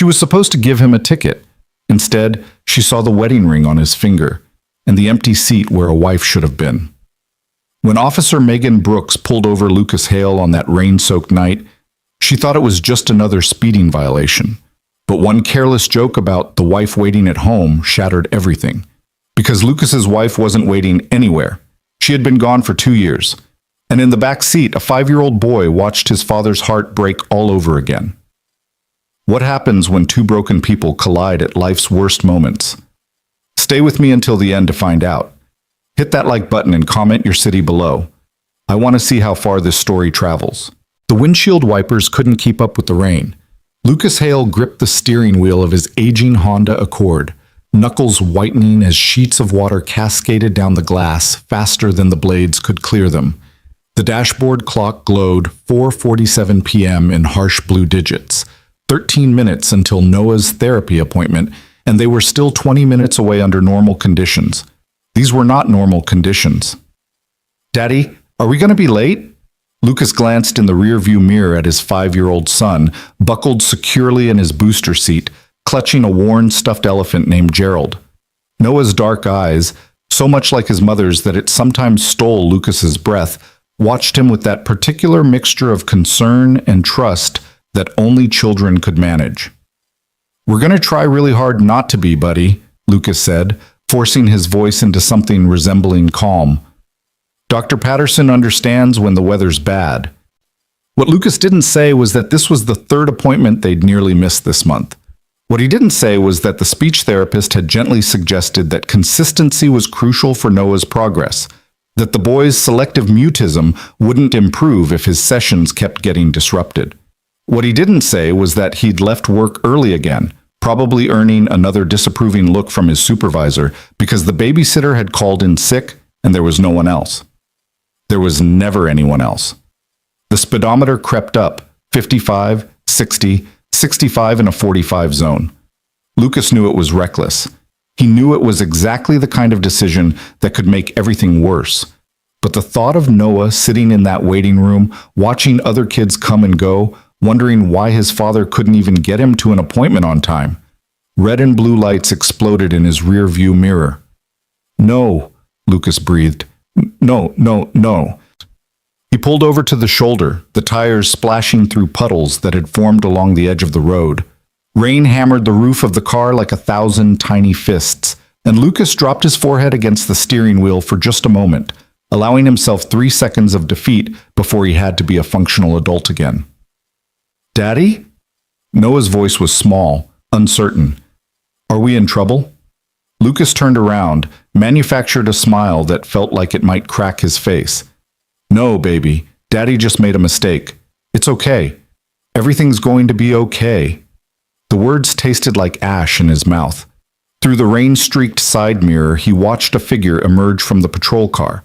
She was supposed to give him a ticket. Instead, she saw the wedding ring on his finger and the empty seat where a wife should have been. When Officer Megan Brooks pulled over Lucas Hale on that rain-soaked night, she thought it was just another speeding violation. But one careless joke about the wife waiting at home shattered everything. Because Lucas's wife wasn't waiting anywhere. She had been gone for 2 years. And in the back seat, a 5-year-old boy watched his father's heart break all over again. What happens when two broken people collide at life's worst moments? Stay with me until the end to find out. Hit that like button and comment your city below. I want to see how far this story travels. The windshield wipers couldn't keep up with the rain. Lucas Hale gripped the steering wheel of his aging Honda Accord, knuckles whitening as sheets of water cascaded down the glass faster than the blades could clear them. The dashboard clock glowed 4:47 p.m. in harsh blue digits. 13 minutes until Noah's therapy appointment, and they were still 20 minutes away under normal conditions. These were not normal conditions. "Daddy, are we going to be late?" Lucas glanced in the rearview mirror at his 5-year-old son, buckled securely in his booster seat, clutching a worn stuffed elephant named Gerald. Noah's dark eyes, so much like his mother's that it sometimes stole Lucas's breath, watched him with that particular mixture of concern and trust that only children could manage. "We're going to try really hard not to be, buddy," Lucas said, forcing his voice into something resembling calm. "Dr. Patterson understands when the weather's bad." What Lucas didn't say was that this was the third appointment they'd nearly missed this month. What he didn't say was that the speech therapist had gently suggested that consistency was crucial for Noah's progress, that the boy's selective mutism wouldn't improve if his sessions kept getting disrupted. What he didn't say was that he'd left work early again, probably earning another disapproving look from his supervisor because the babysitter had called in sick and there was no one else. There was never anyone else. The speedometer crept up, 55, 60, 65 in a 45 zone. Lucas knew it was reckless. He knew it was exactly the kind of decision that could make everything worse. But the thought of Noah sitting in that waiting room, watching other kids come and go, wondering why his father couldn't even get him to an appointment on time. Red and blue lights exploded in his rear view mirror. "No," Lucas breathed. "No, no, no." He pulled over to the shoulder, the tires splashing through puddles that had formed along the edge of the road. Rain hammered the roof of the car like 1,000 tiny fists, and Lucas dropped his forehead against the steering wheel for just a moment, allowing himself 3 seconds of defeat before he had to be a functional adult again. "Daddy?" Noah's voice was small, uncertain. "Are we in trouble?" Lucas turned around, manufactured a smile that felt like it might crack his face. "No, baby. Daddy just made a mistake. It's okay. Everything's going to be okay." The words tasted like ash in his mouth. Through the rain-streaked side mirror, he watched a figure emerge from the patrol car.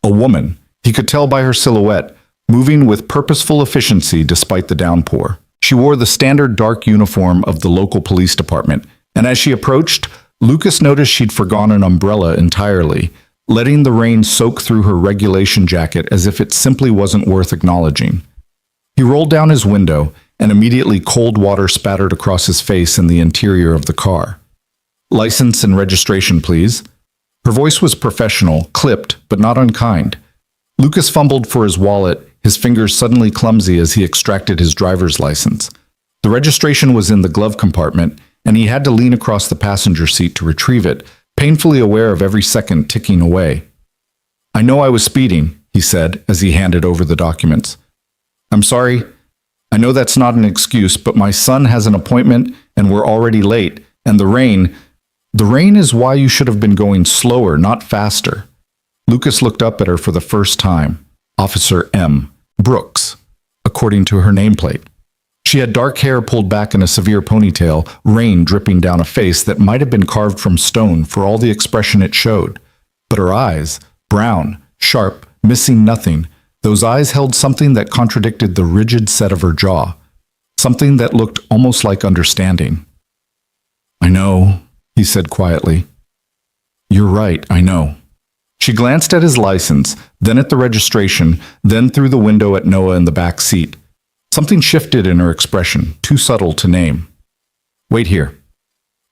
A woman, he could tell by her silhouette, moving with purposeful efficiency despite the downpour. She wore the standard dark uniform of the local police department, and as she approached, Lucas noticed she'd forgone an umbrella entirely, letting the rain soak through her regulation jacket as if it simply wasn't worth acknowledging. He rolled down his window, and immediately cold water spattered across his face and the interior of the car. "License and registration, please." Her voice was professional, clipped, but not unkind. Lucas fumbled for his wallet, his fingers suddenly clumsy as he extracted his driver's license. The registration was in the glove compartment, and he had to lean across the passenger seat to retrieve it, painfully aware of every second ticking away. "I know I was speeding," he said as he handed over the documents. "I'm sorry. I know that's not an excuse, but my son has an appointment and we're already late, and the rain is why you should have been going slower, not faster." Lucas looked up at her for the first time. Officer M. Brooks, according to her nameplate. She had dark hair pulled back in a severe ponytail, rain dripping down a face that might have been carved from stone for all the expression it showed. But her eyes, brown, sharp, missing nothing, those eyes held something that contradicted the rigid set of her jaw, something that looked almost like understanding. "I know," he said quietly. "You're right, I know." She glanced at his license, then at the registration, then through the window at Noah in the back seat. Something shifted in her expression, too subtle to name. Wait here."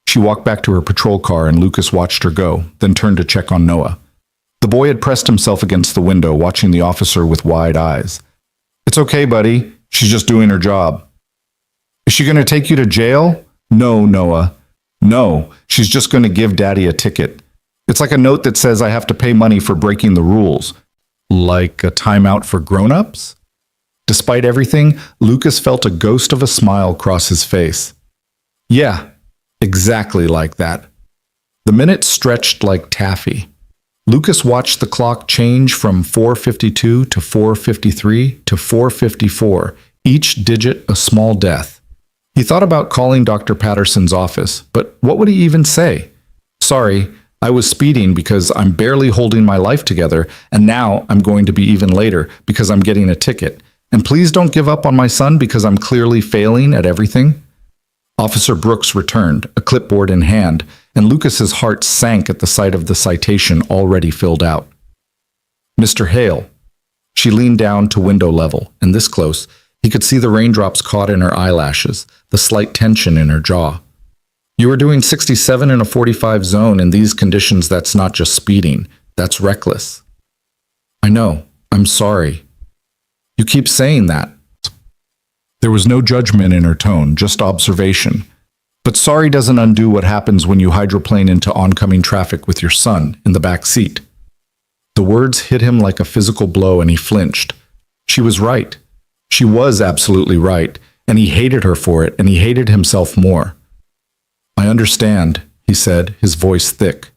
She walked back to her patrol car and Lucas watched her go, then turned to check on Noah. The boy had pressed himself against the window, watching the officer with wide eyes. "It's okay, buddy. She's just doing her job." "Is she going to take you to jail?" "No, Noah. No, she's just going to give Daddy a ticket. It's like a note that says I have to pay money for breaking the rules." "Like a timeout for grown-ups?" Despite everything, Lucas felt a ghost of a smile cross his face. "Yeah, exactly like that." The minutes stretched like taffy. Lucas watched the clock change from 4:52 to 4:53 to 4:54, each digit a small death. He thought about calling Dr. Patterson's office, but what would he even say? "Sorry, I was speeding because I'm barely holding my life together, and now I'm going to be even later because I'm getting a ticket. And please don't give up on my son because I'm clearly failing at everything." Officer Brooks returned, a clipboard in hand, and Lucas's heart sank at the sight of the citation already filled out. "Mr. Hale." She leaned down to window level, and this close, he could see the raindrops caught in her eyelashes, the slight tension in her jaw. "You are doing 67 in a 45 zone in these conditions. That's not just speeding. That's reckless." "I know. I'm sorry." "You keep saying that." There was no judgment in her tone, just observation. "But sorry doesn't undo what happens when you hydroplane into oncoming traffic with your son in the back seat." The words hit him like a physical blow and he flinched. She was right. She was absolutely right, and he hated her for it, and he hated himself more. "I understand," he said, his voice thick.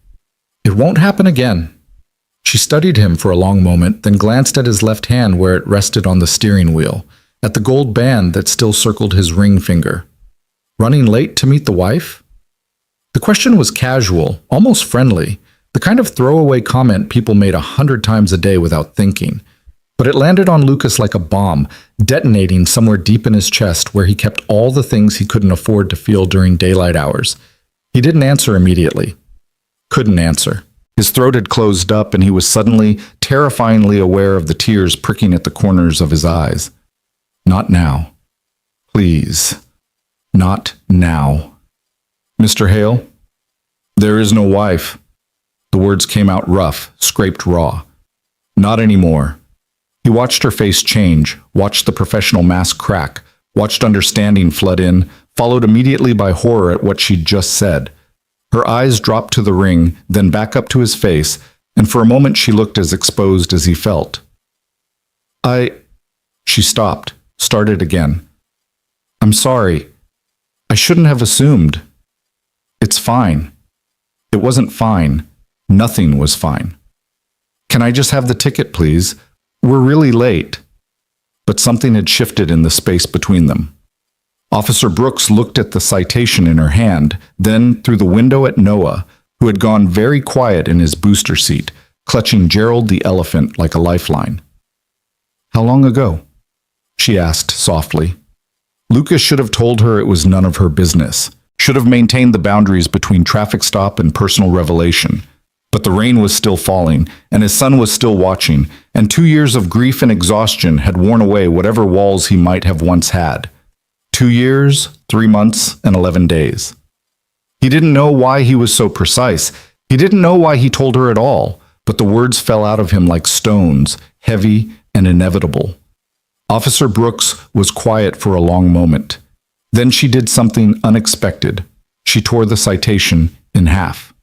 "It won't happen again." She studied him for a long moment, then glanced at his left hand where it rested on the steering wheel, at the gold band that still circled his ring finger. Running late to meet the wife? The question was casual, almost friendly, the kind of throwaway comment people made 100 times a day without thinking. But it landed on Lucas like a bomb, detonating somewhere deep in his chest where he kept all the things he couldn't afford to feel during daylight hours. He didn't answer immediately. Couldn't answer. His throat had closed up and he was suddenly, terrifyingly aware of the tears pricking at the corners of his eyes. "Not now. Please. Not now." "Mr. Hale?" "There is no wife." The words came out rough, scraped raw. "Not anymore." He watched her face change, watched the professional mask crack, watched understanding flood in, followed immediately by horror at what she'd just said. Her eyes dropped to the ring, then back up to his face, and for a moment she looked as exposed as he felt. She stopped, started again. "I'm sorry. I shouldn't have assumed." "It's fine." It wasn't fine. Nothing was fine. "Can I just have the ticket, please? We're really late." But something had shifted in the space between them. Officer Brooks looked at the citation in her hand, then through the window at Noah, who had gone very quiet in his booster seat, clutching Gerald the elephant like a lifeline. "How long ago?" she asked softly. Lucas should have told her it was none of her business, should have maintained the boundaries between traffic stop and personal revelation. But the rain was still falling, and his son was still watching, and 2 years of grief and exhaustion had worn away whatever walls he might have once had. 2 years, 3 months, and 11 days. He didn't know why he was so precise. He didn't know why he told her at all, but the words fell out of him like stones, heavy and inevitable. Officer Brooks was quiet for a long moment. Then she did something unexpected. She tore the citation in half.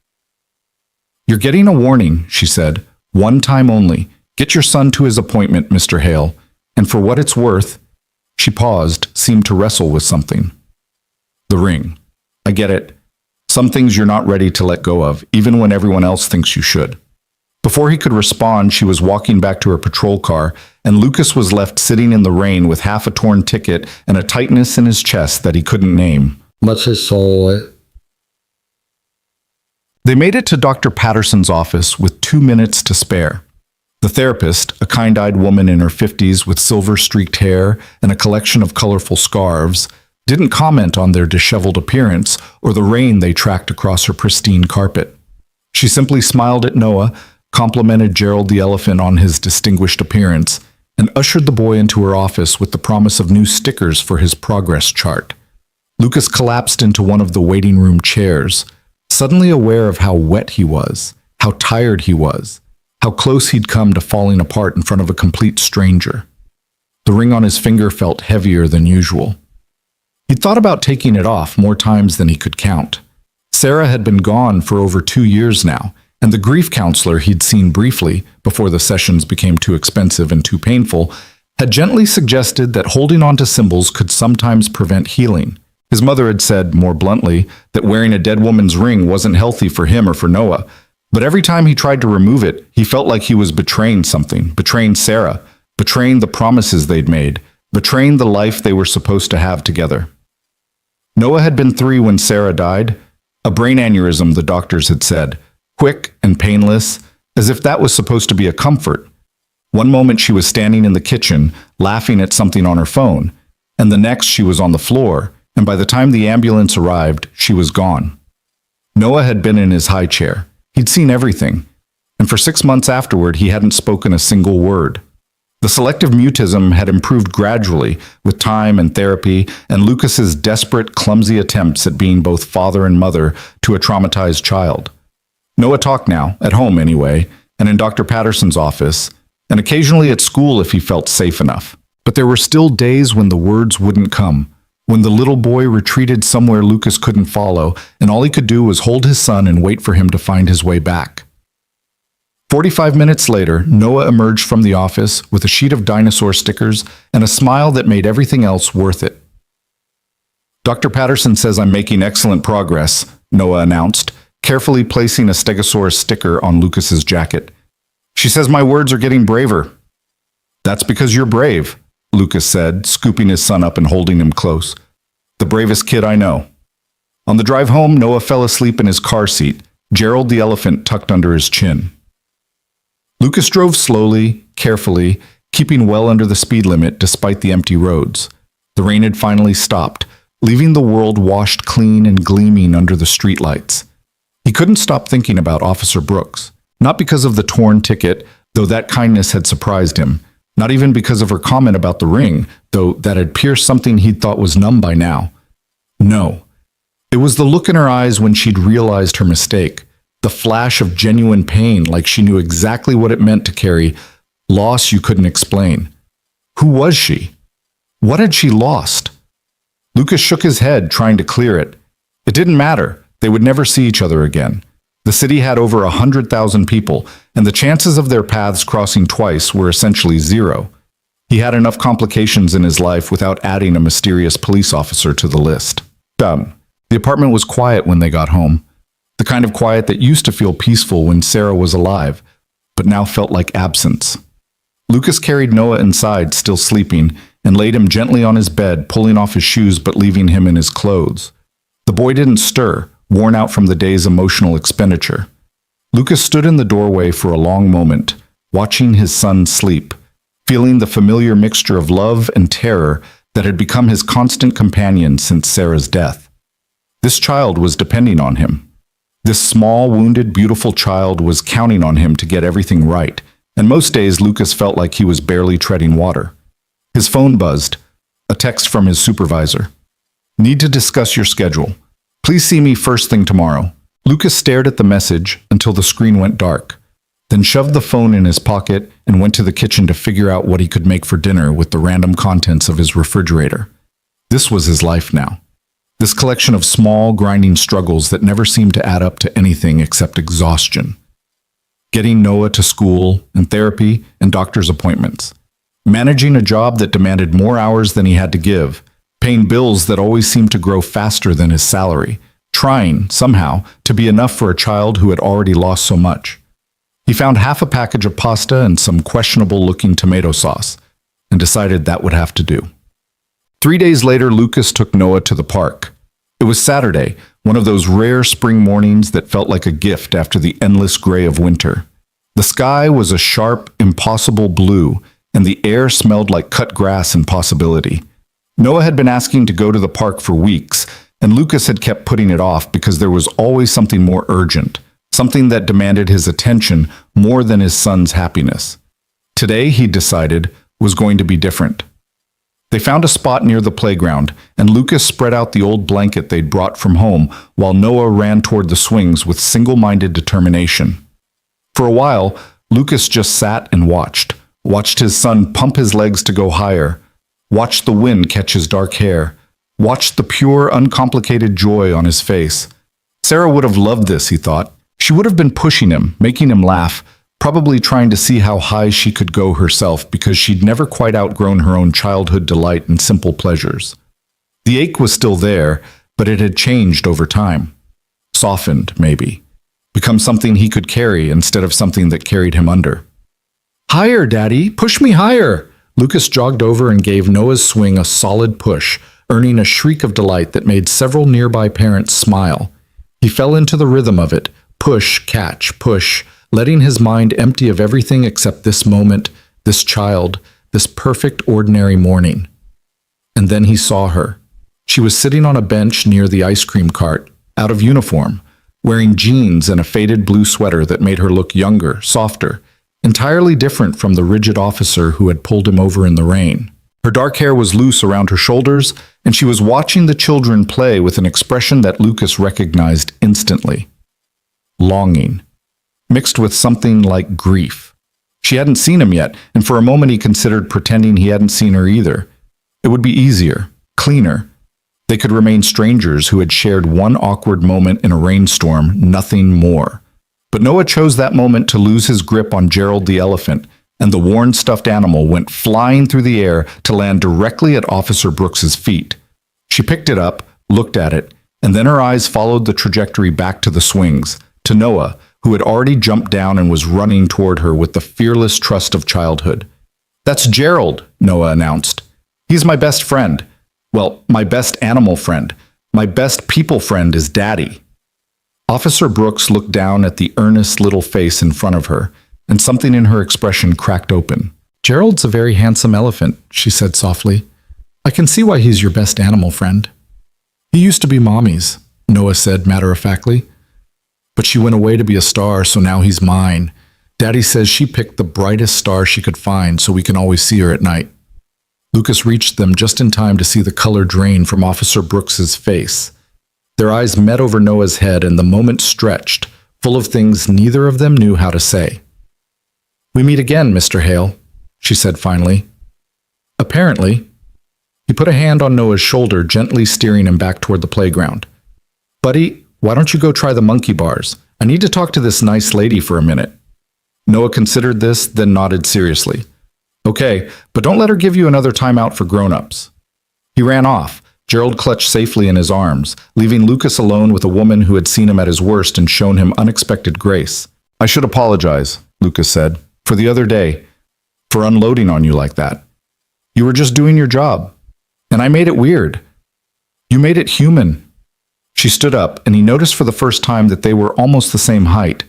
"You're getting a warning," she said. "One time only. Get your son to his appointment, Mr. Hale. And for what it's worth..." She paused, seemed to wrestle with something. "The ring. I get it. Some things you're not ready to let go of, even when everyone else thinks you should." Before he could respond, she was walking back to her patrol car, and Lucas was left sitting in the rain with half a torn ticket and a tightness in his chest that he couldn't name. What's his soul? They made it to Dr. Patterson's office with 2 minutes to spare. The therapist, a kind-eyed woman in her 50s with silver-streaked hair and a collection of colorful scarves, didn't comment on their disheveled appearance or the rain they tracked across her pristine carpet. She simply smiled at Noah, complimented Gerald the elephant on his distinguished appearance, and ushered the boy into her office with the promise of new stickers for his progress chart. Lucas collapsed into one of the waiting room chairs, suddenly aware of how wet he was, how tired he was, how close he'd come to falling apart in front of a complete stranger. The ring on his finger felt heavier than usual. He'd thought about taking it off more times than he could count. Sarah had been gone for over 2 years now, and the grief counselor he'd seen briefly, before the sessions became too expensive and too painful, had gently suggested that holding on to symbols could sometimes prevent healing. His mother had said, more bluntly, that wearing a dead woman's ring wasn't healthy for him or for Noah. But every time he tried to remove it, he felt like he was betraying something, betraying Sarah, betraying the promises they'd made, betraying the life they were supposed to have together. Noah had been 3 when Sarah died. A brain aneurysm, the doctors had said, quick and painless, as if that was supposed to be a comfort. One moment she was standing in the kitchen, laughing at something on her phone, and the next she was on the floor, and by the time the ambulance arrived, she was gone. Noah had been in his high chair. He'd seen everything, and for 6 months afterward, he hadn't spoken a single word. The selective mutism had improved gradually with time and therapy, and Lucas's desperate, clumsy attempts at being both father and mother to a traumatized child. Noah talked now, at home anyway, and in Dr. Patterson's office, and occasionally at school if he felt safe enough. But there were still days when the words wouldn't come, when the little boy retreated somewhere Lucas couldn't follow, and all he could do was hold his son and wait for him to find his way back. 45 minutes later, Noah emerged from the office with a sheet of dinosaur stickers and a smile that made everything else worth it. Dr. Patterson says I'm making excellent progress, Noah announced, carefully placing a stegosaurus sticker on Lucas's jacket. She says my words are getting braver. That's because you're brave, Lucas said, scooping his son up and holding him close. The bravest kid I know. On the drive home, Noah fell asleep in his car seat, Gerald the elephant tucked under his chin. Lucas drove slowly, carefully, keeping well under the speed limit despite the empty roads. The rain had finally stopped, leaving the world washed clean and gleaming under the streetlights. He couldn't stop thinking about Officer Brooks, not because of the torn ticket, though that kindness had surprised him, not even because of her comment about the ring, though that had pierced something he'd thought was numb by now. No. It was the look in her eyes when she'd realized her mistake, the flash of genuine pain, like she knew exactly what it meant to carry loss you couldn't explain. Who was she? What had she lost? Lucas shook his head, trying to clear it. It didn't matter. They would never see each other again. The city had over 100,000 people, and the chances of their paths crossing twice were essentially 0. He had enough complications in his life without adding a mysterious police officer to the list. The apartment was quiet when they got home. The kind of quiet that used to feel peaceful when Sarah was alive, but now felt like absence. Lucas carried Noah inside, still sleeping, and laid him gently on his bed, pulling off his shoes but leaving him in his clothes. The boy didn't stir, worn out from the day's emotional expenditure. Lucas stood in the doorway for a long moment, watching his son sleep, feeling the familiar mixture of love and terror that had become his constant companion since Sarah's death. This child was depending on him. This small, wounded, beautiful child was counting on him to get everything right, and most days Lucas felt like he was barely treading water. His phone buzzed, a text from his supervisor. Need to discuss your schedule. Please see me first thing tomorrow. Lucas stared at the message until the screen went dark, then shoved the phone in his pocket and went to the kitchen to figure out what he could make for dinner with the random contents of his refrigerator. This was his life now. This collection of small, grinding struggles that never seemed to add up to anything except exhaustion. Getting Noah to school and therapy and doctor's appointments. Managing a job that demanded more hours than he had to give. Paying bills that always seemed to grow faster than his salary. Trying, somehow, to be enough for a child who had already lost so much. He found half a package of pasta and some questionable-looking tomato sauce, and decided that would have to do. 3 days later, Lucas took Noah to the park. It was Saturday, one of those rare spring mornings that felt like a gift after the endless gray of winter. The sky was a sharp, impossible blue, and the air smelled like cut grass and possibility. Noah had been asking to go to the park for weeks, and Lucas had kept putting it off because there was always something more urgent, something that demanded his attention more than his son's happiness. Today, he decided, was going to be different. They found a spot near the playground, and Lucas spread out the old blanket they'd brought from home while Noah ran toward the swings with single-minded determination. For a while, Lucas just sat and watched his son pump his legs to go higher, watched the wind catch his dark hair, watched the pure, uncomplicated joy on his face. Sarah would have loved this, he thought. She would have been pushing him, making him laugh, probably trying to see how high she could go herself because she'd never quite outgrown her own childhood delight in simple pleasures. The ache was still there, but it had changed over time. Softened, maybe. Become something he could carry instead of something that carried him under. "Higher, Daddy! Push me higher!" Lucas jogged over and gave Noah's swing a solid push, earning a shriek of delight that made several nearby parents smile. He fell into the rhythm of it, push, catch, push, letting his mind empty of everything except this moment, this child, this perfect ordinary morning. And then he saw her. She was sitting on a bench near the ice cream cart, out of uniform, wearing jeans and a faded blue sweater that made her look younger, softer, entirely different from the rigid officer who had pulled him over in the rain. Her dark hair was loose around her shoulders, and she was watching the children play with an expression that Lucas recognized instantly. Longing, mixed with something like grief. She hadn't seen him yet, and for a moment he considered pretending he hadn't seen her either. It would be easier, cleaner. They could remain strangers who had shared one awkward moment in a rainstorm, nothing more. But Noah chose that moment to lose his grip on Gerald the elephant, and the worn stuffed animal went flying through the air to land directly at Officer Brooks's feet. She picked it up, looked at it, and then her eyes followed the trajectory back to the swings, to Noah, who had already jumped down and was running toward her with the fearless trust of childhood. "That's Gerald," Noah announced. "He's my best friend. Well, my best animal friend. My best people friend is Daddy." Officer Brooks looked down at the earnest little face in front of her, and something in her expression cracked open. "Gerald's a very handsome elephant," she said softly. "I can see why he's your best animal friend." "He used to be Mommy's," Noah said matter-of-factly. "But she went away to be a star, so now he's mine. Daddy says she picked the brightest star she could find so we can always see her at night." Lucas reached them just in time to see the color drain from Officer Brooks's face. Their eyes met over Noah's head, and the moment stretched, full of things neither of them knew how to say. "We meet again, Mr. Hale," she said finally. "Apparently." He put a hand on Noah's shoulder, gently steering him back toward the playground. "Buddy, why don't you go try the monkey bars? I need to talk to this nice lady for a minute." Noah considered this, then nodded seriously. "Okay, but don't let her give you another timeout for grown-ups." He ran off, Gerald clutched safely in his arms, leaving Lucas alone with a woman who had seen him at his worst and shown him unexpected grace. "I should apologize," Lucas said, "for the other day, for unloading on you like that. You were just doing your job, and I made it weird. You made it human." She stood up, and he noticed for the first time that they were almost the same height.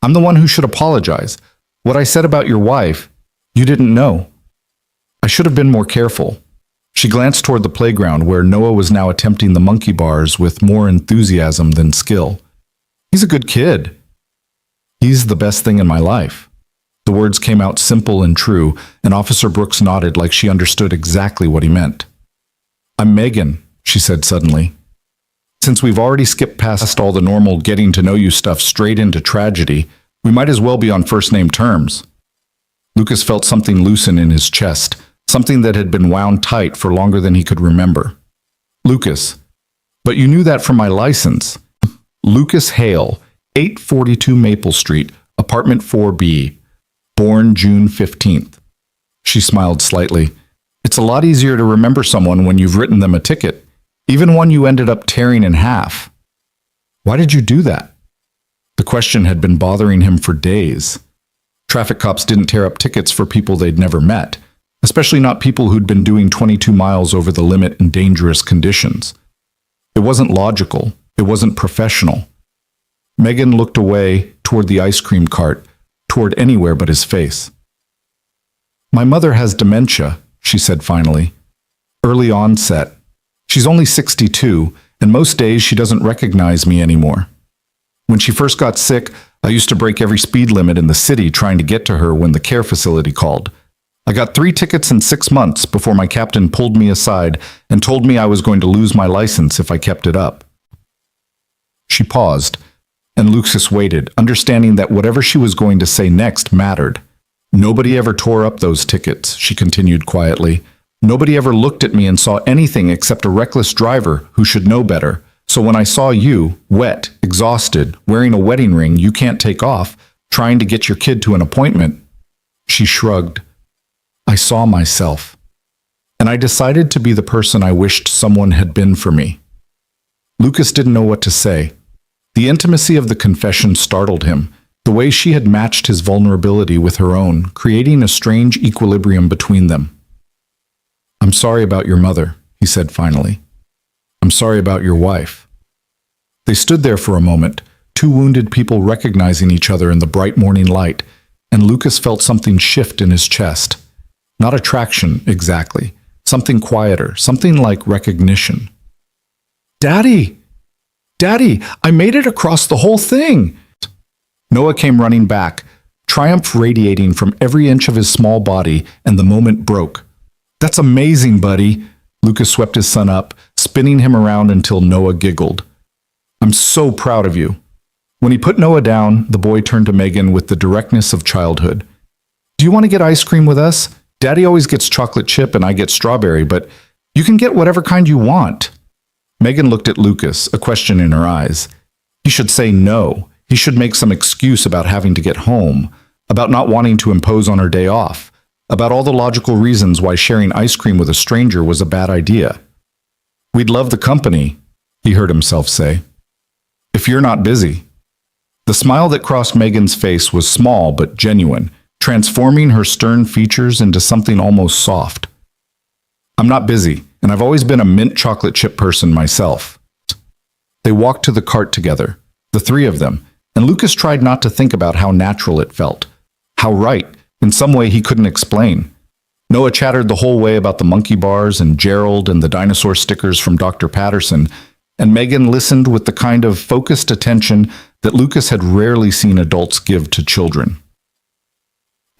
"I'm the one who should apologize. What I said about your wife, you didn't know. I should have been more careful." She glanced toward the playground where Noah was now attempting the monkey bars with more enthusiasm than skill. "He's a good kid. He's the best thing in my life." The words came out simple and true, and Officer Brooks nodded like she understood exactly what he meant. "I'm Megan," she said suddenly. "Since we've already skipped past all the normal getting-to-know-you stuff straight into tragedy, we might as well be on first-name terms." Lucas felt something loosen in his chest, something that had been wound tight for longer than he could remember. "Lucas, but you knew that from my license." Lucas Hale, 842 Maple Street, apartment 4B, born June 15th. She smiled slightly. "It's a lot easier to remember someone when you've written them a ticket, even one you ended up tearing in half." "Why did you do that?" The question had been bothering him for days. Traffic cops didn't tear up tickets for people they'd never met, especially not people who'd been doing 22 miles over the limit in dangerous conditions. It wasn't logical. It wasn't professional. Megan looked away toward the ice cream cart, toward anywhere but his face. "My mother has dementia," she said finally. "Early onset. She's only 62, and most days she doesn't recognize me anymore. When she first got sick, I used to break every speed limit in the city trying to get to her when the care facility called. I got 3 tickets in 6 months before my captain pulled me aside and told me I was going to lose my license if I kept it up. She paused, and Lucas waited, understanding that whatever she was going to say next mattered. Nobody ever tore up those tickets, she continued quietly. Nobody ever looked at me and saw anything except a reckless driver who should know better. So when I saw you, wet, exhausted, wearing a wedding ring you can't take off, trying to get your kid to an appointment, she shrugged. I saw myself. And I decided to be the person I wished someone had been for me. Lucas didn't know what to say. The intimacy of the confession startled him, the way she had matched his vulnerability with her own, creating a strange equilibrium between them. I'm sorry about your mother, he said finally. I'm sorry about your wife. They stood there for a moment, two wounded people recognizing each other in the bright morning light, and Lucas felt something shift in his chest. Not attraction, exactly. Something quieter, something like recognition. Daddy! Daddy, I made it across the whole thing! Noah came running back, triumph radiating from every inch of his small body, and the moment broke. That's amazing, buddy! Lucas swept his son up, spinning him around until Noah giggled. I'm so proud of you. When he put Noah down, the boy turned to Megan with the directness of childhood. Do you want to get ice cream with us? Daddy always gets chocolate chip and I get strawberry, but you can get whatever kind you want. Megan looked at Lucas, a question in her eyes. He should say no. He should make some excuse about having to get home, about not wanting to impose on her day off, about all the logical reasons why sharing ice cream with a stranger was a bad idea. We'd love the company, he heard himself say. If you're not busy. The smile that crossed Megan's face was small but genuine, transforming her stern features into something almost soft. I'm not busy, and I've always been a mint chocolate chip person myself. They walked to the cart together, the three of them, and Lucas tried not to think about how natural it felt, how right, in some way he couldn't explain. Noah chattered the whole way about the monkey bars and Gerald and the dinosaur stickers from Dr. Patterson, and Megan listened with the kind of focused attention that Lucas had rarely seen adults give to children.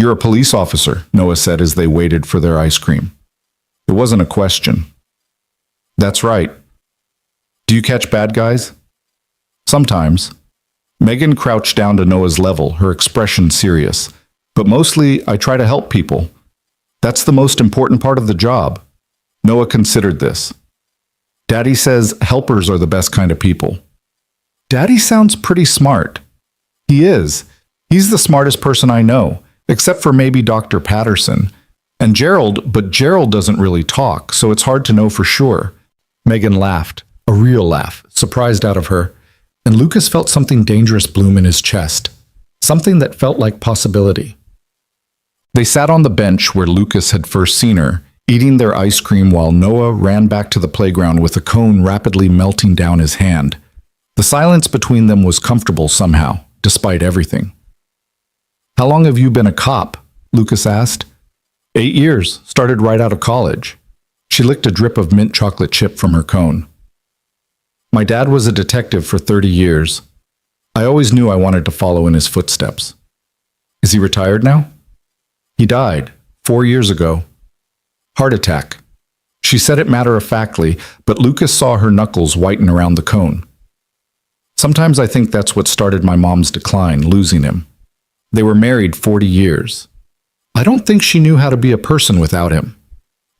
You're a police officer, Noah said as they waited for their ice cream. It wasn't a question. That's right. Do you catch bad guys? Sometimes. Megan crouched down to Noah's level, her expression serious. But mostly, I try to help people. That's the most important part of the job. Noah considered this. Daddy says helpers are the best kind of people. Daddy sounds pretty smart. He is. He's the smartest person I know, except for maybe Dr. Patterson. And Gerald, but Gerald doesn't really talk, so it's hard to know for sure. Megan laughed, a real laugh, surprised out of her, and Lucas felt something dangerous bloom in his chest, something that felt like possibility. They sat on the bench where Lucas had first seen her, eating their ice cream while Noah ran back to the playground with a cone rapidly melting down his hand. The silence between them was comfortable somehow, despite everything. How long have you been a cop? Lucas asked. 8 years, started right out of college. She licked a drip of mint chocolate chip from her cone. My dad was a detective for 30 years. I always knew I wanted to follow in his footsteps. Is he retired now? He died 4 years ago. Heart attack. She said it matter-of-factly, but Lucas saw her knuckles whiten around the cone. Sometimes I think that's what started my mom's decline, losing him. They were married 40 years. I don't think she knew how to be a person without him.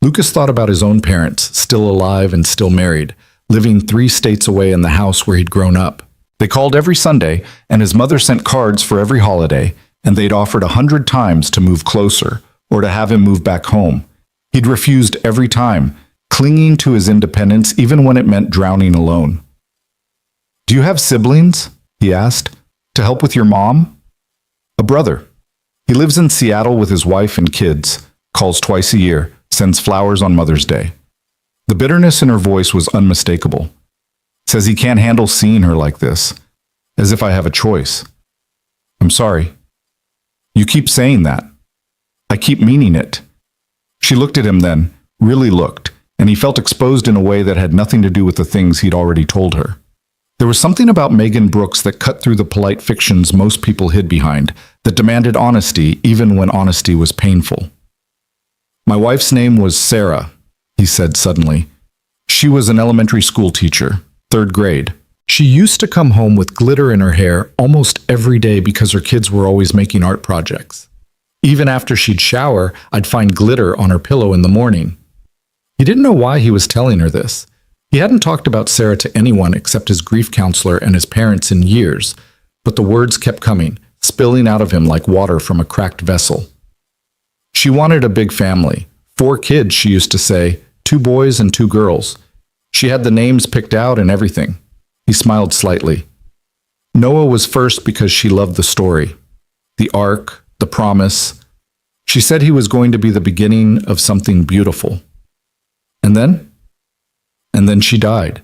Lucas thought about his own parents, still alive and still married, living 3 states away in the house where he'd grown up. They called every Sunday, and his mother sent cards for every holiday, and they'd offered 100 times to move closer, or to have him move back home. He'd refused every time, clinging to his independence even when it meant drowning alone. Do you have siblings? He asked. To help with your mom? A brother. He lives in Seattle with his wife and kids, calls twice a year, sends flowers on Mother's Day. The bitterness in her voice was unmistakable. Says he can't handle seeing her like this, as if I have a choice. I'm sorry. You keep saying that. I keep meaning it. She looked at him then, really looked, and he felt exposed in a way that had nothing to do with the things he'd already told her. There was something about Megan Brooks that cut through the polite fictions most people hid behind, that demanded honesty even when honesty was painful. My wife's name was Sarah, he said suddenly. She was an elementary school teacher, 3rd grade. She used to come home with glitter in her hair almost every day because her kids were always making art projects. Even after she'd shower, I'd find glitter on her pillow in the morning. He didn't know why he was telling her this. He hadn't talked about Sarah to anyone except his grief counselor and his parents in years, but the words kept coming, spilling out of him like water from a cracked vessel. She wanted a big family. 4 kids, she used to say, 2 boys and 2 girls. She had the names picked out and everything. He smiled slightly. Noah was first because she loved the story. The ark, the promise. She said he was going to be the beginning of something beautiful. And then she died.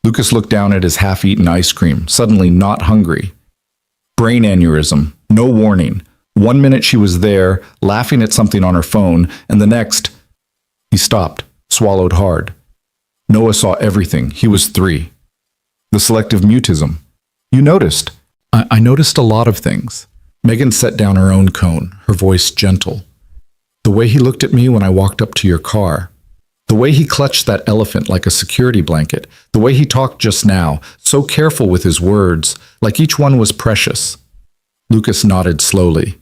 Lucas looked down at his half-eaten ice cream, suddenly not hungry. Brain aneurysm, no warning. 1 minute she was there, laughing at something on her phone, and the next, he stopped, swallowed hard. Noah saw everything. He was 3. The selective mutism. You noticed. I noticed a lot of things. Megan set down her own cone, her voice gentle. The way he looked at me when I walked up to your car. The way he clutched that elephant like a security blanket. The way he talked just now, so careful with his words, like each one was precious. Lucas nodded slowly.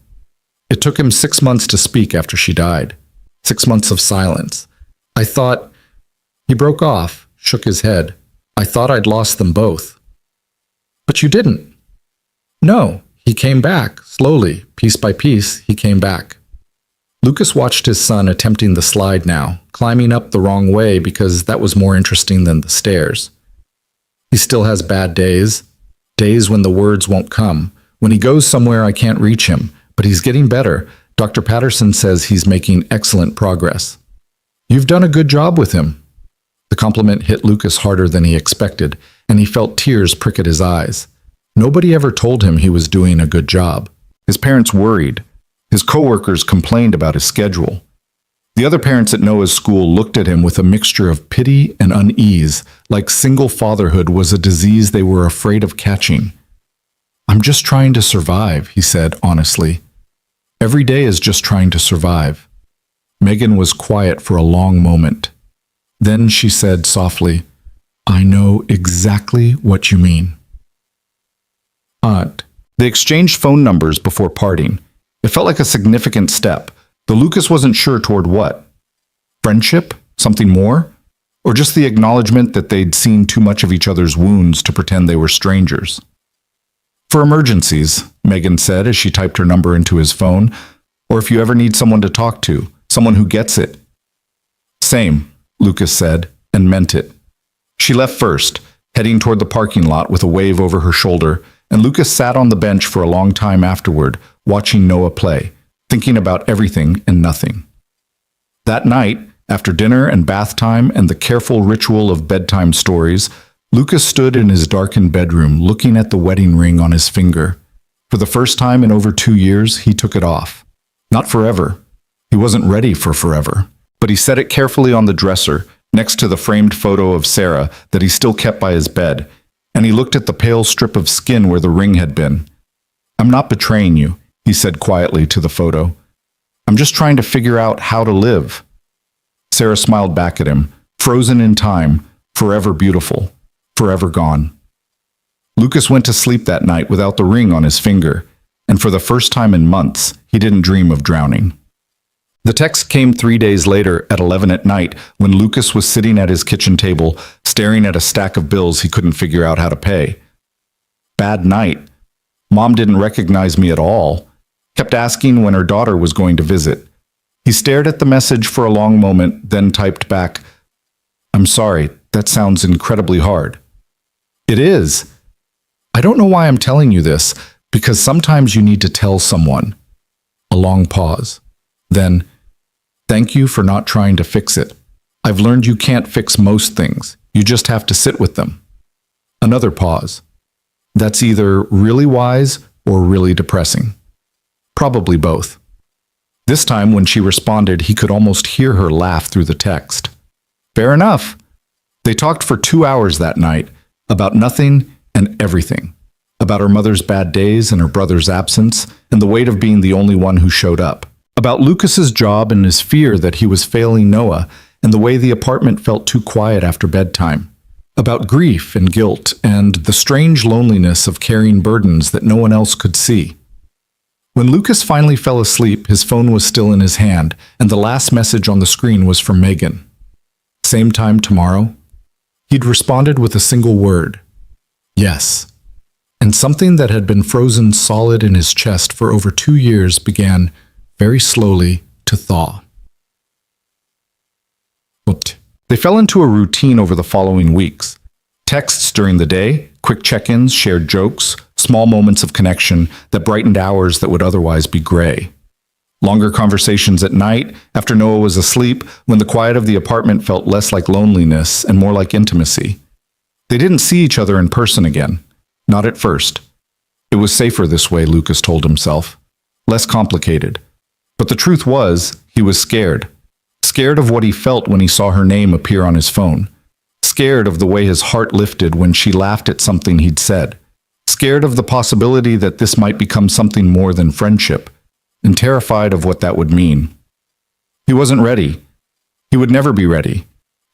It took him 6 months to speak after she died. 6 months of silence. I thought... He broke off, shook his head. I thought I'd lost them both. But you didn't. No, he came back, slowly, piece by piece, he came back. Lucas watched his son attempting the slide now, climbing up the wrong way because that was more interesting than the stairs. He still has bad days, days when the words won't come, when he goes somewhere I can't reach him, but he's getting better. Dr. Patterson says he's making excellent progress. You've done a good job with him. The compliment hit Lucas harder than he expected, and he felt tears prick at his eyes. Nobody ever told him he was doing a good job. His parents worried. His coworkers complained about his schedule. The other parents at Noah's school looked at him with a mixture of pity and unease, like single fatherhood was a disease they were afraid of catching. I'm just trying to survive, he said honestly. Every day is just trying to survive. Megan was quiet for a long moment. Then she said softly, I know exactly what you mean. Aunt. They exchanged phone numbers before parting. It felt like a significant step, though Lucas wasn't sure toward what. Friendship? Something more? Or just the acknowledgement that they'd seen too much of each other's wounds to pretend they were strangers? For emergencies, Megan said as she typed her number into his phone, or if you ever need someone to talk to, someone who gets it. Same, Lucas said, and meant it. She left first, heading toward the parking lot with a wave over her shoulder, and Lucas sat on the bench for a long time afterward, watching Noah play, thinking about everything and nothing. That night, after dinner and bath time and the careful ritual of bedtime stories, Lucas stood in his darkened bedroom looking at the wedding ring on his finger. For the first time in over 2 years, he took it off. Not forever. He wasn't ready for forever. But he set it carefully on the dresser, next to the framed photo of Sarah that he still kept by his bed, and he looked at the pale strip of skin where the ring had been. I'm not betraying you, he said quietly to the photo. I'm just trying to figure out how to live. Sarah smiled back at him, frozen in time, forever beautiful, forever gone. Lucas went to sleep that night without the ring on his finger, and for the first time in months, he didn't dream of drowning. The text came 3 days later at 11 at night when Lucas was sitting at his kitchen table, staring at a stack of bills he couldn't figure out how to pay. Bad night. Mom didn't recognize me at all. Kept asking when her daughter was going to visit. He stared at the message for a long moment, then typed back, I'm sorry, that sounds incredibly hard. It is. I don't know why I'm telling you this, because sometimes you need to tell someone. A long pause. Then, thank you for not trying to fix it. I've learned you can't fix most things. You just have to sit with them. Another pause. That's either really wise or really depressing. Probably both. This time, when she responded, he could almost hear her laugh through the text. Fair enough. They talked for 2 hours that night, about nothing and everything. About her mother's bad days and her brother's absence, and the weight of being the only one who showed up. About Lucas's job and his fear that he was failing Noah, and the way the apartment felt too quiet after bedtime. About grief and guilt, and the strange loneliness of carrying burdens that no one else could see. When Lucas finally fell asleep, his phone was still in his hand, and the last message on the screen was from Megan. Same time tomorrow? He'd responded with a single word. Yes. And something that had been frozen solid in his chest for over 2 years began, very slowly, to thaw. They fell into a routine over the following weeks. Texts during the day, quick check-ins, shared jokes, small moments of connection that brightened hours that would otherwise be gray. Longer conversations at night, after Noah was asleep, when the quiet of the apartment felt less like loneliness and more like intimacy. They didn't see each other in person again. Not at first. It was safer this way, Lucas told himself. Less complicated. But the truth was, he was scared. Scared of what he felt when he saw her name appear on his phone. Scared of the way his heart lifted when she laughed at something he'd said. Scared of the possibility that this might become something more than friendship, and terrified of what that would mean. He wasn't ready. He would never be ready.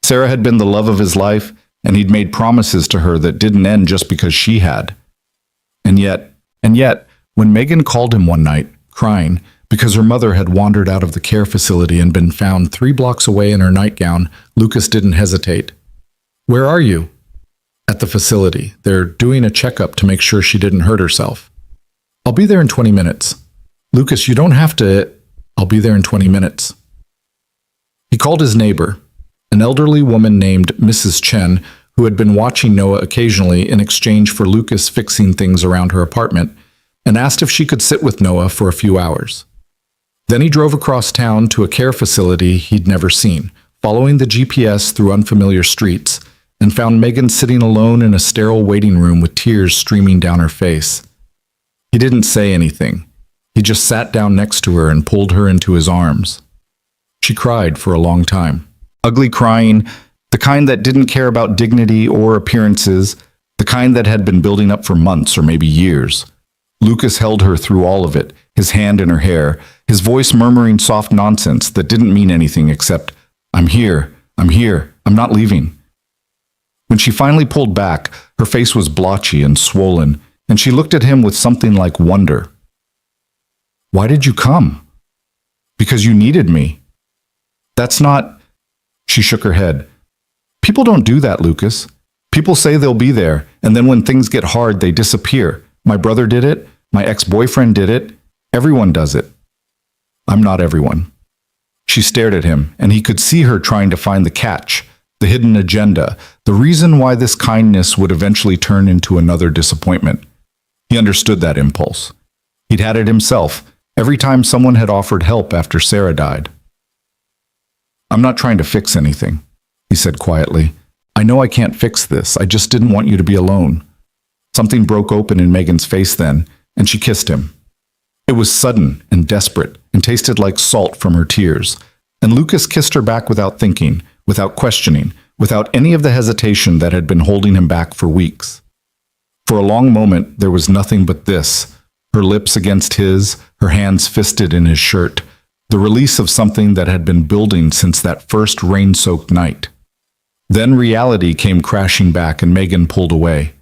Sarah had been the love of his life, and he'd made promises to her that didn't end just because she had. And yet, when Megan called him one night, crying, because her mother had wandered out of the care facility and been found 3 blocks away in her nightgown, Lucas didn't hesitate. "Where are you?" "At the facility. They're doing a checkup to make sure she didn't hurt herself." "I'll be there in 20 minutes. "Lucas, you don't have to." "I'll be there in 20 minutes. He called his neighbor, an elderly woman named Mrs. Chen, who had been watching Noah occasionally in exchange for Lucas fixing things around her apartment, and asked if she could sit with Noah for a few hours. Then he drove across town to a care facility he'd never seen, following the GPS through unfamiliar streets, and found Megan sitting alone in a sterile waiting room with tears streaming down her face. He didn't say anything. He just sat down next to her and pulled her into his arms. She cried for a long time. Ugly crying, the kind that didn't care about dignity or appearances, the kind that had been building up for months or maybe years. Lucas held her through all of it, his hand in her hair, his voice murmuring soft nonsense that didn't mean anything except, I'm here, I'm not leaving." When she finally pulled back, her face was blotchy and swollen, and she looked at him with something like wonder. "Why did you come?" "Because you needed me." "That's not..." She shook her head. "People don't do that, Lucas. People say they'll be there, and then when things get hard, they disappear. My brother did it. My ex-boyfriend did it. Everyone does it." "I'm not everyone." She stared at him, and he could see her trying to find the catch, the hidden agenda, the reason why this kindness would eventually turn into another disappointment. He understood that impulse. He'd had it himself, every time someone had offered help after Sarah died. "I'm not trying to fix anything," he said quietly. "I know I can't fix this. I just didn't want you to be alone." Something broke open in Megan's face then, and she kissed him. It was sudden and desperate, and tasted like salt from her tears. And Lucas kissed her back without thinking, without questioning, without any of the hesitation that had been holding him back for weeks. For a long moment, there was nothing but this, her lips against his, her hands fisted in his shirt, the release of something that had been building since that first rain-soaked night. Then reality came crashing back and Megan pulled away.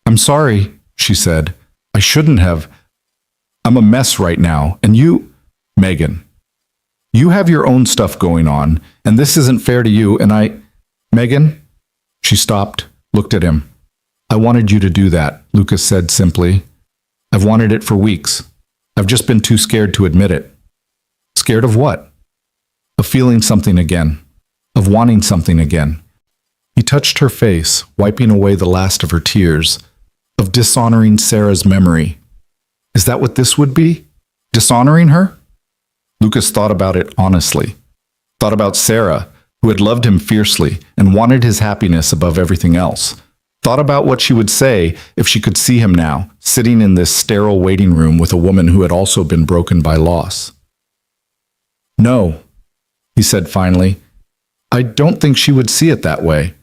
"I'm sorry," she said. "I shouldn't have. I'm a mess right now, and you..." "Megan, you have your own stuff going on, and this isn't fair to you, and Megan?" She stopped, looked at him. "I wanted you to do that," Lucas said simply. "I've wanted it for weeks. I've just been too scared to admit it." "Scared of what?" "Of feeling something again. Of wanting something again." He touched her face, wiping away the last of her tears. "Of dishonoring Sarah's memory." "Is that what this would be? Dishonoring her?" Lucas thought about it honestly. Thought about Sarah, who had loved him fiercely and wanted his happiness above everything else. Thought about what she would say if she could see him now, sitting in this sterile waiting room with a woman who had also been broken by loss. "No," he said finally. "I don't think she would see it that way."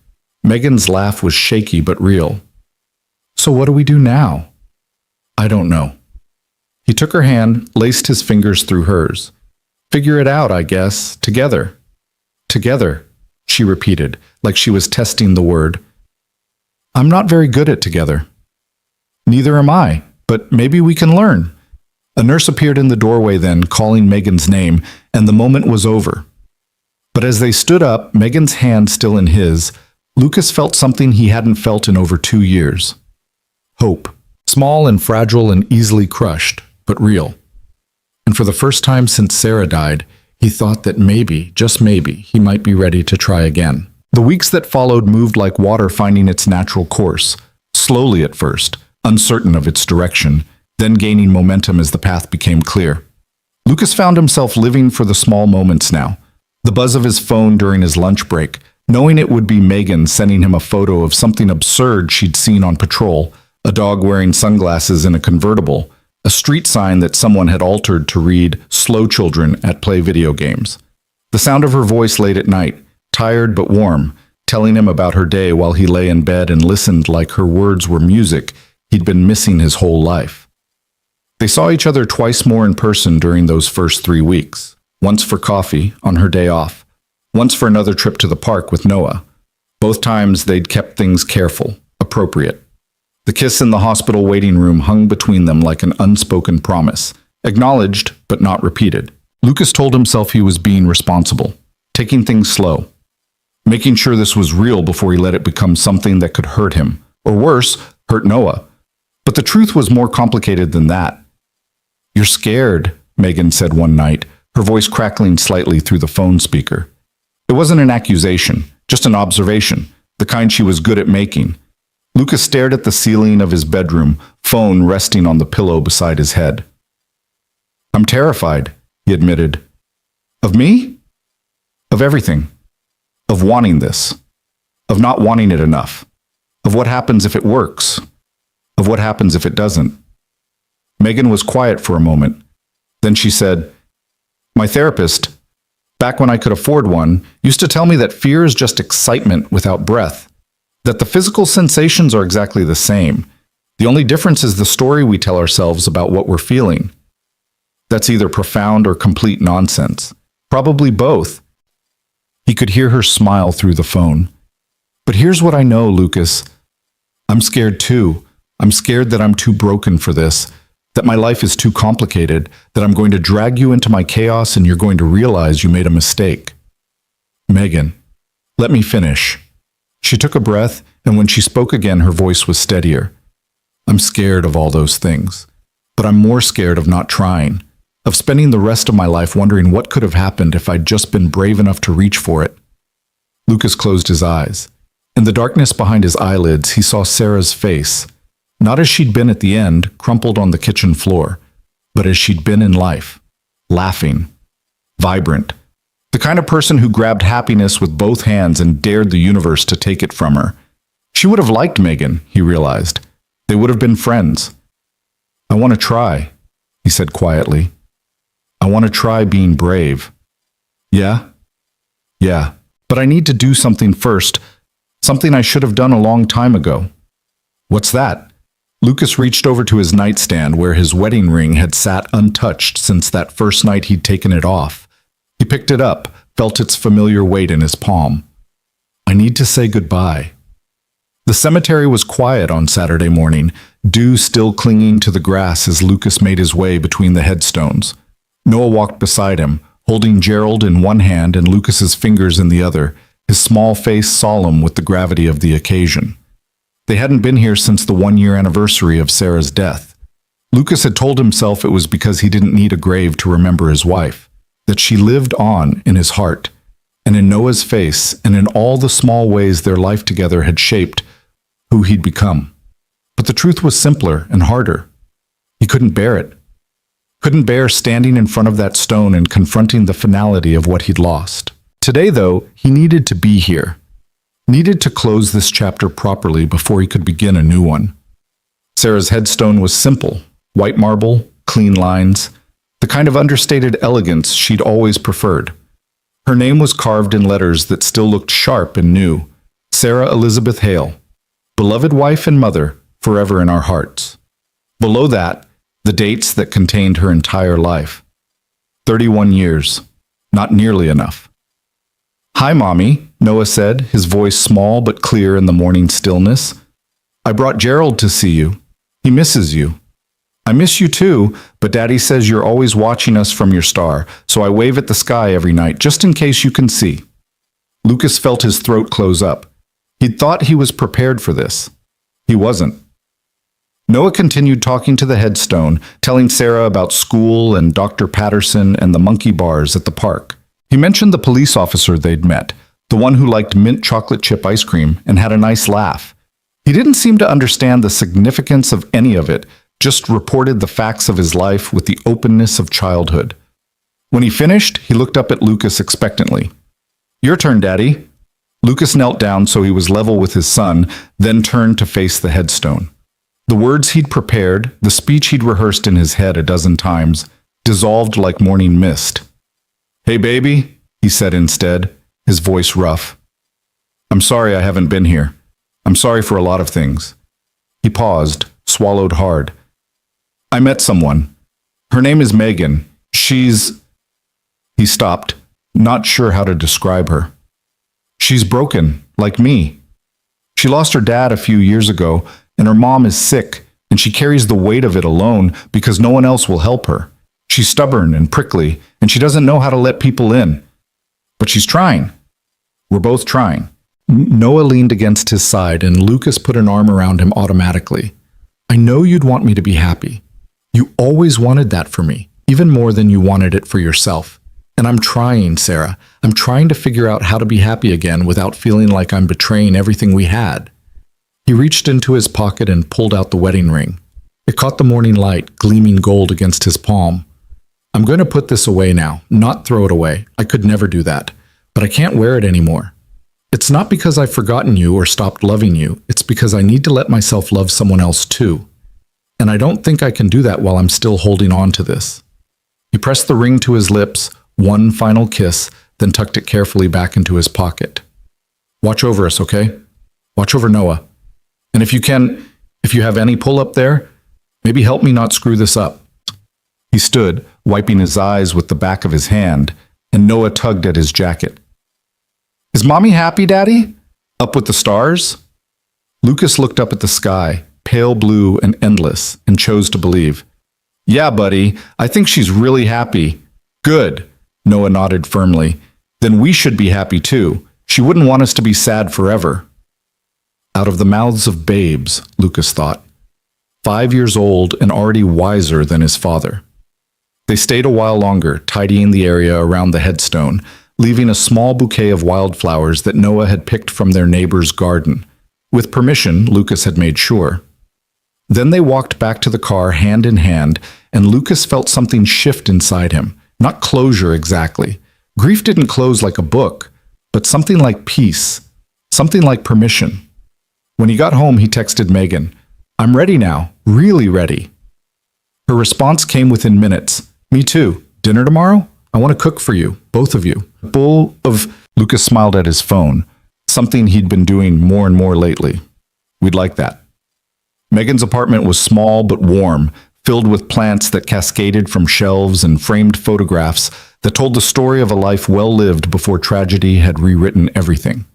Megan's laugh was shaky but real. "So what do we do now?" "I don't know." He took her hand, laced his fingers through hers. Figure it out, I guess, together. Together, she repeated, like she was testing the word. I'm not very good at together. Neither am I, but maybe we can learn. A nurse appeared in the doorway then, calling Megan's name, and the moment was over. But as they stood up, Megan's hand still in his, Lucas felt something he hadn't felt in over 2 years. Hope. Small and fragile and easily crushed, but real. And for the first time since Sarah died, he thought that maybe, just maybe, he might be ready to try again. The weeks that followed moved like water finding its natural course, slowly at first, uncertain of its direction, then gaining momentum as the path became clear. Lucas found himself living for the small moments now. The buzz of his phone during his lunch break, knowing it would be Megan sending him a photo of something absurd she'd seen on patrol, a dog wearing sunglasses in a convertible, a street sign that someone had altered to read "Slow children at play video games." The sound of her voice late at night, tired but warm, telling him about her day while he lay in bed and listened like her words were music he'd been missing his whole life. They saw each other twice more in person during those first 3 weeks, once for coffee on her day off, once for another trip to the park with Noah. Both times they'd kept things careful, appropriate. The kiss in the hospital waiting room hung between them like an unspoken promise, acknowledged but not repeated. Lucas told himself he was being responsible, taking things slow, making sure this was real before he let it become something that could hurt him, or worse, hurt Noah. But the truth was more complicated than that. "You're scared," Megan said one night, her voice crackling slightly through the phone speaker. It wasn't an accusation, just an observation, the kind she was good at making. Lucas stared at the ceiling of his bedroom, phone resting on the pillow beside his head. "I'm terrified," he admitted. "Of me? Of everything. Of wanting this. Of not wanting it enough. Of what happens if it works. Of what happens if it doesn't." Megan was quiet for a moment. Then she said, "My therapist, back when I could afford one, used to tell me that fear is just excitement without breath, that the physical sensations are exactly the same. The only difference is the story we tell ourselves about what we're feeling. That's either profound or complete nonsense. Probably both." He could hear her smile through the phone. "But here's what I know, Lucas. I'm scared too. I'm scared that I'm too broken for this, that my life is too complicated, that I'm going to drag you into my chaos and you're going to realize you made a mistake." "Megan, let me finish." She took a breath, and when she spoke again, her voice was steadier. "I'm scared of all those things, but I'm more scared of not trying, of spending the rest of my life wondering what could have happened if I'd just been brave enough to reach for it." Lucas closed his eyes. In the darkness behind his eyelids, he saw Sarah's face, not as she'd been at the end, crumpled on the kitchen floor, but as she'd been in life, laughing, vibrant, the kind of person who grabbed happiness with both hands and dared the universe to take it from her. She would have liked Megan, he realized. They would have been friends. "I want to try," he said quietly. "I want to try being brave." "Yeah? Yeah, but I need to do something first, something I should have done a long time ago." "What's that?" Lucas reached over to his nightstand where his wedding ring had sat untouched since that first night he'd taken it off. He picked it up, felt its familiar weight in his palm. "I need to say goodbye." The cemetery was quiet on Saturday morning, dew still clinging to the grass as Lucas made his way between the headstones. Noah walked beside him, holding Gerald in one hand and Lucas's fingers in the other, his small face solemn with the gravity of the occasion. They hadn't been here since the 1-year anniversary of Sarah's death. Lucas had told himself it was because he didn't need a grave to remember his wife, that she lived on in his heart, and in Noah's face, and in all the small ways their life together had shaped who he'd become. But the truth was simpler and harder. He couldn't bear it. Couldn't bear standing in front of that stone and confronting the finality of what he'd lost. Today, though, he needed to be here. Needed to close this chapter properly before he could begin a new one. Sarah's headstone was simple, white marble, clean lines, the kind of understated elegance she'd always preferred. Her name was carved in letters that still looked sharp and new. Sarah Elizabeth Hale, beloved wife and mother, forever in our hearts. Below that, the dates that contained her entire life. 31 years. Not nearly enough. Hi, Mommy, Noah said, his voice small but clear in the morning stillness. I brought Gerald to see you. He misses you. I miss you too, but Daddy says you're always watching us from your star, so I wave at the sky every night just in case you can see. Lucas felt his throat close up. He'd thought he was prepared for this. He wasn't. Noah continued talking to the headstone, telling Sarah about school and Dr. Patterson and the monkey bars at the park. He mentioned the police officer they'd met, the one who liked mint chocolate chip ice cream and had a nice laugh. He didn't seem to understand the significance of any of it, just reported the facts of his life with the openness of childhood. When he finished, he looked up at Lucas expectantly. Your turn, Daddy. Lucas knelt down so he was level with his son, then turned to face the headstone. The words he'd prepared, the speech he'd rehearsed in his head a dozen times, dissolved like morning mist. Hey, baby, he said instead, his voice rough. I'm sorry I haven't been here. I'm sorry for a lot of things. He paused, swallowed hard. I met someone. Her name is Megan. She's... He stopped, not sure how to describe her. She's broken, like me. She lost her dad a few years ago, and her mom is sick, and she carries the weight of it alone because no one else will help her. She's stubborn and prickly, and she doesn't know how to let people in. But she's trying. We're both trying. Noah leaned against his side, and Lucas put an arm around him automatically. I know you'd want me to be happy. You always wanted that for me, even more than you wanted it for yourself. And I'm trying, Sarah. I'm trying to figure out how to be happy again without feeling like I'm betraying everything we had. He reached into his pocket and pulled out the wedding ring. It caught the morning light, gleaming gold against his palm. I'm going to put this away now, not throw it away. I could never do that. But I can't wear it anymore. It's not because I've forgotten you or stopped loving you. It's because I need to let myself love someone else too. And I don't think I can do that while I'm still holding on to this. He pressed the ring to his lips, one final kiss, then tucked it carefully back into his pocket. Watch over us, okay? Watch over Noah. And if you have any pull up there, maybe help me not screw this up. He stood, wiping his eyes with the back of his hand, and Noah tugged at his jacket. Is Mommy happy, Daddy? Up with the stars? Lucas looked up at the sky, pale blue and endless, and chose to believe. Yeah, buddy, I think she's really happy. Good, Noah nodded firmly. Then we should be happy too. She wouldn't want us to be sad forever. Out of the mouths of babes, Lucas thought. 5 years old and already wiser than his father. They stayed a while longer, tidying the area around the headstone, leaving a small bouquet of wildflowers that Noah had picked from their neighbor's garden. With permission, Lucas had made sure. Then they walked back to the car hand in hand, and Lucas felt something shift inside him. Not closure exactly. Grief didn't close like a book, but something like peace, something like permission. When he got home, he texted Megan, I'm ready now, really ready. Her response came within minutes. Me too. Dinner tomorrow? I want to cook for you, both of you. A bowl of... Lucas smiled at his phone, something he'd been doing more and more lately. We'd like that. Megan's apartment was small but warm, filled with plants that cascaded from shelves and framed photographs that told the story of a life well lived before tragedy had rewritten everything.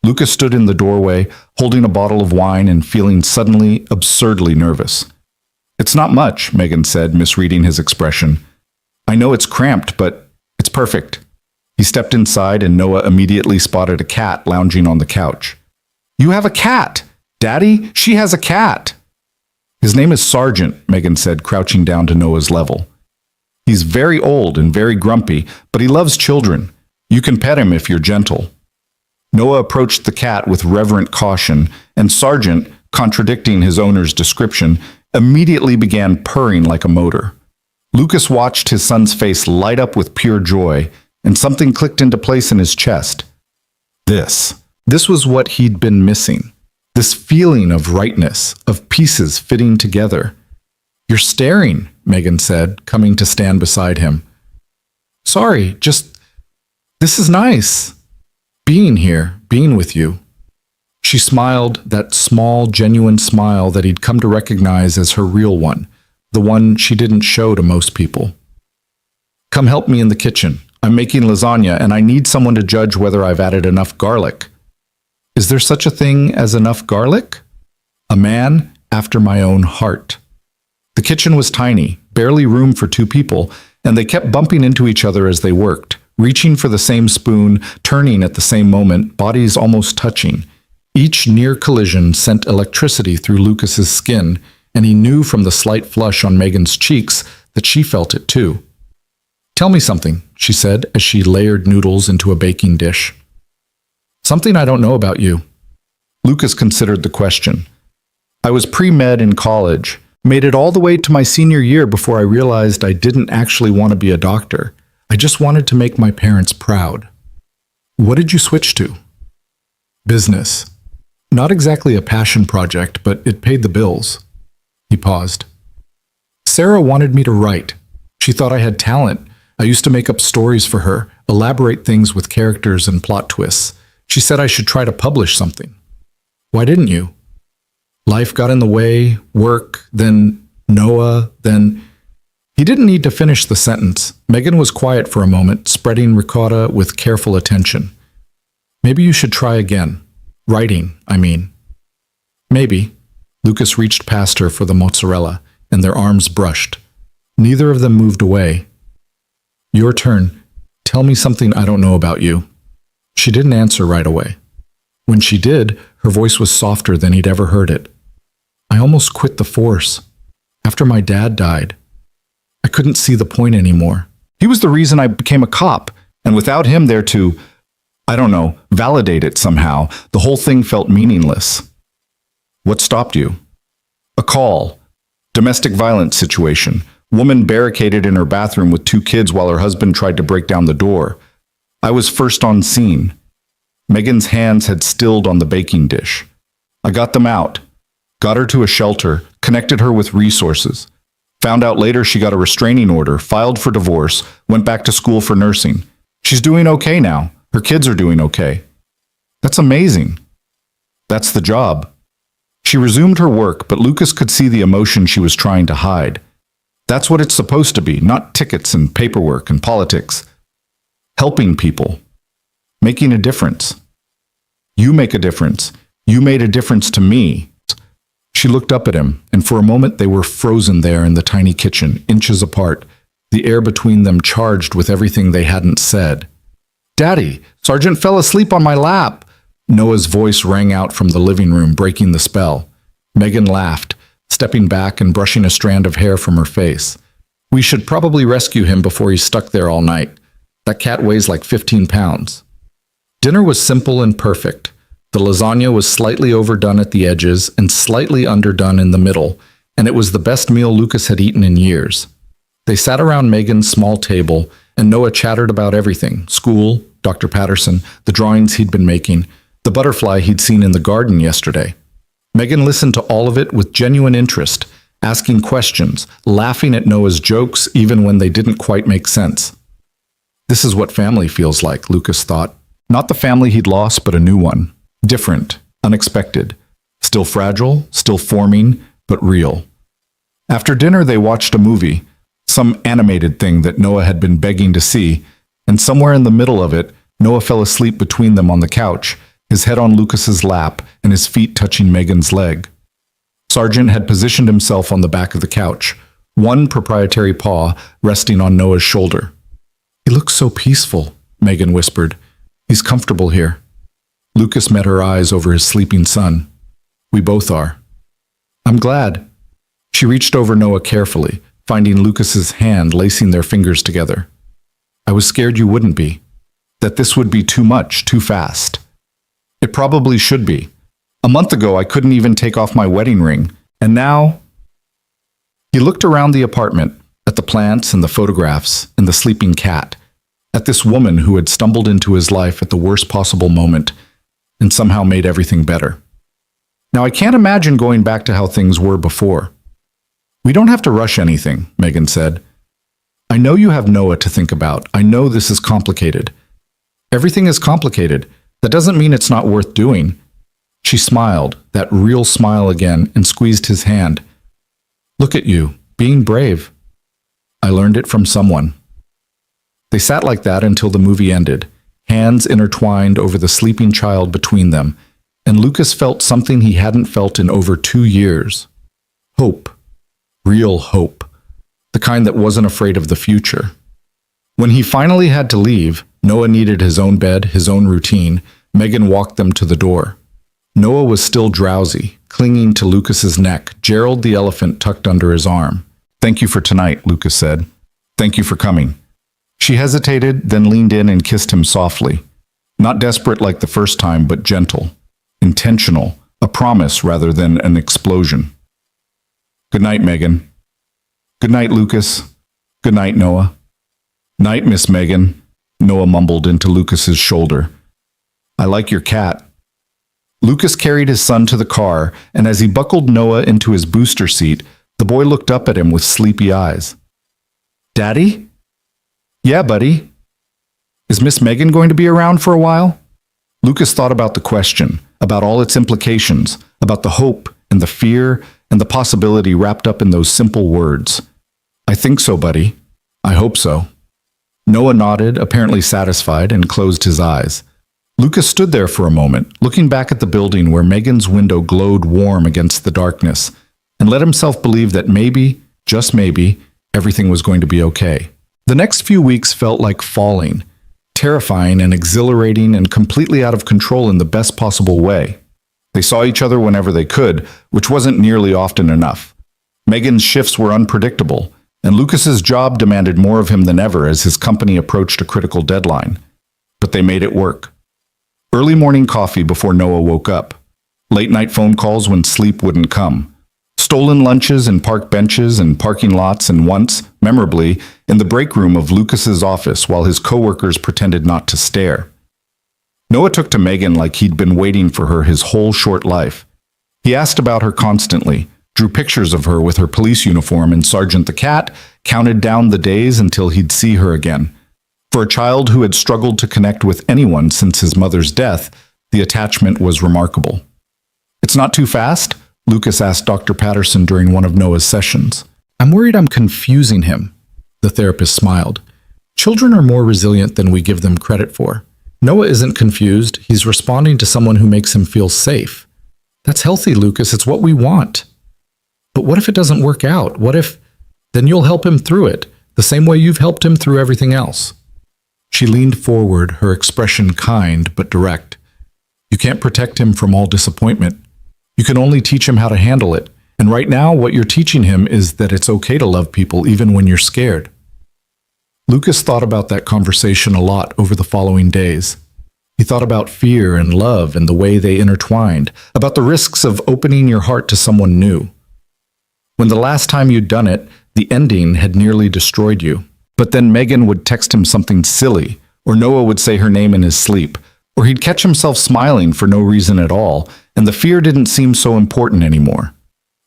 Lucas stood in the doorway, holding a bottle of wine and feeling suddenly absurdly nervous. It's not much, Megan said, misreading his expression. I know it's cramped, but it's perfect. He stepped inside and Noah immediately spotted a cat lounging on the couch. You have a cat! Daddy, she has a cat! His name is Sergeant, Megan said, crouching down to Noah's level. He's very old and very grumpy, but he loves children. You can pet him if you're gentle. Noah approached the cat with reverent caution, and Sergeant, contradicting his owner's description, immediately began purring like a motor. Lucas watched his son's face light up with pure joy, and something clicked into place in his chest. This was what he'd been missing. This feeling of rightness, of pieces fitting together. You're staring, Megan said, coming to stand beside him. Sorry, this is nice. Being here, being with you. She smiled, that small, genuine smile that he'd come to recognize as her real one, the one she didn't show to most people. Come help me in the kitchen. I'm making lasagna and I need someone to judge whether I've added enough garlic. Is there such a thing as enough garlic? A man after my own heart. The kitchen was tiny, barely room for two people, and they kept bumping into each other as they worked, reaching for the same spoon, turning at the same moment, bodies almost touching. Each near collision sent electricity through Lucas's skin, and he knew from the slight flush on Megan's cheeks that she felt it too. Tell me something, she said as she layered noodles into a baking dish. Something I don't know about you. Lucas considered the question. I was pre-med in college, made it all the way to my senior year before I realized I didn't actually want to be a doctor. I just wanted to make my parents proud. What did you switch to? Business. Not exactly a passion project, but it paid the bills. He paused. Sarah wanted me to write. She thought I had talent. I used to make up stories for her, elaborate things with characters and plot twists. She said I should try to publish something. Why didn't you? Life got in the way, work, then Noah, then... He didn't need to finish the sentence. Megan was quiet for a moment, spreading ricotta with careful attention. Maybe you should try again. Writing, I mean. Maybe. Lucas reached past her for the mozzarella, and their arms brushed. Neither of them moved away. Your turn. Tell me something I don't know about you. She didn't answer right away. When she did, her voice was softer than he'd ever heard it. I almost quit the force. After my dad died, I couldn't see the point anymore. He was the reason I became a cop, and without him there to, I don't know, validate it somehow, the whole thing felt meaningless. What stopped you? A call. Domestic violence situation. Woman barricaded in her bathroom with two kids while her husband tried to break down the door. I was first on scene. Megan's hands had stilled on the baking dish. I got them out, got her to a shelter, connected her with resources. Found out later she got a restraining order, filed for divorce, went back to school for nursing. She's doing okay now. Her kids are doing okay. That's amazing. That's the job. She resumed her work, but Lucas could see the emotion she was trying to hide. That's what it's supposed to be, not tickets and paperwork and politics. Helping people. Making a difference. You make a difference. You made a difference to me. She looked up at him, and for a moment they were frozen there in the tiny kitchen, inches apart, the air between them charged with everything they hadn't said. Daddy, Sergeant fell asleep on my lap. Noah's voice rang out from the living room, breaking the spell. Megan laughed, stepping back and brushing a strand of hair from her face. We should probably rescue him before he's stuck there all night. That cat weighs like 15 pounds. Dinner was simple and perfect. The lasagna was slightly overdone at the edges and slightly underdone in the middle, and it was the best meal Lucas had eaten in years. They sat around Megan's small table, and Noah chattered about everything: school, Dr. Patterson, the drawings he'd been making, the butterfly he'd seen in the garden yesterday. Megan listened to all of it with genuine interest, asking questions, laughing at Noah's jokes even when they didn't quite make sense. This is what family feels like, Lucas thought. Not the family he'd lost, but a new one. Different, unexpected, still fragile, still forming, but real. After dinner, they watched a movie, some animated thing that Noah had been begging to see, and somewhere in the middle of it, Noah fell asleep between them on the couch, his head on Lucas's lap and his feet touching Megan's leg. Sergeant had positioned himself on the back of the couch, one proprietary paw resting on Noah's shoulder. He looks so peaceful, Megan whispered. He's comfortable here. Lucas met her eyes over his sleeping son. We both are. I'm glad. She reached over Noah carefully, finding Lucas's hand lacing their fingers together. I was scared you wouldn't be, that this would be too much, too fast. It probably should be. A month ago, I couldn't even take off my wedding ring, and now... He looked around the apartment, at the plants and the photographs and the sleeping cat, at this woman who had stumbled into his life at the worst possible moment and somehow made everything better. Now, I can't imagine going back to how things were before. We don't have to rush anything, Megan said. I know you have Noah to think about. I know this is complicated. Everything is complicated. That doesn't mean it's not worth doing. She smiled, that real smile again, and squeezed his hand. Look at you, being brave. I learned it from someone. They sat like that until the movie ended, hands intertwined over the sleeping child between them, and Lucas felt something he hadn't felt in over 2 years. Hope. Real hope. The kind that wasn't afraid of the future. When he finally had to leave, Noah needed his own bed, his own routine. Megan walked them to the door. Noah was still drowsy, clinging to Lucas's neck, Gerald the elephant tucked under his arm. "Thank you for tonight," Lucas said. "Thank you for coming." She hesitated, then leaned in and kissed him softly. Not desperate like the first time, but gentle. Intentional. A promise rather than an explosion. "Good night, Megan." "Good night, Lucas." "Good night, Noah." "Night, Miss Megan," Noah mumbled into Lucas's shoulder. "I like your cat." Lucas carried his son to the car, and as he buckled Noah into his booster seat, the boy looked up at him with sleepy eyes. "Daddy?" "Yeah, buddy." "Is Miss Megan going to be around for a while?" Lucas thought about the question, about all its implications, about the hope and the fear and the possibility wrapped up in those simple words. "I think so, buddy. I hope so." Noah nodded, apparently satisfied, and closed his eyes. Lucas stood there for a moment, looking back at the building where Megan's window glowed warm against the darkness, and let himself believe that maybe, just maybe, everything was going to be okay. The next few weeks felt like falling, terrifying and exhilarating and completely out of control in the best possible way. They saw each other whenever they could, which wasn't nearly often enough. Megan's shifts were unpredictable, and Lucas's job demanded more of him than ever as his company approached a critical deadline. But they made it work. Early morning coffee before Noah woke up. Late night phone calls when sleep wouldn't come. Stolen lunches in park benches and parking lots, and once, memorably, in the break room of Lucas's office while his coworkers pretended not to stare. Noah took to Megan like he'd been waiting for her his whole short life. He asked about her constantly, drew pictures of her with her police uniform and Sergeant the Cat, counted down the days until he'd see her again. For a child who had struggled to connect with anyone since his mother's death, the attachment was remarkable. "It's not too fast?" Lucas asked Dr. Patterson during one of Noah's sessions. "I'm worried I'm confusing him," the therapist smiled. "Children are more resilient than we give them credit for. Noah isn't confused. He's responding to someone who makes him feel safe. That's healthy, Lucas. It's what we want. But what if it doesn't work out? What if... Then you'll help him through it, the same way you've helped him through everything else." She leaned forward, her expression kind but direct. "You can't protect him from all disappointment. You can only teach him how to handle it. And right now, what you're teaching him is that it's okay to love people even when you're scared." Lucas thought about that conversation a lot over the following days. He thought about fear and love and the way they intertwined, about the risks of opening your heart to someone new. When the last time you'd done it, the ending had nearly destroyed you. But then Megan would text him something silly, or Noah would say her name in his sleep, or he'd catch himself smiling for no reason at all, and the fear didn't seem so important anymore.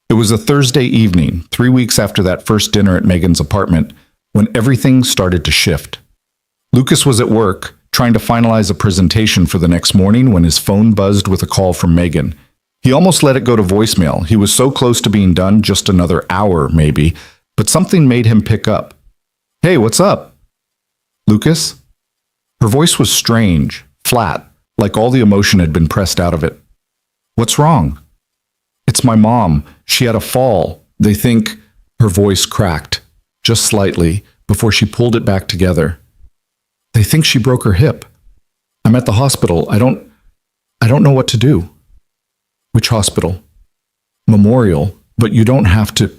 It was a Thursday evening, 3 weeks after that first dinner at Megan's apartment, when everything started to shift. Lucas was at work, trying to finalize a presentation for the next morning when his phone buzzed with a call from Megan. He almost let it go to voicemail. He was so close to being done, just another hour maybe, but something made him pick up. "Hey, what's up?" "Lucas?" Her voice was strange, flat, like all the emotion had been pressed out of it. "What's wrong?" "It's my mom. She had a fall. They think..." Her voice cracked, just slightly, before she pulled it back together. "They think she broke her hip. I'm at the hospital. I don't know what to do." "Which hospital?" "Memorial, but you don't have to..."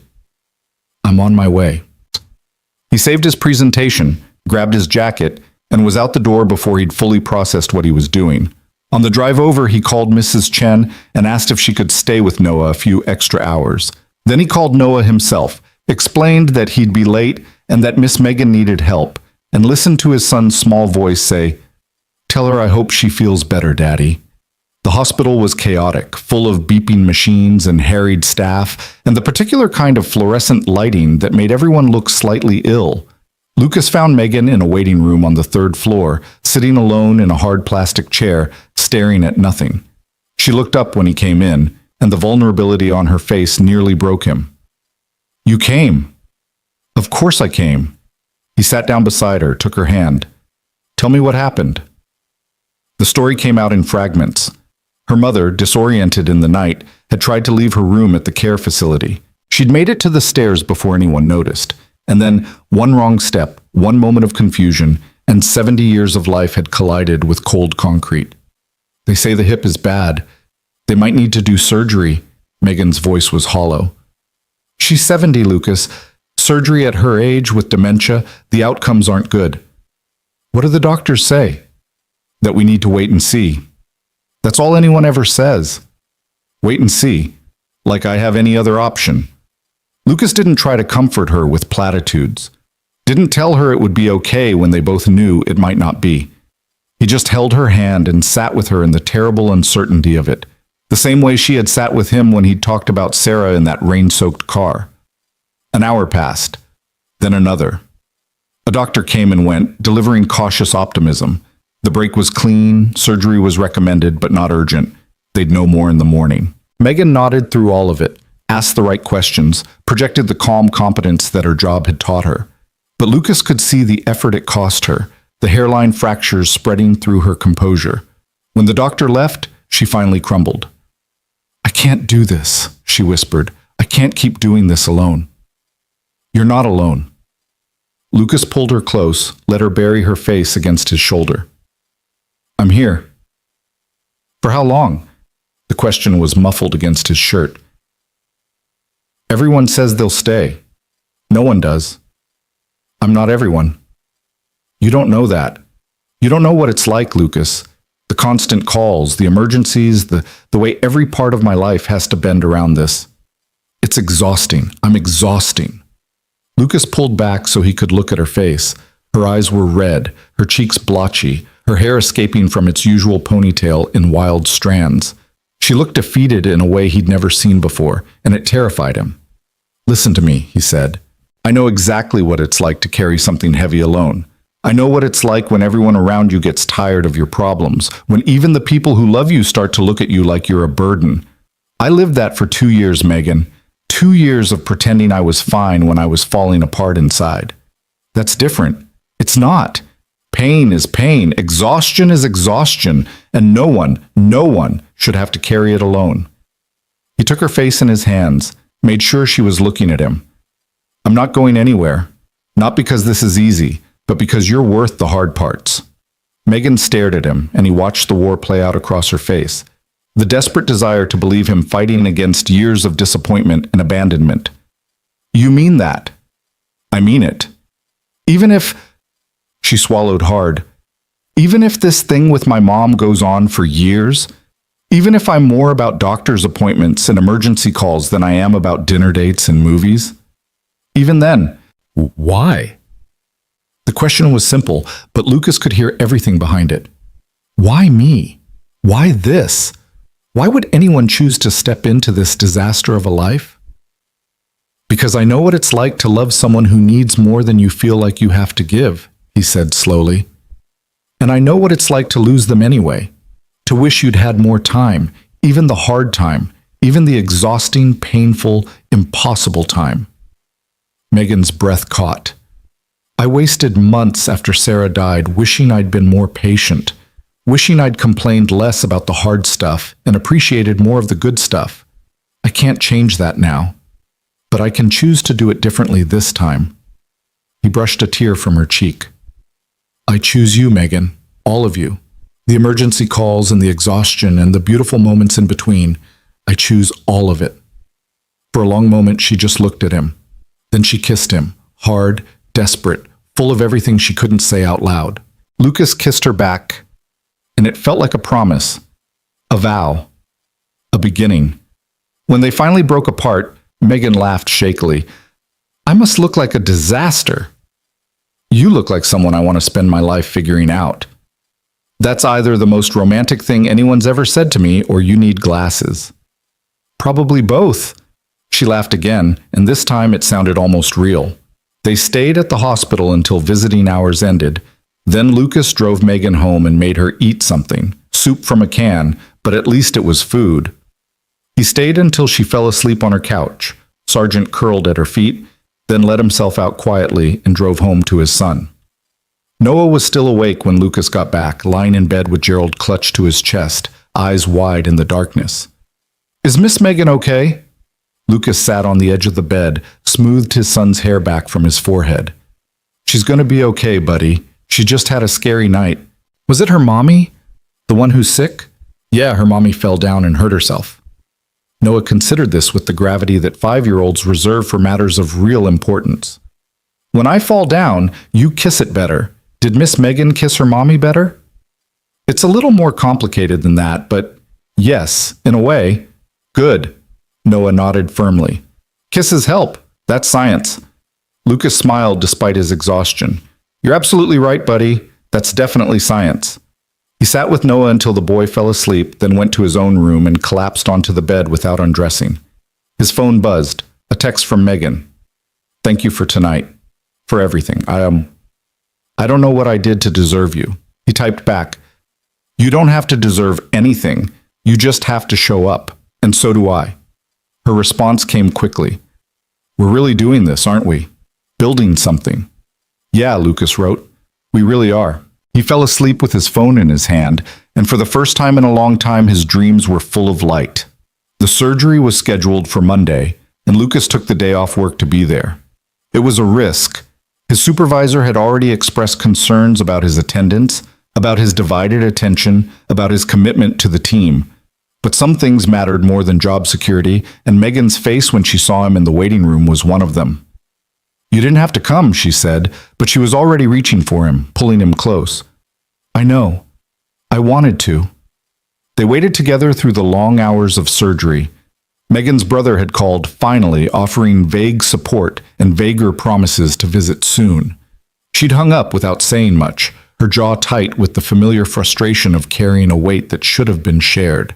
"I'm on my way." He saved his presentation, grabbed his jacket, and was out the door before he'd fully processed what he was doing. On the drive over, he called Mrs. Chen and asked if she could stay with Noah a few extra hours. Then he called Noah himself, explained that he'd be late and that Miss Megan needed help, and listened to his son's small voice say, "Tell her I hope she feels better, Daddy." The hospital was chaotic, full of beeping machines and harried staff, and the particular kind of fluorescent lighting that made everyone look slightly ill. Lucas found Megan in a waiting room on the 3rd floor, sitting alone in a hard plastic chair, staring at nothing. She looked up when he came in, and the vulnerability on her face nearly broke him. "You came." "Of course I came." He sat down beside her, took her hand. "Tell me what happened." The story came out in fragments. Her mother, disoriented in the night, had tried to leave her room at the care facility. She'd made it to the stairs before anyone noticed. And then one wrong step, one moment of confusion, and 70 years of life had collided with cold concrete. "They say the hip is bad. They might need to do surgery." Megan's voice was hollow. "She's 70, Lucas. Surgery at her age with dementia, the outcomes aren't good." "What do the doctors say?" "That we need to wait and see." "That's all anyone ever says. Wait and see. Like I have any other option." Lucas didn't try to comfort her with platitudes. Didn't tell her it would be okay when they both knew it might not be. He just held her hand and sat with her in the terrible uncertainty of it, the same way she had sat with him when he'd talked about Sarah in that rain-soaked car. An hour passed, then another. A doctor came and went, delivering cautious optimism. The break was clean, surgery was recommended but not urgent. They'd know more in the morning. Megan nodded through all of it, asked the right questions, projected the calm competence that her job had taught her. But Lucas could see the effort it cost her, the hairline fractures spreading through her composure. When the doctor left, she finally crumbled. "I can't do this," she whispered. "I can't keep doing this alone." "You're not alone." Lucas pulled her close, let her bury her face against his shoulder. "I'm here." "For how long?" The question was muffled against his shirt. "Everyone says they'll stay. No one does." "I'm not everyone." "You don't know that. You don't know what it's like, Lucas. The constant calls, the emergencies, the way every part of my life has to bend around this. It's exhausting. I'm exhausting." Lucas pulled back so he could look at her face. Her eyes were red, her cheeks blotchy, her hair escaping from its usual ponytail in wild strands. She looked defeated in a way he'd never seen before, and it terrified him. "Listen to me," he said. "I know exactly what it's like to carry something heavy alone. I know what it's like when everyone around you gets tired of your problems, when even the people who love you start to look at you like you're a burden. I lived that for 2 years, Megan. 2 years of pretending I was fine when I was falling apart inside. That's different. It's not. Pain is pain. Exhaustion is exhaustion. And no one should have to carry it alone." He took her face in his hands, made sure she was looking at him. "I'm not going anywhere. Not because this is easy, but because you're worth the hard parts." Megan stared at him, and he watched the war play out across her face. The desperate desire to believe him fighting against years of disappointment and abandonment. "You mean that?" "I mean it. Even if..." She swallowed hard. "Even if this thing with my mom goes on for years? Even if I'm more about doctor's appointments and emergency calls than I am about dinner dates and movies? Even then, why?" The question was simple, but Lucas could hear everything behind it. Why me? Why this? Why would anyone choose to step into this disaster of a life? "Because I know what it's like to love someone who needs more than you feel like you have to give," he said slowly. "And I know what it's like to lose them anyway, to wish you'd had more time, even the hard time, even the exhausting, painful, impossible time." Megan's breath caught. "I wasted months after Sarah died wishing I'd been more patient, wishing I'd complained less about the hard stuff and appreciated more of the good stuff. I can't change that now, but I can choose to do it differently this time." He brushed a tear from her cheek. "I choose you, Megan, all of you. The emergency calls and the exhaustion and the beautiful moments in between. I choose all of it." For a long moment, she just looked at him. Then she kissed him, hard, desperate, full of everything she couldn't say out loud. Lucas kissed her back, and it felt like a promise, a vow, a beginning. When they finally broke apart, Megan laughed shakily. "I must look like a disaster." "You look like someone I want to spend my life figuring out. That's either the most romantic thing anyone's ever said to me, or you need glasses." "Probably both." She laughed again, and this time it sounded almost real. They stayed at the hospital until visiting hours ended. Then Lucas drove Megan home and made her eat something, soup from a can, but at least it was food. He stayed until she fell asleep on her couch. Sargent curled at her feet. then let himself out quietly and drove home to his son. Noah was still awake when Lucas got back, lying in bed with Gerald clutched to his chest, eyes wide in the darkness. "Is Miss Megan okay?" Lucas sat on the edge of the bed, smoothed his son's hair back from his forehead. "She's gonna be okay, buddy. She just had a scary night." "Was it her mommy? The one who's sick?" "Yeah, her mommy fell down and hurt herself." Noah considered this with the gravity that 5-year-olds reserve for matters of real importance. "When I fall down, you kiss it better. Did Miss Megan kiss her mommy better?" "It's a little more complicated than that, but yes, in a way." "Good." Noah nodded firmly. "Kisses help. That's science." Lucas smiled despite his exhaustion. "You're absolutely right, buddy. That's definitely science." He sat with Noah until the boy fell asleep, then went to his own room and collapsed onto the bed without undressing. His phone buzzed. A text from Megan. "Thank you for tonight. For everything. I don't know what I did to deserve you." He typed back, "You don't have to deserve anything. You just have to show up. And so do I." Her response came quickly. "We're really doing this, aren't we? Building something." "Yeah," Lucas wrote. "We really are." He fell asleep with his phone in his hand, and for the first time in a long time his dreams were full of light. The surgery was scheduled for Monday, and Lucas took the day off work to be there. It was a risk. His supervisor had already expressed concerns about his attendance, about his divided attention, about his commitment to the team. But some things mattered more than job security, and Megan's face when she saw him in the waiting room was one of them. "You didn't have to come," she said, but she was already reaching for him, pulling him close. "I know. I wanted to." They waited together through the long hours of surgery. Megan's brother had called, finally, offering vague support and vaguer promises to visit soon. She'd hung up without saying much, her jaw tight with the familiar frustration of carrying a weight that should have been shared.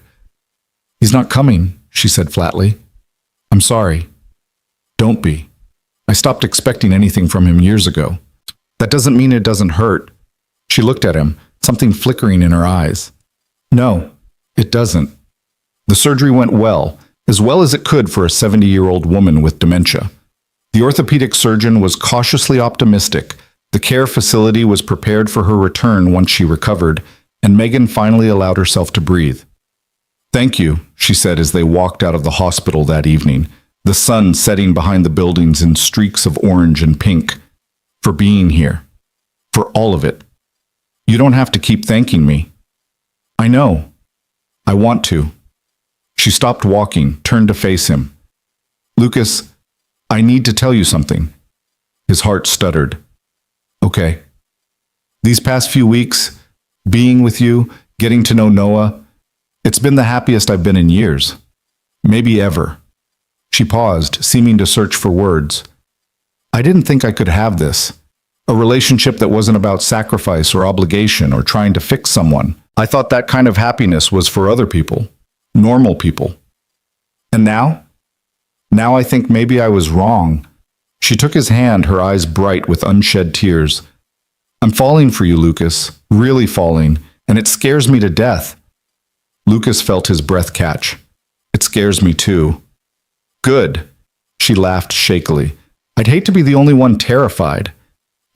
"He's not coming," she said flatly. "I'm sorry." "Don't be. I stopped expecting anything from him years ago." "That doesn't mean it doesn't hurt." She looked at him, something flickering in her eyes. "No, it doesn't." The surgery went well as it could for a 70-year-old woman with dementia. The orthopedic surgeon was cautiously optimistic. The care facility was prepared for her return once she recovered, and Megan finally allowed herself to breathe. "Thank you," she said as they walked out of the hospital that evening, the sun setting behind the buildings in streaks of orange and pink, "for being here. For all of it. You don't have to keep thanking me." "I know. I want to." She stopped walking, turned to face him. "Lucas, I need to tell you something." His heart stuttered. "Okay." "These past few weeks, being with you, getting to know Noah, it's been the happiest I've been in years. Maybe ever." She paused, seeming to search for words. "I didn't think I could have this. A relationship that wasn't about sacrifice or obligation or trying to fix someone. I thought that kind of happiness was for other people. Normal people. And now? Now I think maybe I was wrong." She took his hand, her eyes bright with unshed tears. "I'm falling for you, Lucas. Really falling. And it scares me to death." Lucas felt his breath catch. "It scares me too." "Good." She laughed shakily. "I'd hate to be the only one terrified."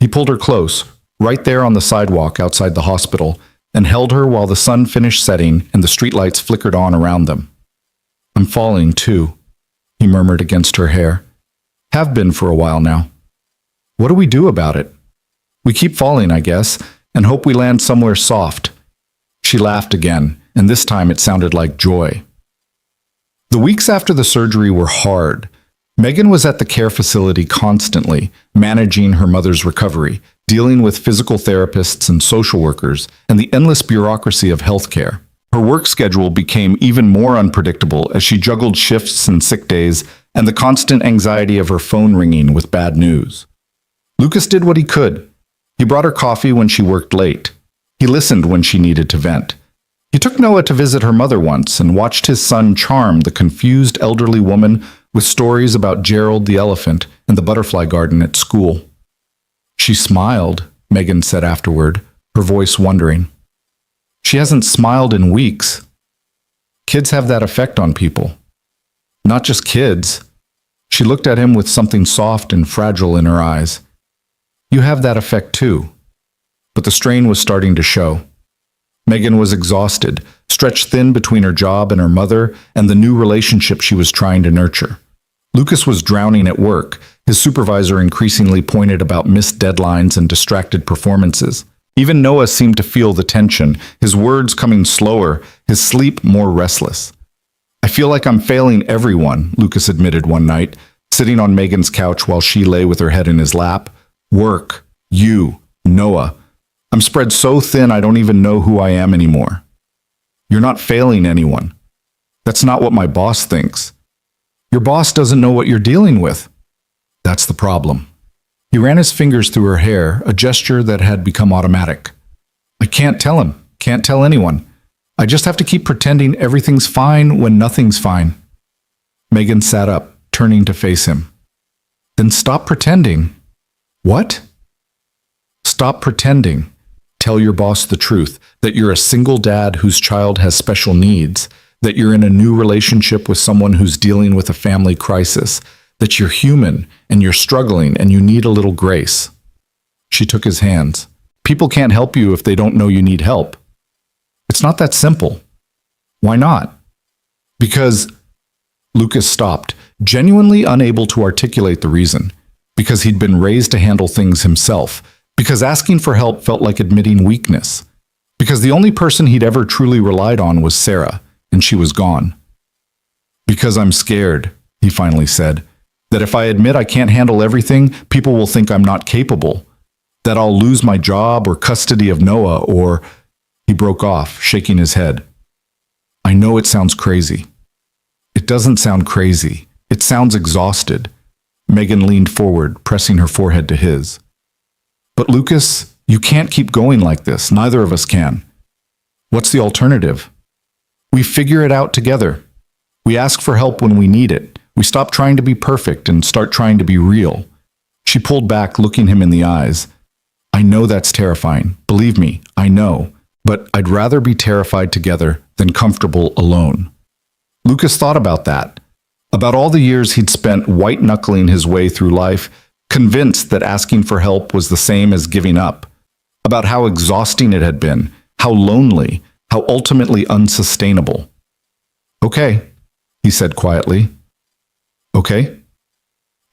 He pulled her close, right there on the sidewalk outside the hospital, and held her while the sun finished setting and the streetlights flickered on around them. "I'm falling, too," he murmured against her hair. "Have been for a while now. What do we do about it? We keep falling, I guess, and hope we land somewhere soft." She laughed again, and this time it sounded like joy. The weeks after the surgery were hard. Megan was at the care facility constantly, managing her mother's recovery, dealing with physical therapists and social workers, and the endless bureaucracy of healthcare. Her work schedule became even more unpredictable as she juggled shifts and sick days and the constant anxiety of her phone ringing with bad news. Lucas did what he could. He brought her coffee when she worked late. He listened when she needed to vent. He took Noah to visit her mother once and watched his son charm the confused elderly woman with stories about Gerald the elephant and the butterfly garden at school. "She smiled," Megan said afterward, her voice wondering. "She hasn't smiled in weeks." Kids have that effect on people. Not just kids. She looked at him with something soft and fragile in her eyes. You have that effect too. But the strain was starting to show. Megan was exhausted, stretched thin between her job and her mother and the new relationship she was trying to nurture. Lucas was drowning at work. His supervisor increasingly pointed about missed deadlines and distracted performances. Even Noah seemed to feel the tension, his words coming slower, his sleep more restless. I feel like I'm failing everyone, Lucas admitted one night, sitting on Megan's couch while she lay with her head in his lap. Work, you, Noah. I'm spread so thin I don't even know who I am anymore. You're not failing anyone. That's not what my boss thinks. Your boss doesn't know what you're dealing with. That's the problem. He ran his fingers through her hair, a gesture that had become automatic. I can't tell him, can't tell anyone. I just have to keep pretending everything's fine when nothing's fine. Megan sat up, turning to face him. Then stop pretending. What? Stop pretending. Tell your boss the truth, that you're a single dad whose child has special needs, that you're in a new relationship with someone who's dealing with a family crisis, that you're human and you're struggling and you need a little grace. She took his hands. People can't help you if they don't know you need help. It's not that simple. Why not? Because Lucas stopped, genuinely unable to articulate the reason. Because he'd been raised to handle things himself. Because asking for help felt like admitting weakness. Because the only person he'd ever truly relied on was Sarah, and she was gone. Because I'm scared, he finally said, that if I admit I can't handle everything, people will think I'm not capable. That I'll lose my job or custody of Noah or... He broke off, shaking his head. I know it sounds crazy. It doesn't sound crazy. It sounds exhausted. Megan leaned forward, pressing her forehead to his. But Lucas, you can't keep going like this. Neither of us can. What's the alternative? We figure it out together. We ask for help when we need it. We stop trying to be perfect and start trying to be real. She pulled back, looking him in the eyes. I know that's terrifying. Believe me, I know. But I'd rather be terrified together than comfortable alone. Lucas thought about that. About all the years he'd spent white-knuckling his way through life, convinced that asking for help was the same as giving up. About how exhausting it had been, how lonely, how ultimately unsustainable. Okay, he said quietly. Okay?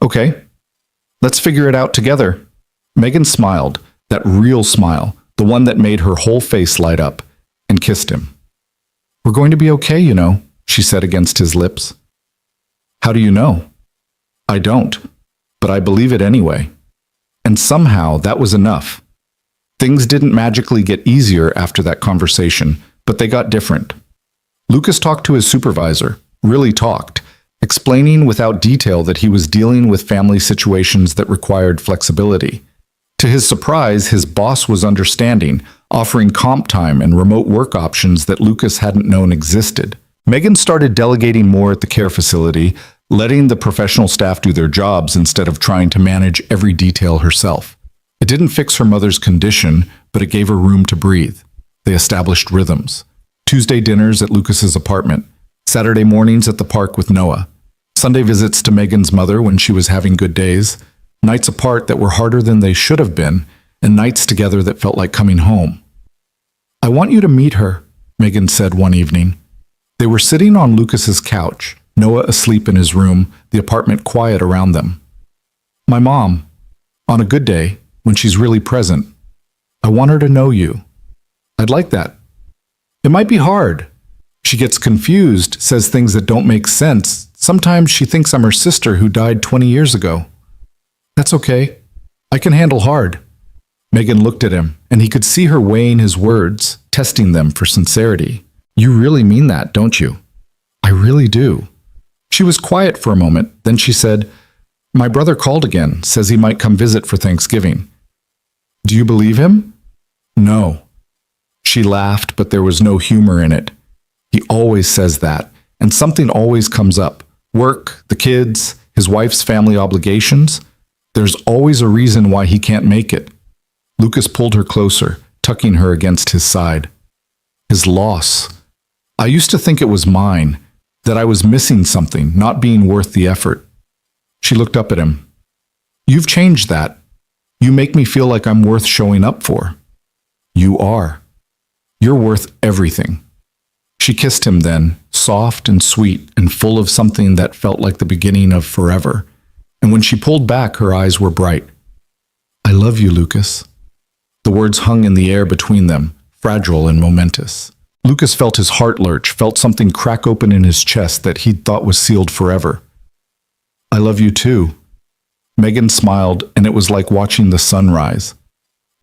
Okay. Let's figure it out together. Megan smiled, that real smile, the one that made her whole face light up, and kissed him. We're going to be okay, you know, she said against his lips. How do you know? I don't, but I believe it anyway. And somehow that was enough. Things didn't magically get easier after that conversation, but they got different. Lucas talked to his supervisor, really talked, explaining without detail that he was dealing with family situations that required flexibility. To his surprise, his boss was understanding, offering comp time and remote work options that Lucas hadn't known existed. Megan started delegating more at the care facility, letting the professional staff do their jobs instead of trying to manage every detail herself. It didn't fix her mother's condition, but it gave her room to breathe. They established rhythms. Tuesday dinners at Lucas's apartment, Saturday mornings at the park with Noah, Sunday visits to Megan's mother when she was having good days, nights apart that were harder than they should have been, and nights together that felt like coming home. I want you to meet her, Megan said one evening. They were sitting on Lucas's couch, Noah asleep in his room, the apartment quiet around them. My mom, on a good day, when she's really present. I want her to know you. I'd like that. It might be hard. She gets confused, says things that don't make sense. Sometimes she thinks I'm her sister who died 20 years ago. That's okay. I can handle hard. Megan looked at him, and he could see her weighing his words, testing them for sincerity. You really mean that, don't you? I really do. She was quiet for a moment, then she said, My brother called again, says he might come visit for Thanksgiving. Do you believe him? No. She laughed, but there was no humor in it. He always says that, and something always comes up. Work, the kids, his wife's family obligations. There's always a reason why he can't make it. Lucas pulled her closer, tucking her against his side. His loss. I used to think it was mine, that I was missing something, not being worth the effort. She looked up at him. You've changed that. You make me feel like I'm worth showing up for. You are. You're worth everything. She kissed him then, soft and sweet and full of something that felt like the beginning of forever. And when she pulled back, her eyes were bright. I love you, Lucas. The words hung in the air between them, fragile and momentous. Lucas felt his heart lurch, felt something crack open in his chest that he'd thought was sealed forever. I love you too. Megan smiled, and it was like watching the sun rise.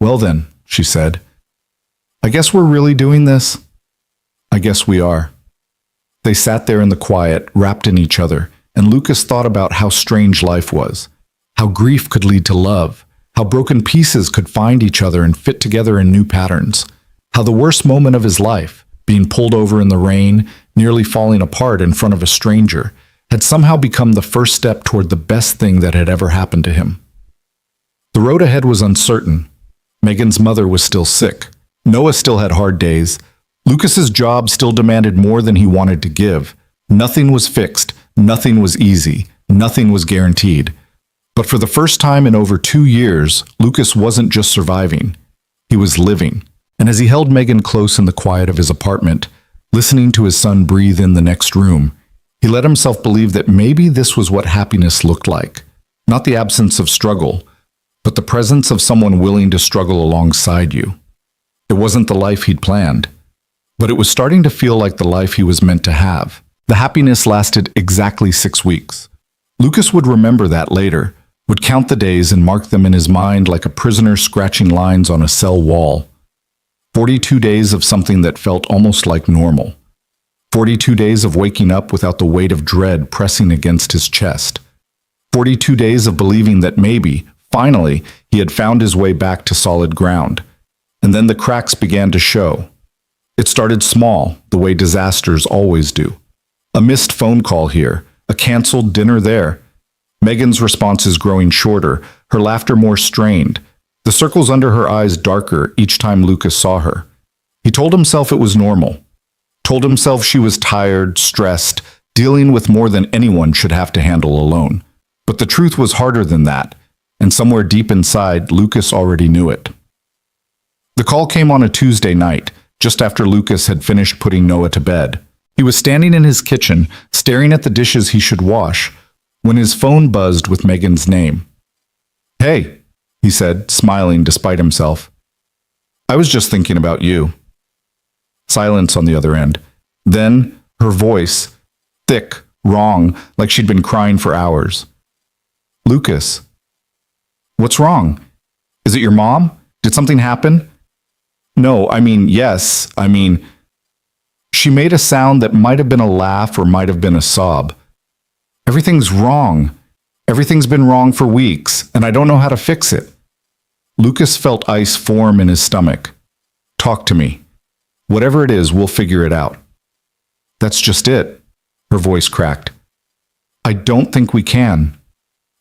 Well then, she said, I guess we're really doing this? I guess we are. They sat there in the quiet, wrapped in each other, and Lucas thought about how strange life was, how grief could lead to love, how broken pieces could find each other and fit together in new patterns, how the worst moment of his life, being pulled over in the rain, nearly falling apart in front of a stranger, had somehow become the first step toward the best thing that had ever happened to him. The road ahead was uncertain. Megan's mother was still sick. Noah still had hard days. Lucas's job still demanded more than he wanted to give. Nothing was fixed. Nothing was easy. Nothing was guaranteed. But for the first time in over 2 years, Lucas wasn't just surviving. He was living. And as he held Megan close in the quiet of his apartment, listening to his son breathe in the next room, he let himself believe that maybe this was what happiness looked like. Not the absence of struggle, but the presence of someone willing to struggle alongside you. It wasn't the life he'd planned, but it was starting to feel like the life he was meant to have. The happiness lasted exactly 6 weeks. Lucas would remember that later, would count the days and mark them in his mind like a prisoner scratching lines on a cell wall. 42 days of something that felt almost like normal. 42 days of waking up without the weight of dread pressing against his chest. 42 days of believing that maybe, finally, he had found his way back to solid ground. And then the cracks began to show. It started small, the way disasters always do. A missed phone call here, a canceled dinner there. Megan's responses growing shorter, her laughter more strained, the circles under her eyes darker each time Lucas saw her. He told himself it was normal. Told himself she was tired, stressed, dealing with more than anyone should have to handle alone. But the truth was harder than that, and somewhere deep inside, Lucas already knew it. The call came on a Tuesday night, just after Lucas had finished putting Noah to bed. He was standing in his kitchen, staring at the dishes he should wash, when his phone buzzed with Megan's name. Hey, he said, smiling despite himself. I was just thinking about you. Silence on the other end. Then, her voice, thick, wrong, like she'd been crying for hours. Lucas. What's wrong? Is it your mom? Did something happen? No, yes. She made a sound that might have been a laugh or might have been a sob. Everything's wrong. Everything's been wrong for weeks, and I don't know how to fix it. Lucas felt ice form in his stomach. Talk to me. Whatever it is, we'll figure it out. That's just it. Her voice cracked. I don't think we can.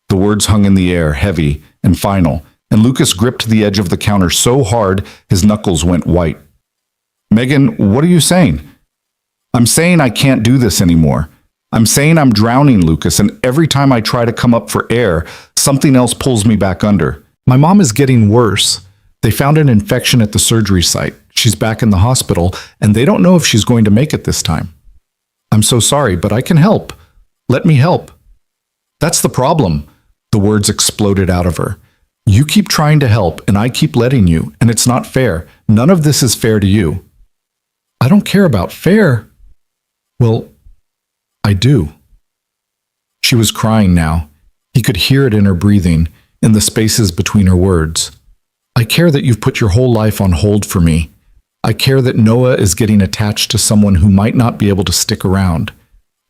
The words hung in the air, heavy and final, and Lucas gripped the edge of the counter so hard his knuckles went white. Megan, what are you saying? I'm saying I can't do this anymore. I'm saying I'm drowning, Lucas, and every time I try to come up for air, something else pulls me back under. My mom is getting worse. They found an infection at the surgery site. She's back in the hospital, and they don't know if she's going to make it this time. I'm so sorry, but I can help. Let me help. That's the problem. The words exploded out of her. You keep trying to help, and I keep letting you, and it's not fair. None of this is fair to you. I don't care about fair. Well, I do. She was crying now. He could hear it in her breathing, in the spaces between her words. I care that you've put your whole life on hold for me. I care that Noah is getting attached to someone who might not be able to stick around.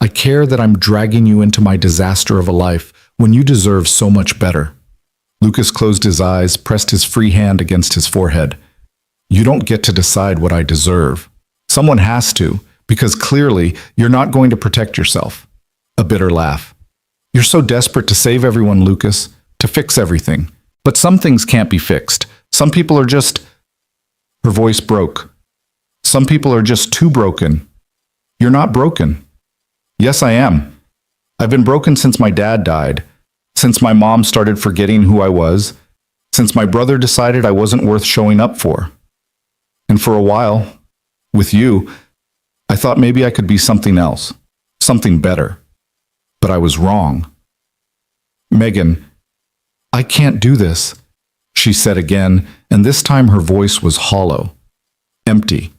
I care that I'm dragging you into my disaster of a life when you deserve so much better. Lucas closed his eyes, pressed his free hand against his forehead. You don't get to decide what I deserve. Someone has to, because clearly you're not going to protect yourself. A bitter laugh. You're so desperate to save everyone, Lucas, to fix everything. But some things can't be fixed. Some people are just... Her voice broke. Some people are just too broken. You're not broken. Yes, I am. I've been broken since my dad died. since my mom started forgetting who I was, since my brother decided I wasn't worth showing up for. And for a while, with you, I thought maybe I could be something else, something better. But I was wrong. Megan, I can't do this, she said again, and this time her voice was hollow, empty.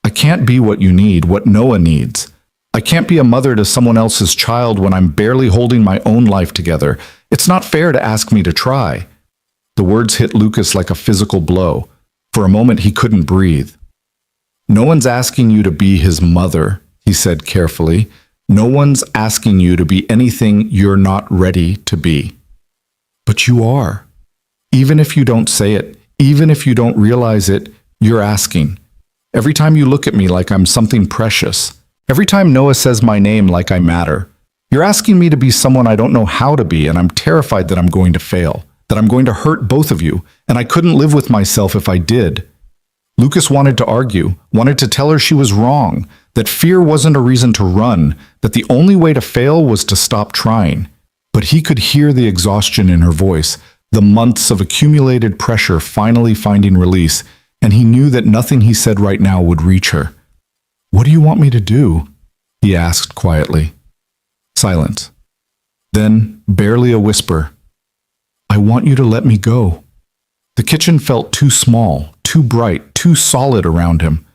I can't be what you need, what Noah needs. I can't be a mother to someone else's child when I'm barely holding my own life together. It's not fair to ask me to try. The words hit Lucas like a physical blow. For a moment, he couldn't breathe. No one's asking you to be his mother, he said carefully. No one's asking you to be anything you're not ready to be. But you are. Even if you don't say it, even if you don't realize it, you're asking. Every time you look at me like I'm something precious, every time Noah says my name like I matter, you're asking me to be someone I don't know how to be, and I'm terrified that I'm going to fail, that I'm going to hurt both of you, and I couldn't live with myself if I did. Lucas wanted to argue, wanted to tell her she was wrong, that fear wasn't a reason to run, that the only way to fail was to stop trying. But he could hear the exhaustion in her voice, the months of accumulated pressure finally finding release, and he knew that nothing he said right now would reach her. "What do you want me to do?" he asked quietly. Silence. Then, barely a whisper, "I want you to let me go." The kitchen felt too small, too bright, too solid around him.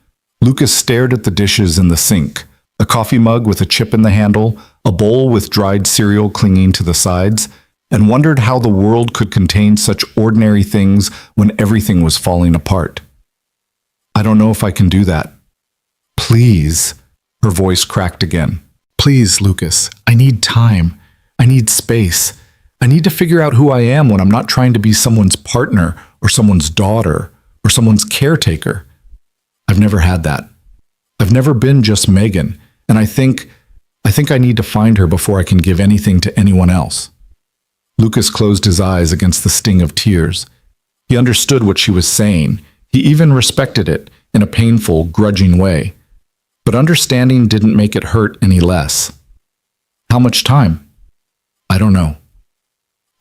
Lucas stared at the dishes in the sink, a coffee mug with a chip in the handle, a bowl with dried cereal clinging to the sides, and wondered how the world could contain such ordinary things when everything was falling apart. "I don't know if I can do that." "Please," her voice cracked again. "Please, Lucas, I need time. I need space. I need to figure out who I am when I'm not trying to be someone's partner or someone's daughter or someone's caretaker. I've never had that. I've never been just Megan, and I think I need to find her before I can give anything to anyone else." Lucas closed his eyes against the sting of tears. He understood what she was saying. He even respected it in a painful, grudging way. But understanding didn't make it hurt any less. "How much time?" "I don't know."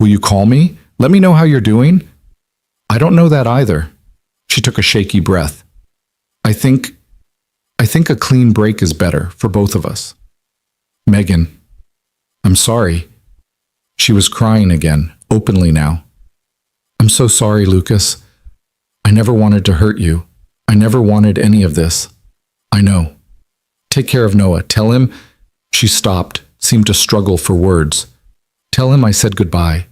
"Will you call me? Let me know how you're doing?" "I don't know that either." She took a shaky breath. I think a clean break is better for both of us." "Megan, I'm sorry." She was crying again, openly now. "I'm so sorry, Lucas. I never wanted to hurt you. I never wanted any of this. I know. Take care of Noah. Tell him—" She stopped, seemed to struggle for words. "Tell him I said goodbye.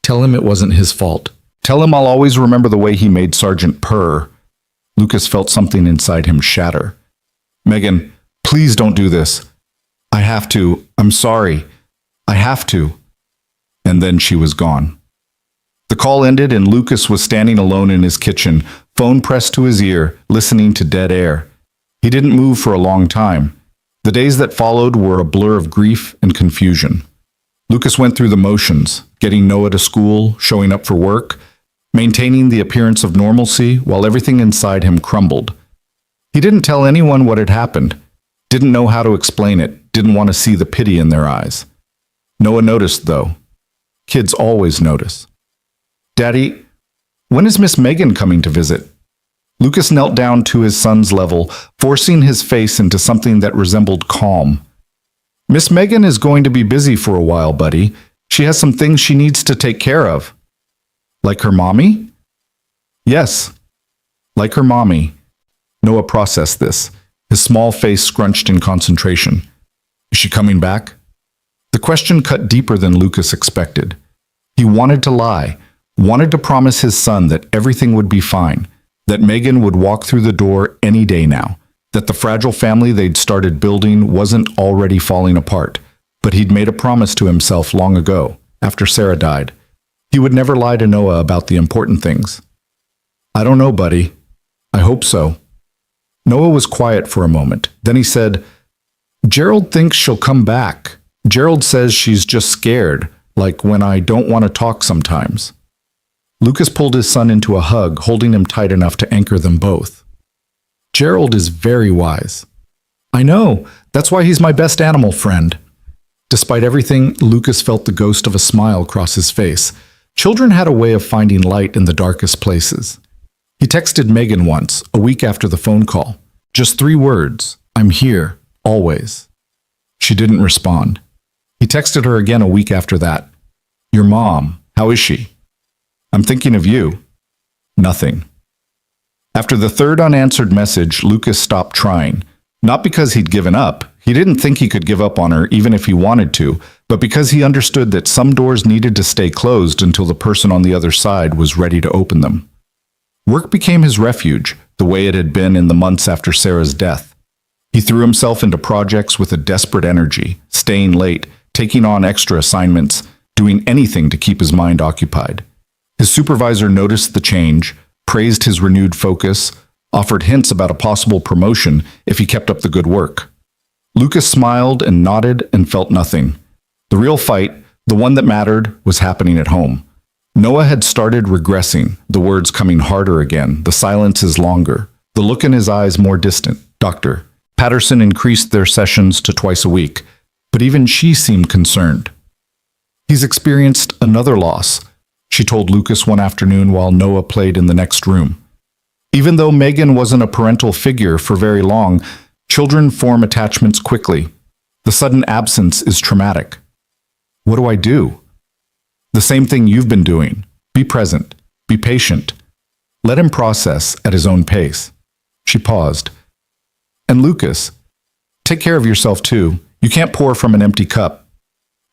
Tell him it wasn't his fault. Tell him I'll always remember the way he made Sergeant purr." Lucas felt something inside him shatter. "Megan, please don't do this. I have to. I'm sorry. I have to." And then she was gone. The call ended and Lucas was standing alone in his kitchen, phone pressed to his ear, listening to dead air. He didn't move for a long time. The days that followed were a blur of grief and confusion. Lucas went through the motions, getting Noah to school, showing up for work, maintaining the appearance of normalcy while everything inside him crumbled. He didn't tell anyone what had happened, didn't know how to explain it, didn't want to see the pity in their eyes. Noah noticed, though. Kids always notice. "Daddy, when is Miss Megan coming to visit?" Lucas knelt down to his son's level, forcing his face into something that resembled calm. "Miss Megan is going to be busy for a while, buddy. She has some things she needs to take care of." "Like her mommy?" "Yes, like her mommy." Noah processed this, his small face scrunched in concentration. "Is she coming back?" The question cut deeper than Lucas expected. He wanted to lie, wanted to promise his son that everything would be fine, that Megan would walk through the door any day now, that the fragile family they'd started building wasn't already falling apart. But he'd made a promise to himself long ago, after Sarah died. He would never lie to Noah about the important things. "I don't know, buddy. I hope so." Noah was quiet for a moment. Then he said, "Gerald thinks she'll come back. Gerald says she's just scared, like when I don't want to talk sometimes." Lucas pulled his son into a hug, holding him tight enough to anchor them both. "Gerald is very wise." "I know. That's why he's my best animal friend." Despite everything, Lucas felt the ghost of a smile cross his face. Children had a way of finding light in the darkest places. He texted Megan once, a week after the phone call. Just 3 words, "I'm here, always." She didn't respond. He texted her again a week after that. "Your mom, how is she?" "I'm thinking of you." Nothing. After the 3rd unanswered message, Lucas stopped trying. Not because he'd given up. He didn't think he could give up on her even if he wanted to, but because he understood that some doors needed to stay closed until the person on the other side was ready to open them. Work became his refuge, the way it had been in the months after Sarah's death. He threw himself into projects with a desperate energy, staying late, taking on extra assignments, doing anything to keep his mind occupied. His supervisor noticed the change, praised his renewed focus, offered hints about a possible promotion if he kept up the good work. Lucas smiled and nodded and felt nothing. The real fight, the one that mattered, was happening at home. Noah had started regressing, the words coming harder again, the silences longer, the look in his eyes more distant. Dr. Patterson increased their sessions to twice a week, but even she seemed concerned. "He's experienced another loss," she told Lucas one afternoon while Noah played in the next room. Even though Megan wasn't a parental figure for very long, children form attachments quickly. The sudden absence is traumatic. "What do I do?" "The same thing you've been doing. Be present. Be patient. Let him process at his own pace." She paused. "And Lucas, take care of yourself too. You can't pour from an empty cup."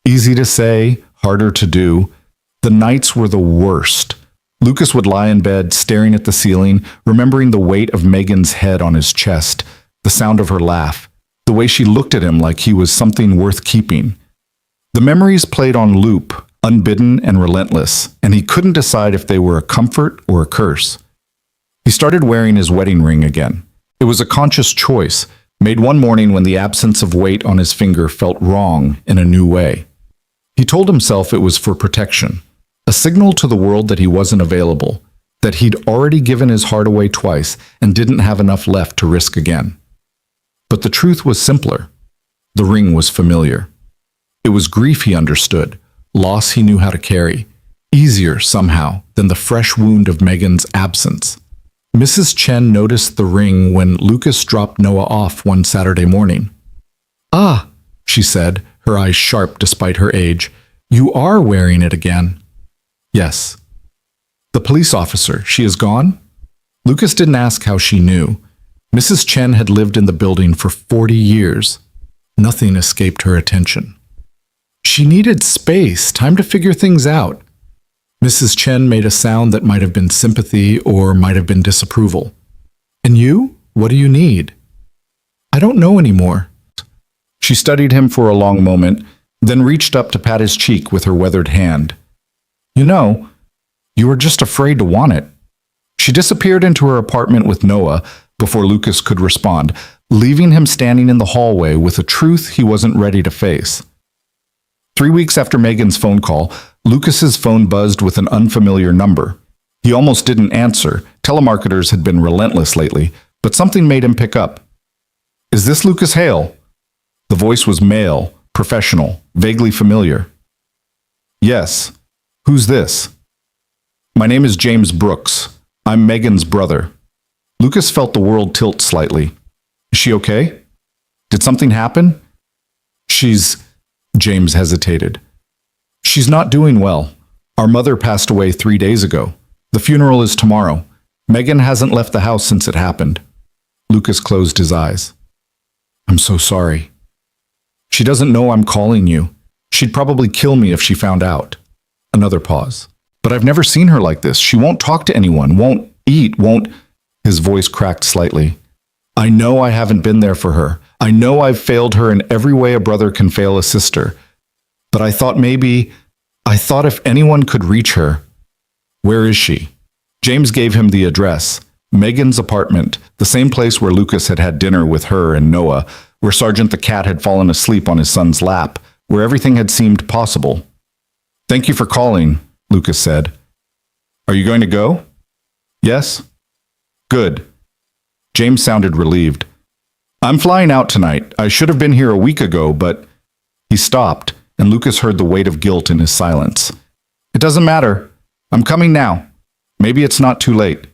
Easy to say, harder to do. The nights were the worst. Lucas would lie in bed, staring at the ceiling, remembering the weight of Megan's head on his chest, the sound of her laugh, the way she looked at him like he was something worth keeping. The memories played on loop, unbidden and relentless, and he couldn't decide if they were a comfort or a curse. He started wearing his wedding ring again. It was a conscious choice, made one morning when the absence of weight on his finger felt wrong in a new way. He told himself it was for protection, a signal to the world that he wasn't available, that he'd already given his heart away twice and didn't have enough left to risk again. But the truth was simpler. The ring was familiar. It was grief he understood, loss he knew how to carry, easier somehow than the fresh wound of Megan's absence. Mrs. Chen noticed the ring when Lucas dropped Noah off one Saturday morning. "Ah," she said, her eyes sharp despite her age, "you are wearing it again." "Yes." "The police officer, she is gone?" Lucas didn't ask how she knew. Mrs. Chen had lived in the building for 40 years. Nothing escaped her attention. She needed space, time to figure things out. Mrs. Chen made a sound that might have been sympathy or might have been disapproval. "And you? What do you need?" "I don't know anymore." She studied him for a long moment, then reached up to pat his cheek with her weathered hand. "You know, you were just afraid to want it." She disappeared into her apartment with Noah before Lucas could respond, leaving him standing in the hallway with a truth he wasn't ready to face. 3 weeks after Megan's phone call, Lucas's phone buzzed with an unfamiliar number. He almost didn't answer. Telemarketers had been relentless lately, but something made him pick up. "Is this Lucas Hale?" The voice was male, professional, vaguely familiar. "Yes. Who's this?" "My name is James Brooks. I'm Megan's brother." Lucas felt the world tilt slightly. "Is she okay? Did something happen?" James hesitated. "She's not doing well. Our mother passed away 3 days ago. The funeral is tomorrow. Megan hasn't left the house since it happened." Lucas closed his eyes. "I'm so sorry." "She doesn't know I'm calling you. She'd probably kill me if she found out." Another pause. "But I've never seen her like this. She won't talk to anyone, won't eat, won't—" His voice cracked slightly. "I know I haven't been there for her. I know I've failed her in every way a brother can fail a sister. But I thought if anyone could reach her." "Where is she?" James gave him the address. Megan's apartment, the same place where Lucas had had dinner with her and Noah, where Sergeant the cat had fallen asleep on his son's lap, where everything had seemed possible. "Thank you for calling," Lucas said. "Are you going to go?" "Yes." "Good." James sounded relieved. "I'm flying out tonight. I should have been here a week ago, but..." He stopped, and Lucas heard the weight of guilt in his silence. It doesn't matter. I'm coming now. Maybe it's not too late.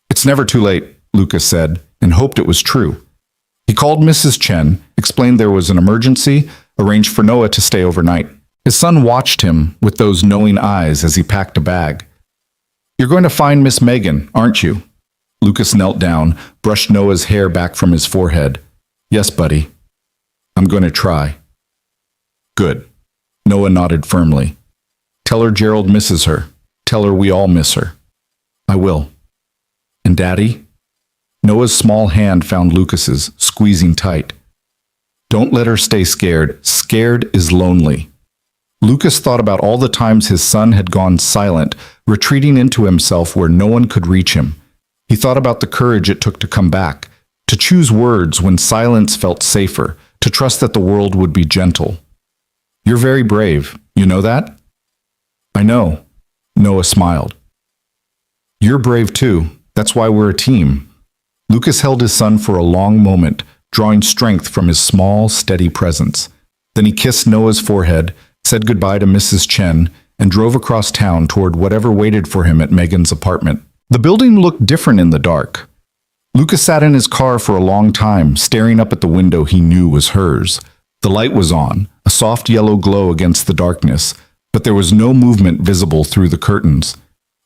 It's never too late, Lucas said, and hoped it was true. He called Mrs. Chen, explained there was an emergency, arranged for Noah to stay overnight. His son watched him with those knowing eyes as he packed a bag. You're going to find Miss Megan, aren't you? Lucas knelt down, brushed Noah's hair back from his forehead. Yes, buddy. I'm going to try. Good. Noah nodded firmly. Tell her Gerald misses her. Tell her we all miss her. I will. And Daddy? Noah's small hand found Lucas's, squeezing tight. Don't let her stay scared. Scared is lonely. Lucas thought about all the times his son had gone silent, retreating into himself where no one could reach him. He thought about the courage it took to come back, to choose words when silence felt safer, to trust that the world would be gentle. You're very brave, you know that? I know. Noah smiled. You're brave too. That's why we're a team. Lucas held his son for a long moment, drawing strength from his small, steady presence. Then he kissed Noah's forehead, said goodbye to Mrs. Chen, and drove across town toward whatever waited for him at Megan's apartment. The building looked different in the dark. Lucas sat in his car for a long time, staring up at the window he knew was hers. The light was on, a soft yellow glow against the darkness, but there was no movement visible through the curtains.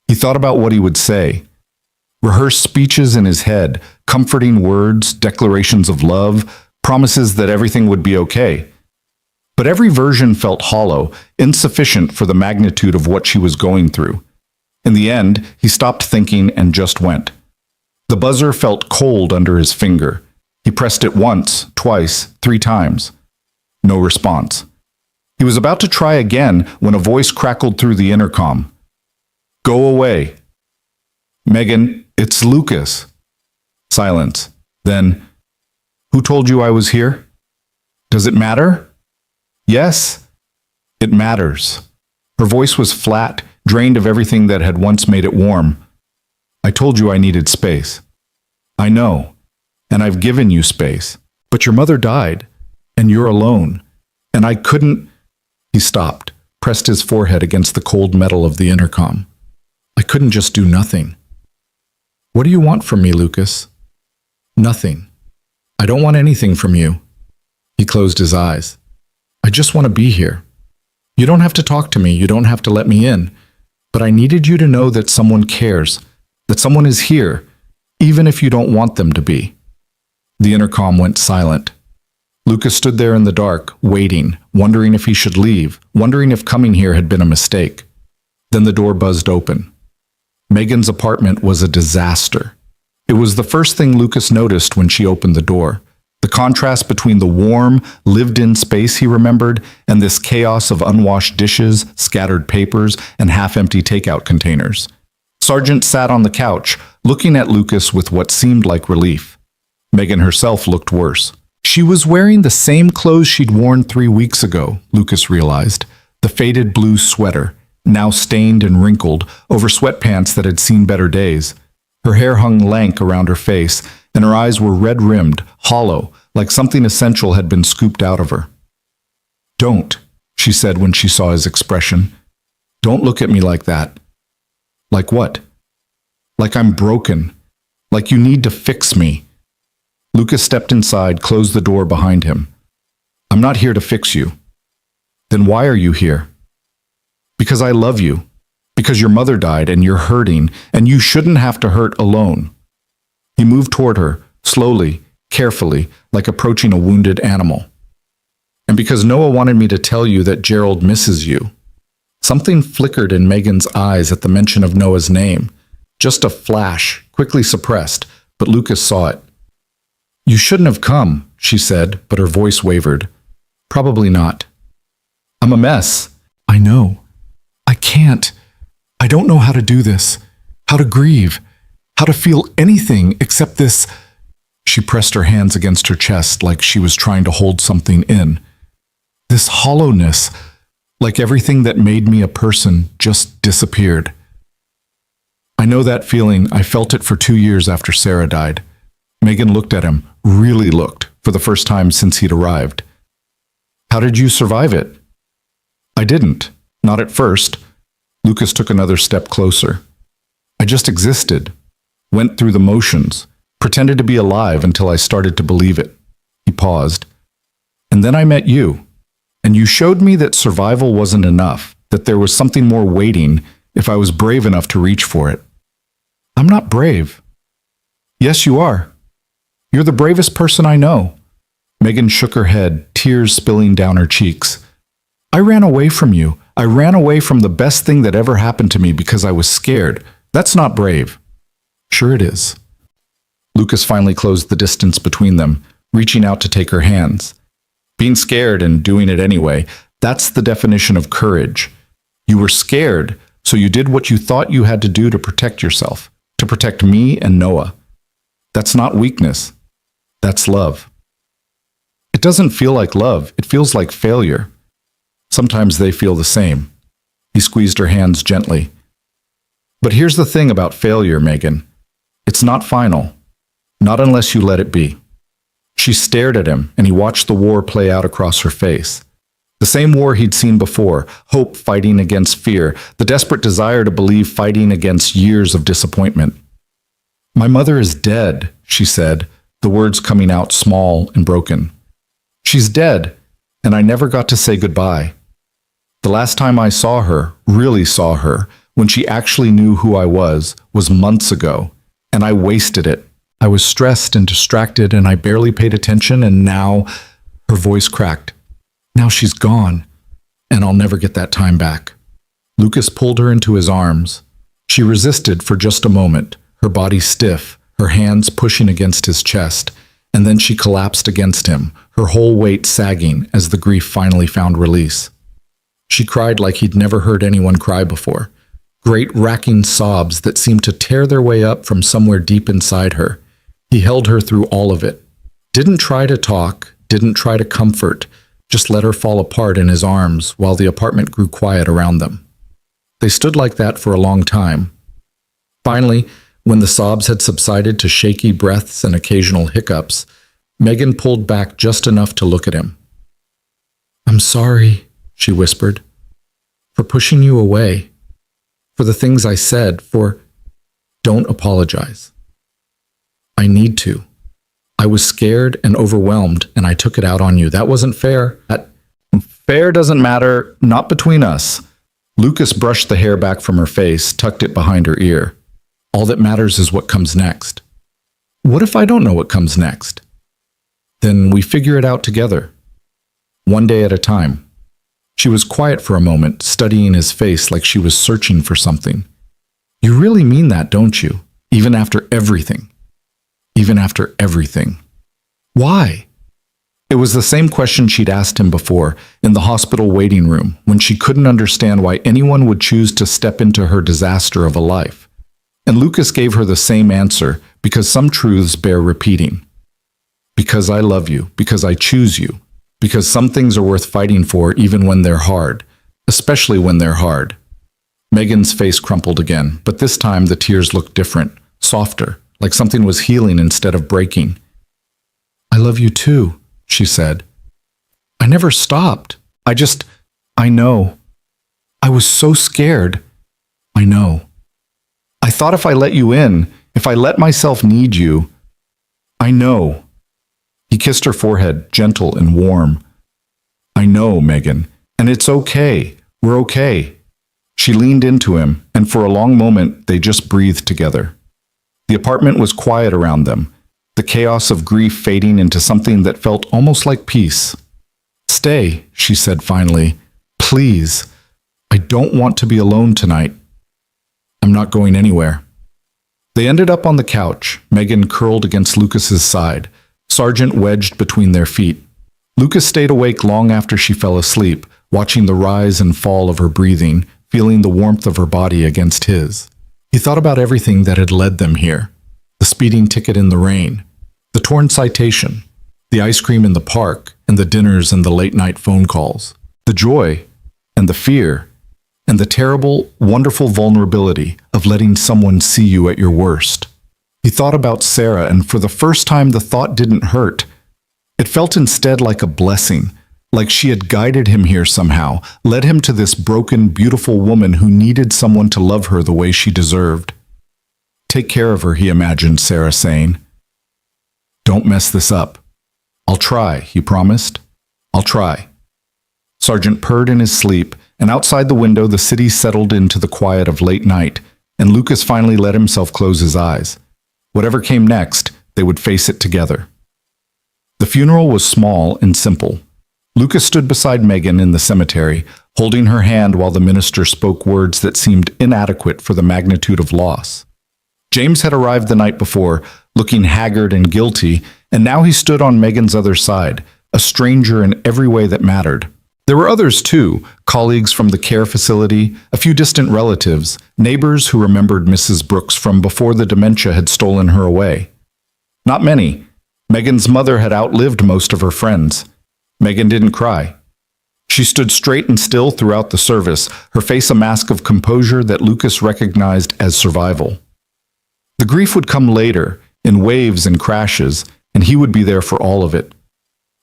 He thought about what he would say. Rehearsed speeches in his head, comforting words, declarations of love, promises that everything would be okay. But every version felt hollow, insufficient for the magnitude of what she was going through. In the end, he stopped thinking and just went. The buzzer felt cold under his finger. He pressed it once, twice, 3 times. No response. He was about to try again when a voice crackled through the intercom. Go away. Megan, it's Lucas. Silence. Then, who told you I was here? Does it matter? Yes, it matters. Her voice was flat, drained of everything that had once made it warm. I told you I needed space. I know, and I've given you space. But your mother died, and you're alone, and I couldn't... He stopped, pressed his forehead against the cold metal of the intercom. I couldn't just do nothing. What do you want from me, Lucas? Nothing. I don't want anything from you. He closed his eyes. I just want to be here. You don't have to talk to me, you don't have to let me in, but I needed you to know that someone cares, that someone is here, even if you don't want them to be. The intercom went silent. Lucas stood there in the dark, waiting, wondering if he should leave, wondering if coming here had been a mistake. Then the door buzzed open. Megan's apartment was a disaster. It was the first thing Lucas noticed when she opened the door. The contrast between the warm, lived-in space he remembered and this chaos of unwashed dishes, scattered papers, and half-empty takeout containers. Sargent sat on the couch, looking at Lucas with what seemed like relief. Megan herself looked worse. She was wearing the same clothes she'd worn 3 weeks ago, Lucas realized. The faded blue sweater, now stained and wrinkled, over sweatpants that had seen better days. Her hair hung lank around her face, and her eyes were red-rimmed, hollow, like something essential had been scooped out of her. Don't, she said when she saw his expression. Don't look at me like that. Like what? Like I'm broken. Like you need to fix me. Lucas stepped inside, closed the door behind him. I'm not here to fix you. Then why are you here? Because I love you. Because your mother died and you're hurting, and you shouldn't have to hurt alone. He moved toward her, slowly, carefully, like approaching a wounded animal. And because Noah wanted me to tell you that Gerald misses you. Something flickered in Megan's eyes at the mention of Noah's name. Just a flash, quickly suppressed, but Lucas saw it. You shouldn't have come, she said, but her voice wavered. Probably not. I'm a mess. I know. I can't. I don't know how to do this, how to grieve, how to feel anything except this. She pressed her hands against her chest like she was trying to hold something in. This hollowness, like everything that made me a person just disappeared. I know that feeling. I felt it for 2 years after Sarah died. Megan looked at him, really looked, for the first time since he'd arrived. How did you survive it? I didn't. Not at first. Lucas took another step closer. I just existed, went through the motions, pretended to be alive until I started to believe it. He paused. And then I met you, and you showed me that survival wasn't enough, that there was something more waiting if I was brave enough to reach for it. I'm not brave. Yes, you are. You're the bravest person I know. Megan shook her head, tears spilling down her cheeks. I ran away from you. I ran away from the best thing that ever happened to me because I was scared. That's not brave. Sure it is. Lucas finally closed the distance between them, reaching out to take her hands. Being scared and doing it anyway, that's the definition of courage. You were scared, so you did what you thought you had to do to protect yourself, to protect me and Noah. That's not weakness. That's love. It doesn't feel like love. It feels like failure. Sometimes they feel the same. He squeezed her hands gently. But here's the thing about failure, Megan. It's not final. Not unless you let it be. She stared at him, and he watched the war play out across her face. The same war he'd seen before, hope fighting against fear, the desperate desire to believe fighting against years of disappointment. My mother is dead, she said, the words coming out small and broken. She's dead, and I never got to say goodbye. The last time I saw her, really saw her, when she actually knew who I was months ago, and I wasted it. I was stressed and distracted, and I barely paid attention, and now, her voice cracked. Now she's gone, and I'll never get that time back. Lucas pulled her into his arms. She resisted for just a moment, her body stiff, her hands pushing against his chest, and then she collapsed against him, her whole weight sagging as the grief finally found release. She cried like he'd never heard anyone cry before, great racking sobs that seemed to tear their way up from somewhere deep inside her. He held her through all of it. Didn't try to talk, didn't try to comfort, just let her fall apart in his arms while the apartment grew quiet around them. They stood like that for a long time. Finally, when the sobs had subsided to shaky breaths and occasional hiccups, Megan pulled back just enough to look at him. I'm sorry, she whispered, for pushing you away, for the things I said, don't apologize. I need to. I was scared and overwhelmed, and I took it out on you. That wasn't fair. Fair doesn't matter, not between us. Lucas brushed the hair back from her face, tucked it behind her ear. All that matters is what comes next. What if I don't know what comes next? Then we figure it out together. One day at a time. She was quiet for a moment, studying his face like she was searching for something. You really mean that, don't you? Even after everything. Even after everything. Why? It was the same question she'd asked him before, in the hospital waiting room, when she couldn't understand why anyone would choose to step into her disaster of a life. And Lucas gave her the same answer, because some truths bear repeating. Because I love you, because I choose you, because some things are worth fighting for even when they're hard, especially when they're hard. Megan's face crumpled again, but this time the tears looked different, softer, like something was healing instead of breaking. I love you too, she said. I never stopped. I know. I was so scared. I know. I thought if I let you in, if I let myself need you, I know. He kissed her forehead, gentle and warm. I know, Megan, and it's okay. We're okay. She leaned into him, and for a long moment, they just breathed together. The apartment was quiet around them, the chaos of grief fading into something that felt almost like peace. Stay, she said finally. Please. I don't want to be alone tonight. I'm not going anywhere. They ended up on the couch, Megan curled against Lucas's side, Sargent wedged between their feet. Lucas stayed awake long after she fell asleep, watching the rise and fall of her breathing, feeling the warmth of her body against his. He thought about everything that had led them here. The speeding ticket in the rain, the torn citation, the ice cream in the park, and the dinners and the late-night phone calls, the joy and the fear, and the terrible, wonderful vulnerability of letting someone see you at your worst. He thought about Sarah, and for the first time the thought didn't hurt. It felt instead like a blessing, like she had guided him here somehow, led him to this broken, beautiful woman who needed someone to love her the way she deserved. Take care of her, he imagined Sarah saying. Don't mess this up. I'll try, he promised. I'll try. Sergeant purred in his sleep, and outside the window the city settled into the quiet of late night, and Lucas finally let himself close his eyes. Whatever came next, they would face it together. The funeral was small and simple. Lucas stood beside Megan in the cemetery, holding her hand while the minister spoke words that seemed inadequate for the magnitude of loss. James had arrived the night before, looking haggard and guilty, and now he stood on Megan's other side, a stranger in every way that mattered. There were others too, colleagues from the care facility, a few distant relatives, neighbors who remembered Mrs. Brooks from before the dementia had stolen her away. Not many. Megan's mother had outlived most of her friends. Megan didn't cry. She stood straight and still throughout the service, her face a mask of composure that Lucas recognized as survival. The grief would come later, in waves and crashes, and he would be there for all of it.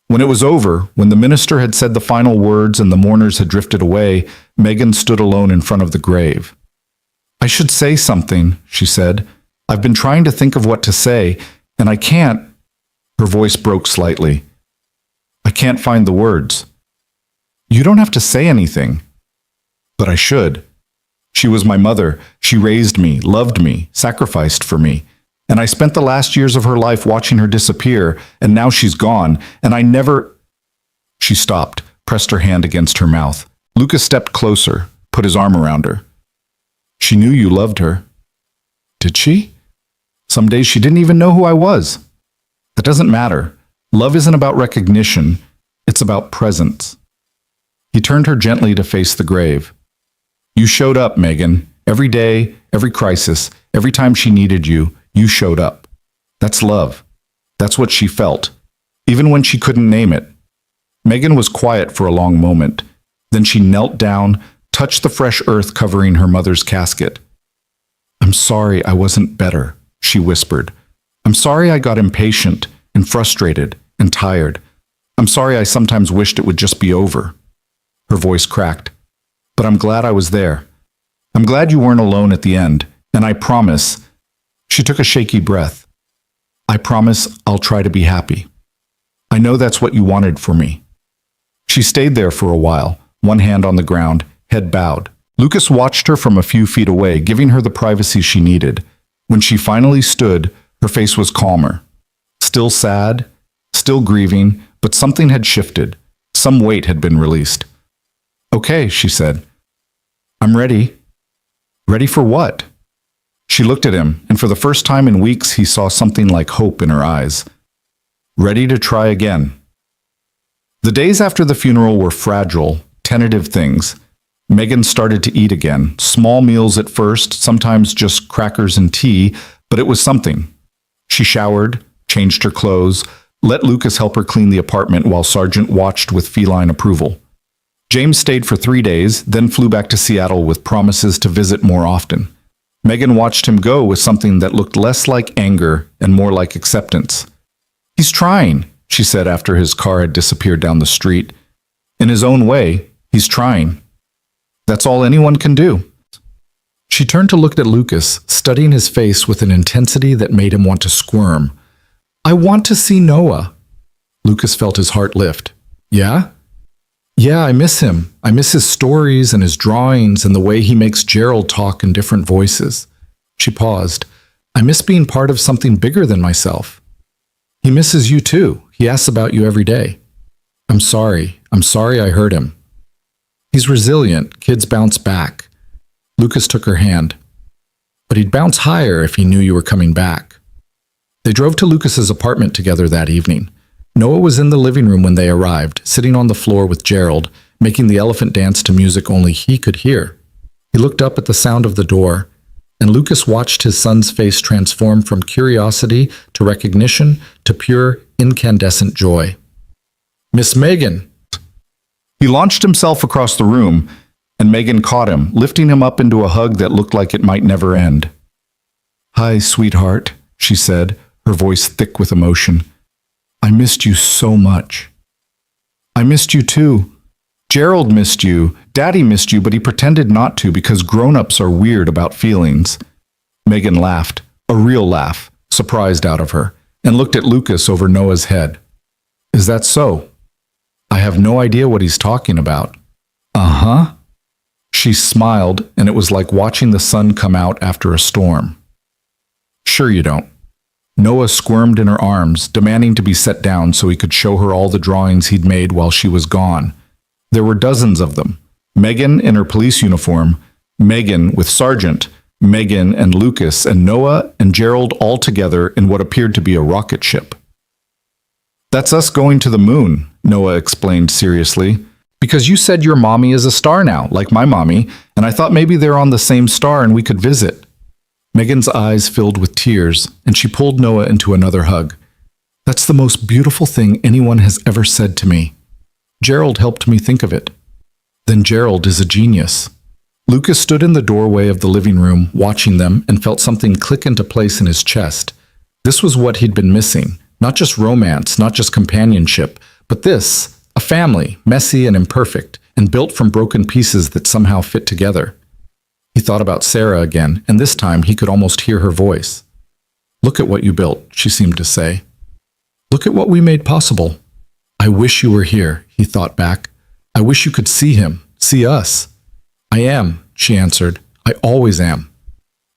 When it was over, when the minister had said the final words and the mourners had drifted away, Megan stood alone in front of the grave. I should say something, she said. I've been trying to think of what to say, and I can't. Her voice broke slightly. I can't find the words. You don't have to say anything. But I should. She was my mother. She raised me, loved me, sacrificed for me. And I spent the last years of her life watching her disappear, and now she's gone, and I never... She stopped, pressed her hand against her mouth. Lucas stepped closer, put his arm around her. She knew you loved her. Did she? Some days she didn't even know who I was. That doesn't matter. Love isn't about recognition. It's about presence. He turned her gently to face the grave. You showed up, Megan. Every day, every crisis, every time she needed you, you showed up. That's love. That's what she felt, even when she couldn't name it. Megan was quiet for a long moment. Then she knelt down, touched the fresh earth covering her mother's casket. I'm sorry I wasn't better, she whispered. I'm sorry I got impatient and frustrated and tired. I'm sorry I sometimes wished it would just be over. Her voice cracked. But I'm glad I was there. I'm glad you weren't alone at the end, and I promise... She took a shaky breath. I promise I'll try to be happy. I know that's what you wanted for me. She stayed there for a while, one hand on the ground, head bowed. Lucas watched her from a few feet away, giving her the privacy she needed. When she finally stood, her face was calmer. Still sad, still grieving, but something had shifted. Some weight had been released. Okay, she said. I'm ready. Ready for what? She looked at him, and for the first time in weeks he saw something like hope in her eyes. Ready to try again. The days after the funeral were fragile, tentative things. Megan started to eat again, small meals at first, sometimes just crackers and tea, but it was something. She showered, changed her clothes, let Lucas help her clean the apartment while Sargent watched with feline approval. James stayed for 3 days, then flew back to Seattle with promises to visit more often. Megan watched him go with something that looked less like anger and more like acceptance. He's trying, she said after his car had disappeared down the street. In his own way, he's trying. That's all anyone can do. She turned to look at Lucas, studying his face with an intensity that made him want to squirm. I want to see Noah. Lucas felt his heart lift. Yeah? Yeah, I miss him. I miss his stories and his drawings and the way he makes Gerald talk in different voices. She paused. I miss being part of something bigger than myself. He misses you too. He asks about you every day. I'm sorry. I'm sorry I hurt him. He's resilient. Kids bounce back. Lucas took her hand. But he'd bounce higher if he knew you were coming back. They drove to Lucas's apartment together that evening. Noah was in the living room when they arrived, sitting on the floor with Gerald, making the elephant dance to music only he could hear. He looked up at the sound of the door, and Lucas watched his son's face transform from curiosity to recognition to pure, incandescent joy. Miss Megan! He launched himself across the room, and Megan caught him, lifting him up into a hug that looked like it might never end. Hi, sweetheart, she said, her voice thick with emotion. I missed you so much. I missed you too. Gerald missed you. Daddy missed you, but he pretended not to because grown-ups are weird about feelings. Megan laughed, a real laugh, surprised out of her, and looked at Lucas over Noah's head. Is that so? I have no idea what he's talking about. Uh-huh. She smiled, and it was like watching the sun come out after a storm. Sure you don't. Noah squirmed in her arms, demanding to be set down so he could show her all the drawings he'd made while she was gone. There were dozens of them. Megan in her police uniform, Megan with Sergeant, Megan and Lucas and Noah and Gerald all together in what appeared to be a rocket ship. That's us going to the moon, Noah explained seriously. Because you said your mommy is a star now, like my mommy, and I thought maybe they're on the same star and we could visit. Megan's eyes filled with tears, and she pulled Noah into another hug. That's the most beautiful thing anyone has ever said to me. Gerald helped me think of it. Then Gerald is a genius. Lucas stood in the doorway of the living room, watching them, and felt something click into place in his chest. This was what he'd been missing. Not just romance, not just companionship, but this, a family, messy and imperfect, and built from broken pieces that somehow fit together. He thought about Sarah again, and this time he could almost hear her voice. Look at what you built, she seemed to say. Look at what we made possible. I wish you were here, he thought back. I wish you could see him, see us. I am, she answered. I always am.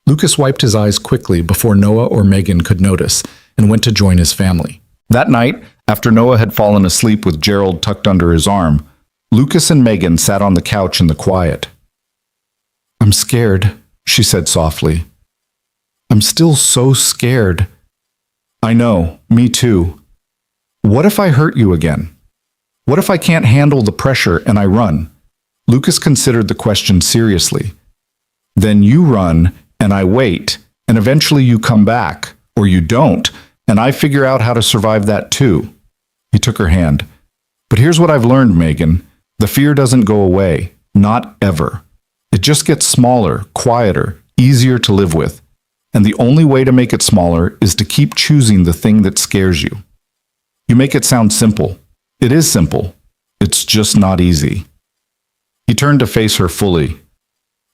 Lucas wiped his eyes quickly before Noah or Megan could notice and went to join his family. That night, after Noah had fallen asleep with Gerald tucked under his arm, Lucas and Megan sat on the couch in the quiet. I'm scared, she said softly. I'm still so scared. I know, me too. What if I hurt you again? What if I can't handle the pressure and I run? Lucas considered the question seriously. Then you run, and I wait, and eventually you come back, or you don't, and I figure out how to survive that too. He took her hand. But here's what I've learned, Megan. The fear doesn't go away. Not ever. It just gets smaller, quieter, easier to live with. And the only way to make it smaller is to keep choosing the thing that scares you. You make it sound simple. It is simple. It's just not easy. He turned to face her fully.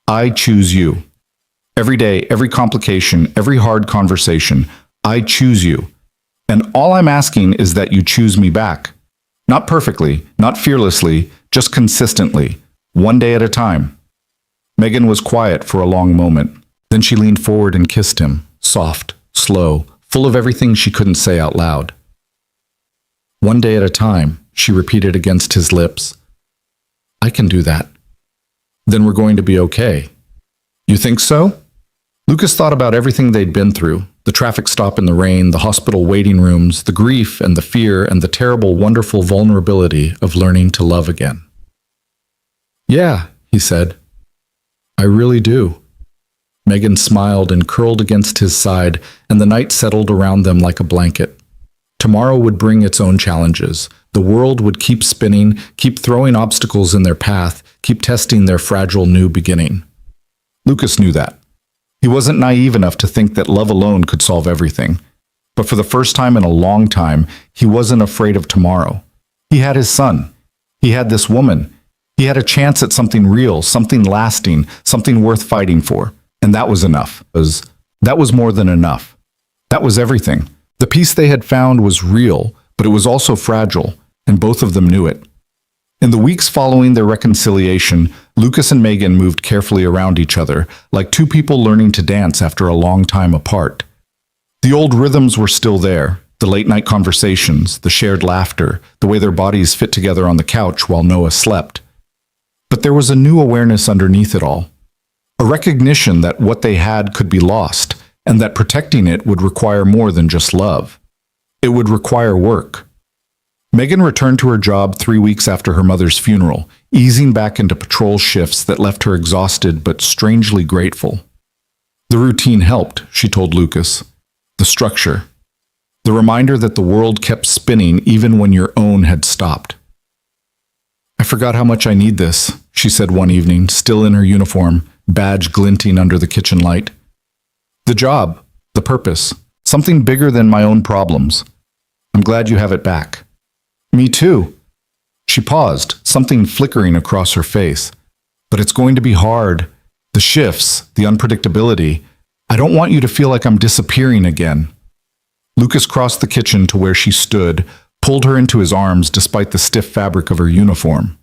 I choose you. Every day, every complication, every hard conversation, I choose you. And all I'm asking is that you choose me back. Not perfectly, not fearlessly, just consistently, one day at a time. Megan was quiet for a long moment. Then she leaned forward and kissed him, soft, slow, full of everything she couldn't say out loud. One day at a time, she repeated against his lips. I can do that. Then we're going to be okay. You think so? Lucas thought about everything they'd been through, the traffic stop in the rain, the hospital waiting rooms, the grief and the fear and the terrible, wonderful vulnerability of learning to love again. Yeah, he said. I really do. Megan smiled and curled against his side, and the night settled around them like a blanket. Tomorrow would bring its own challenges. The world would keep spinning, keep throwing obstacles in their path, keep testing their fragile new beginning. Lucas knew that. He wasn't naive enough to think that love alone could solve everything. But for the first time in a long time, he wasn't afraid of tomorrow. He had his son. He had this woman. He had a chance at something real, something lasting, something worth fighting for. And that was enough. That was more than enough. That was everything. The peace they had found was real, but it was also fragile, and both of them knew it. In the weeks following their reconciliation, Lucas and Megan moved carefully around each other, like two people learning to dance after a long time apart. The old rhythms were still there, the late-night conversations, the shared laughter, the way their bodies fit together on the couch while Noah slept. But there was a new awareness underneath it all. A recognition that what they had could be lost, and that protecting it would require more than just love. It would require work. Megan returned to her job 3 weeks after her mother's funeral, easing back into patrol shifts that left her exhausted but strangely grateful. The routine helped, she told Lucas. The structure. The reminder that the world kept spinning even when your own had stopped. I forgot how much I need this, she said one evening, still in her uniform, badge glinting under the kitchen light. The job, the purpose, something bigger than my own problems. I'm glad you have it back. Me too. She She paused, something flickering across her face. But it's going to be hard. The shifts, the unpredictability. I don't want you to feel like I'm disappearing again. Lucas crossed the kitchen to where she stood, pulled her into his arms despite the stiff fabric of her uniform.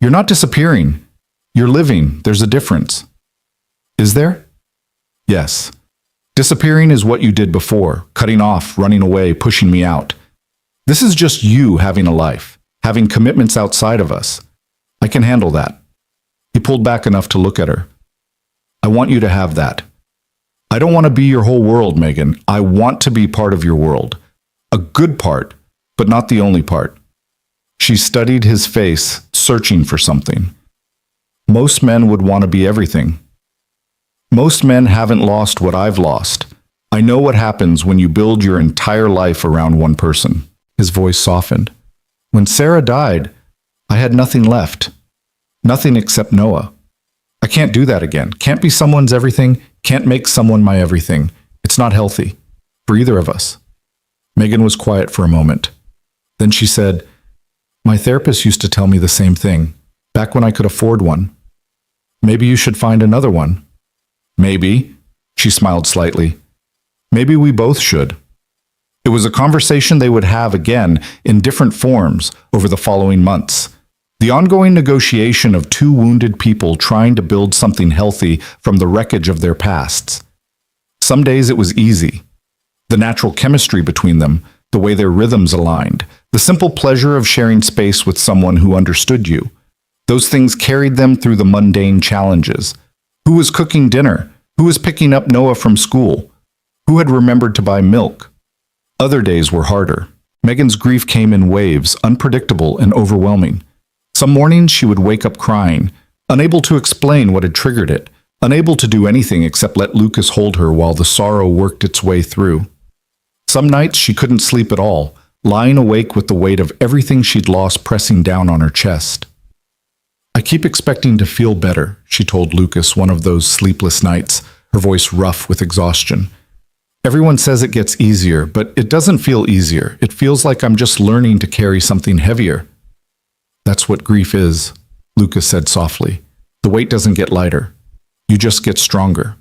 You're not disappearing. You're living. There's a difference. Is there? Yes. Disappearing is what you did before, cutting off, running away, pushing me out. This is just you having a life, having commitments outside of us. I can handle that. He pulled back enough to look at her. I want you to have that. I don't want to be your whole world, Megan. I want to be part of your world. A good part, but not the only part. She studied his face, searching for something. Most men would want to be everything. Most men haven't lost what I've lost. I know what happens when you build your entire life around one person. His voice softened. When Sarah died, I had nothing left. Nothing except Noah. I can't do that again. Can't be someone's everything. Can't make someone my everything. It's not healthy. For either of us. Megan was quiet for a moment. Then she said, my therapist used to tell me the same thing, back when I could afford one. Maybe you should find another one. Maybe. She smiled slightly. Maybe we both should. It was a conversation they would have again in different forms over the following months. The ongoing negotiation of two wounded people trying to build something healthy from the wreckage of their pasts. Some days it was easy. The natural chemistry between them, the way their rhythms aligned, the simple pleasure of sharing space with someone who understood you. Those things carried them through the mundane challenges. Who was cooking dinner? Who was picking up Noah from school? Who had remembered to buy milk? Other days were harder. Megan's grief came in waves, unpredictable and overwhelming. Some mornings she would wake up crying, unable to explain what had triggered it, unable to do anything except let Lucas hold her while the sorrow worked its way through. Some nights she couldn't sleep at all, lying awake with the weight of everything she'd lost pressing down on her chest. I keep expecting to feel better, she told Lucas one of those sleepless nights, her voice rough with exhaustion. Everyone says it gets easier, but it doesn't feel easier. It feels like I'm just learning to carry something heavier. That's what grief is, Lucas said softly. The weight doesn't get lighter. You just get stronger.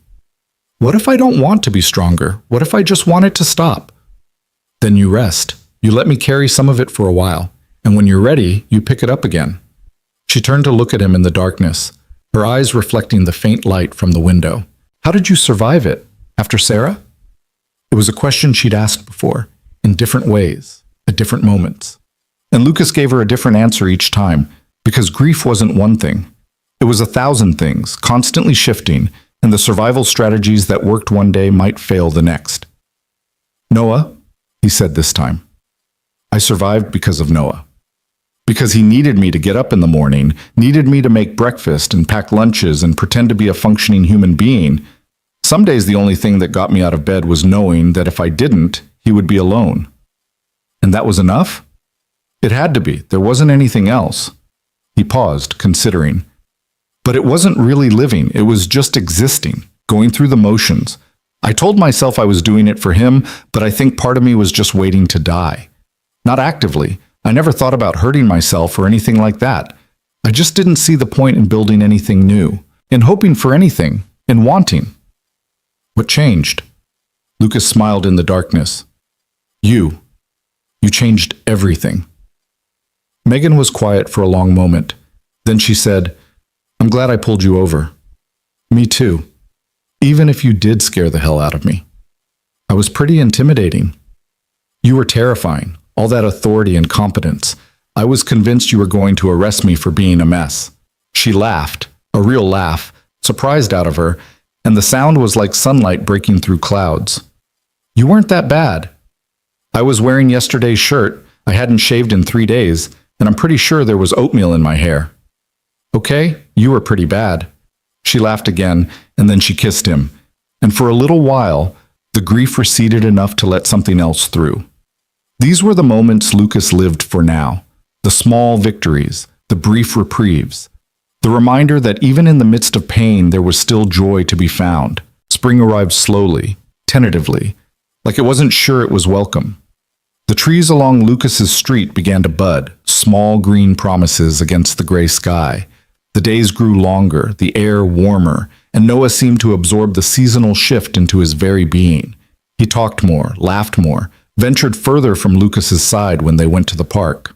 What if I don't want to be stronger? What if I just want it to stop? Then you rest. You let me carry some of it for a while, and when you're ready, you pick it up again. She turned to look at him in the darkness, her eyes reflecting the faint light from the window. How did you survive it? After Sarah? It was a question she'd asked before, in different ways, at different moments. And Lucas gave her a different answer each time, because grief wasn't one thing. It was 1,000 things, constantly shifting, and the survival strategies that worked one day might fail the next. Noah, he said this time. I survived because of Noah. Because he needed me to get up in the morning, needed me to make breakfast and pack lunches and pretend to be a functioning human being. Some days the only thing that got me out of bed was knowing that if I didn't, he would be alone. And that was enough? It had to be. There wasn't anything else. He paused, considering. But it wasn't really living. It was just existing, going through the motions. I told myself I was doing it for him, but I think part of me was just waiting to die. Not actively. I never thought about hurting myself or anything like that. I just didn't see the point in building anything new, in hoping for anything, in wanting. What changed? Lucas smiled in the darkness. You. You changed everything. Megan was quiet for a long moment. Then she said, I'm glad I pulled you over. Me too. Even if you did scare the hell out of me. I was pretty intimidating. You were terrifying, all that authority and competence. I was convinced you were going to arrest me for being a mess. She laughed, a real laugh, surprised out of her, and the sound was like sunlight breaking through clouds. You weren't that bad. I was wearing yesterday's shirt. I hadn't shaved in 3 days, and I'm pretty sure there was oatmeal in my hair. Okay, you were pretty bad. She laughed again, and then she kissed him. And for a little while, the grief receded enough to let something else through. These were the moments Lucas lived for now. The small victories, the brief reprieves. The reminder that even in the midst of pain, there was still joy to be found. Spring arrived slowly, tentatively, like it wasn't sure it was welcome. The trees along Lucas's street began to bud, small green promises against the gray sky. The days grew longer, the air warmer, and Noah seemed to absorb the seasonal shift into his very being. He talked more, laughed more, ventured further from Lucas's side when they went to the park.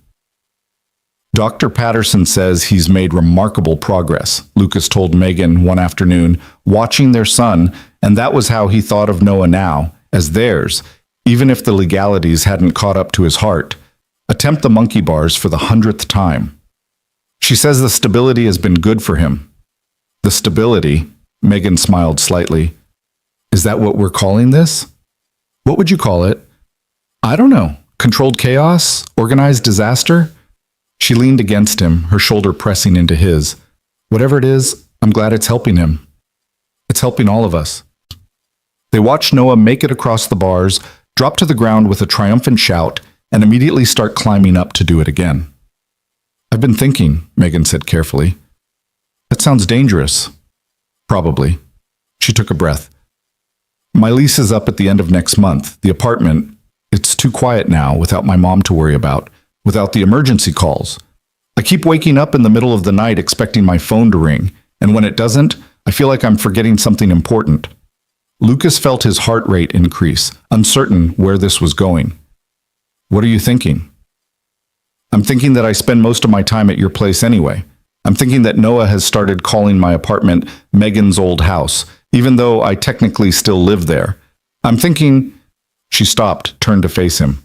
Dr. Patterson says he's made remarkable progress, Lucas told Megan one afternoon, watching their son, and that was how he thought of Noah now, as theirs, even if the legalities hadn't caught up to his heart. Attempt the monkey bars for the 100th time. She says the stability has been good for him. The stability, Megan smiled slightly. Is that what we're calling this? What would you call it? I don't know. Controlled chaos? Organized disaster? She leaned against him, her shoulder pressing into his. Whatever it is, I'm glad it's helping him. It's helping all of us. They watched Noah make it across the bars, drop to the ground with a triumphant shout, and immediately start climbing up to do it again. I've been thinking, Megan said carefully. That sounds dangerous. Probably. She took a breath. My lease is up at the end of next month. The apartment, it's too quiet now without my mom to worry about, without the emergency calls. I keep waking up in the middle of the night expecting my phone to ring, and when it doesn't, I feel like I'm forgetting something important. Lucas felt his heart rate increase, uncertain where this was going. What are you thinking? I'm thinking that I spend most of my time at your place anyway. I'm thinking that Noah has started calling my apartment Megan's old house, even though I technically still live there. I'm thinking... She stopped, turned to face him.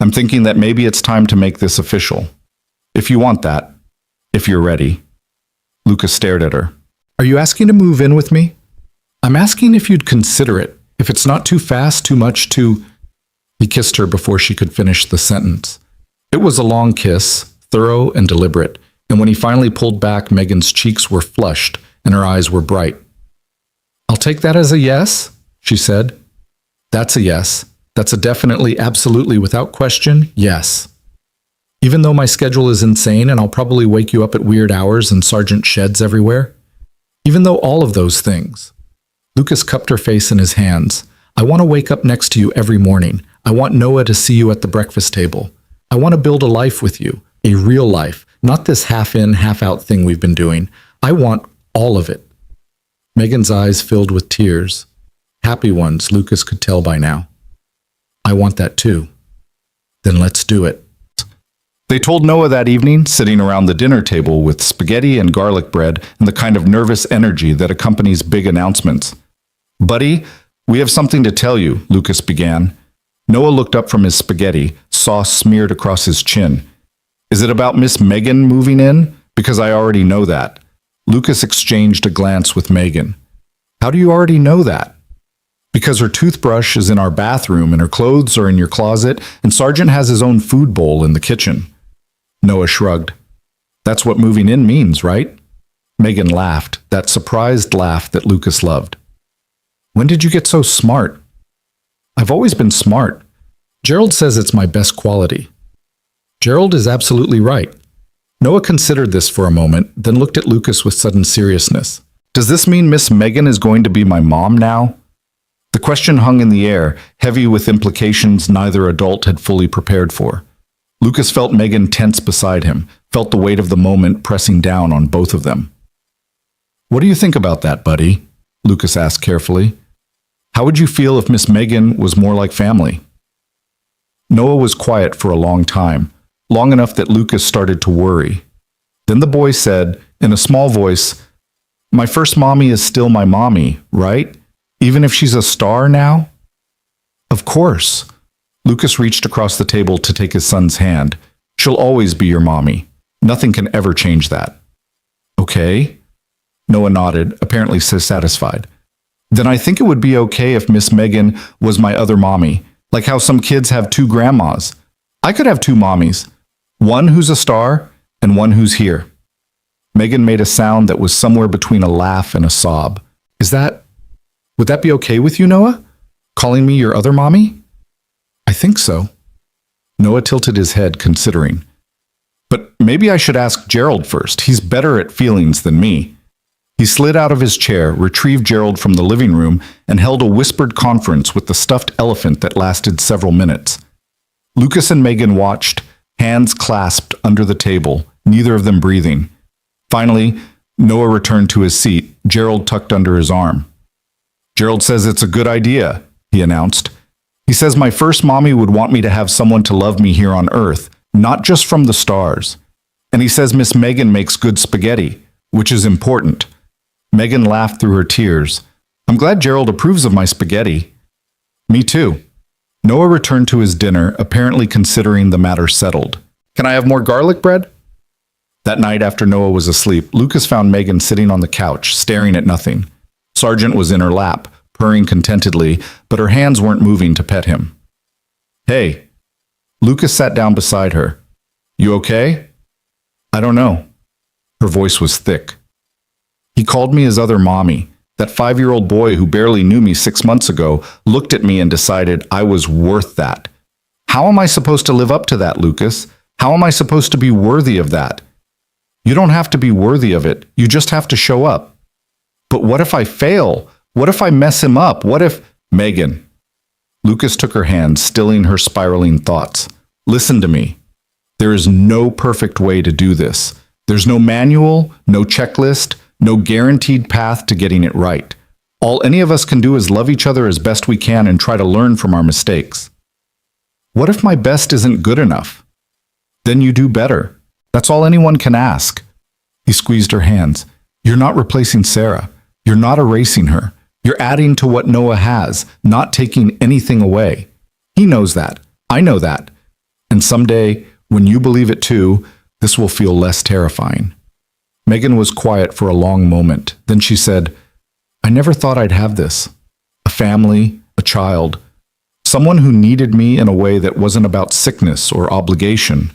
I'm thinking that maybe it's time to make this official. If you want that. If you're ready. Lucas stared at her. Are you asking to move in with me? I'm asking if you'd consider it. If it's not too fast, too much, too... He kissed her before she could finish the sentence. It was a long kiss, thorough and deliberate, and when he finally pulled back, Megan's cheeks were flushed and her eyes were bright. I'll take that as a yes, she said. That's a yes. That's a definitely, absolutely, without question, yes. Even though my schedule is insane and I'll probably wake you up at weird hours and sergeant sheds everywhere. Even though all of those things. Lucas cupped her face in his hands. I want to wake up next to you every morning. I want Noah to see you at the breakfast table. I want to build a life with you, a real life, not this half-in, half-out thing we've been doing. I want all of it. Megan's eyes filled with tears. Happy ones, Lucas could tell by now. I want that too. Then let's do it. They told Noah that evening, sitting around the dinner table with spaghetti and garlic bread and the kind of nervous energy that accompanies big announcements. Buddy, we have something to tell you, Lucas began. Noah looked up from his spaghetti, sauce smeared across his chin. Is it about Miss Megan moving in? Because I already know that. Lucas exchanged a glance with Megan. How do you already know that? Because her toothbrush is in our bathroom and her clothes are in your closet and Sergeant has his own food bowl in the kitchen. Noah shrugged. That's what moving in means, right? Megan laughed, that surprised laugh that Lucas loved. When did you get so smart? I've always been smart. Gerald says it's my best quality. Gerald is absolutely right. Noah considered this for a moment, then looked at Lucas with sudden seriousness. Does this mean Miss Megan is going to be my mom now? The question hung in the air, heavy with implications neither adult had fully prepared for. Lucas felt Megan tense beside him, felt the weight of the moment pressing down on both of them. What do you think about that, buddy? Lucas asked carefully. How would you feel if Miss Megan was more like family? Noah was quiet for a long time, long enough that Lucas started to worry. Then the boy said, in a small voice, My first mommy is still my mommy, right? Even if she's a star now? Of course. Lucas reached across the table to take his son's hand. She'll always be your mommy. Nothing can ever change that. Okay. Noah nodded, apparently satisfied. Then I think it would be okay if Miss Megan was my other mommy, like how some kids have two grandmas. I could have two mommies, one who's a star and one who's here. Megan made a sound that was somewhere between a laugh and a sob. Would that be okay with you, Noah? Calling me your other mommy? I think so. Noah tilted his head, considering. But maybe I should ask Gerald first. He's better at feelings than me. He slid out of his chair, retrieved Gerald from the living room, and held a whispered conference with the stuffed elephant that lasted several minutes. Lucas and Megan watched, hands clasped under the table, neither of them breathing. Finally, Noah returned to his seat, Gerald tucked under his arm. Gerald says it's a good idea, he announced. He says my first mommy would want me to have someone to love me here on Earth, not just from the stars. And he says Miss Megan makes good spaghetti, which is important. Megan laughed through her tears. I'm glad Gerald approves of my spaghetti. Me too. Noah returned to his dinner, apparently considering the matter settled. Can I have more garlic bread? That night after Noah was asleep, Lucas found Megan sitting on the couch, staring at nothing. Sargent was in her lap, purring contentedly, but her hands weren't moving to pet him. Hey. Lucas sat down beside her. You okay? I don't know. Her voice was thick. He called me his other mommy. That 5-year-old boy who barely knew me 6 months ago looked at me and decided I was worth that. How am I supposed to live up to that, Lucas? How am I supposed to be worthy of that? You don't have to be worthy of it. You just have to show up. But what if I fail? What if I mess him up? What if... Megan. Lucas took her hand, stilling her spiraling thoughts. Listen to me. There is no perfect way to do this. There's no manual, no checklist, no guaranteed path to getting it right. All any of us can do is love each other as best we can and try to learn from our mistakes. What if my best isn't good enough? Then you do better. That's all anyone can ask. He squeezed her hands. You're not replacing Sarah. You're not erasing her. You're adding to what Noah has, not taking anything away. He knows that. I know that. And someday, when you believe it too, this will feel less terrifying. Megan was quiet for a long moment. Then she said, I never thought I'd have this. A family, a child, someone who needed me in a way that wasn't about sickness or obligation.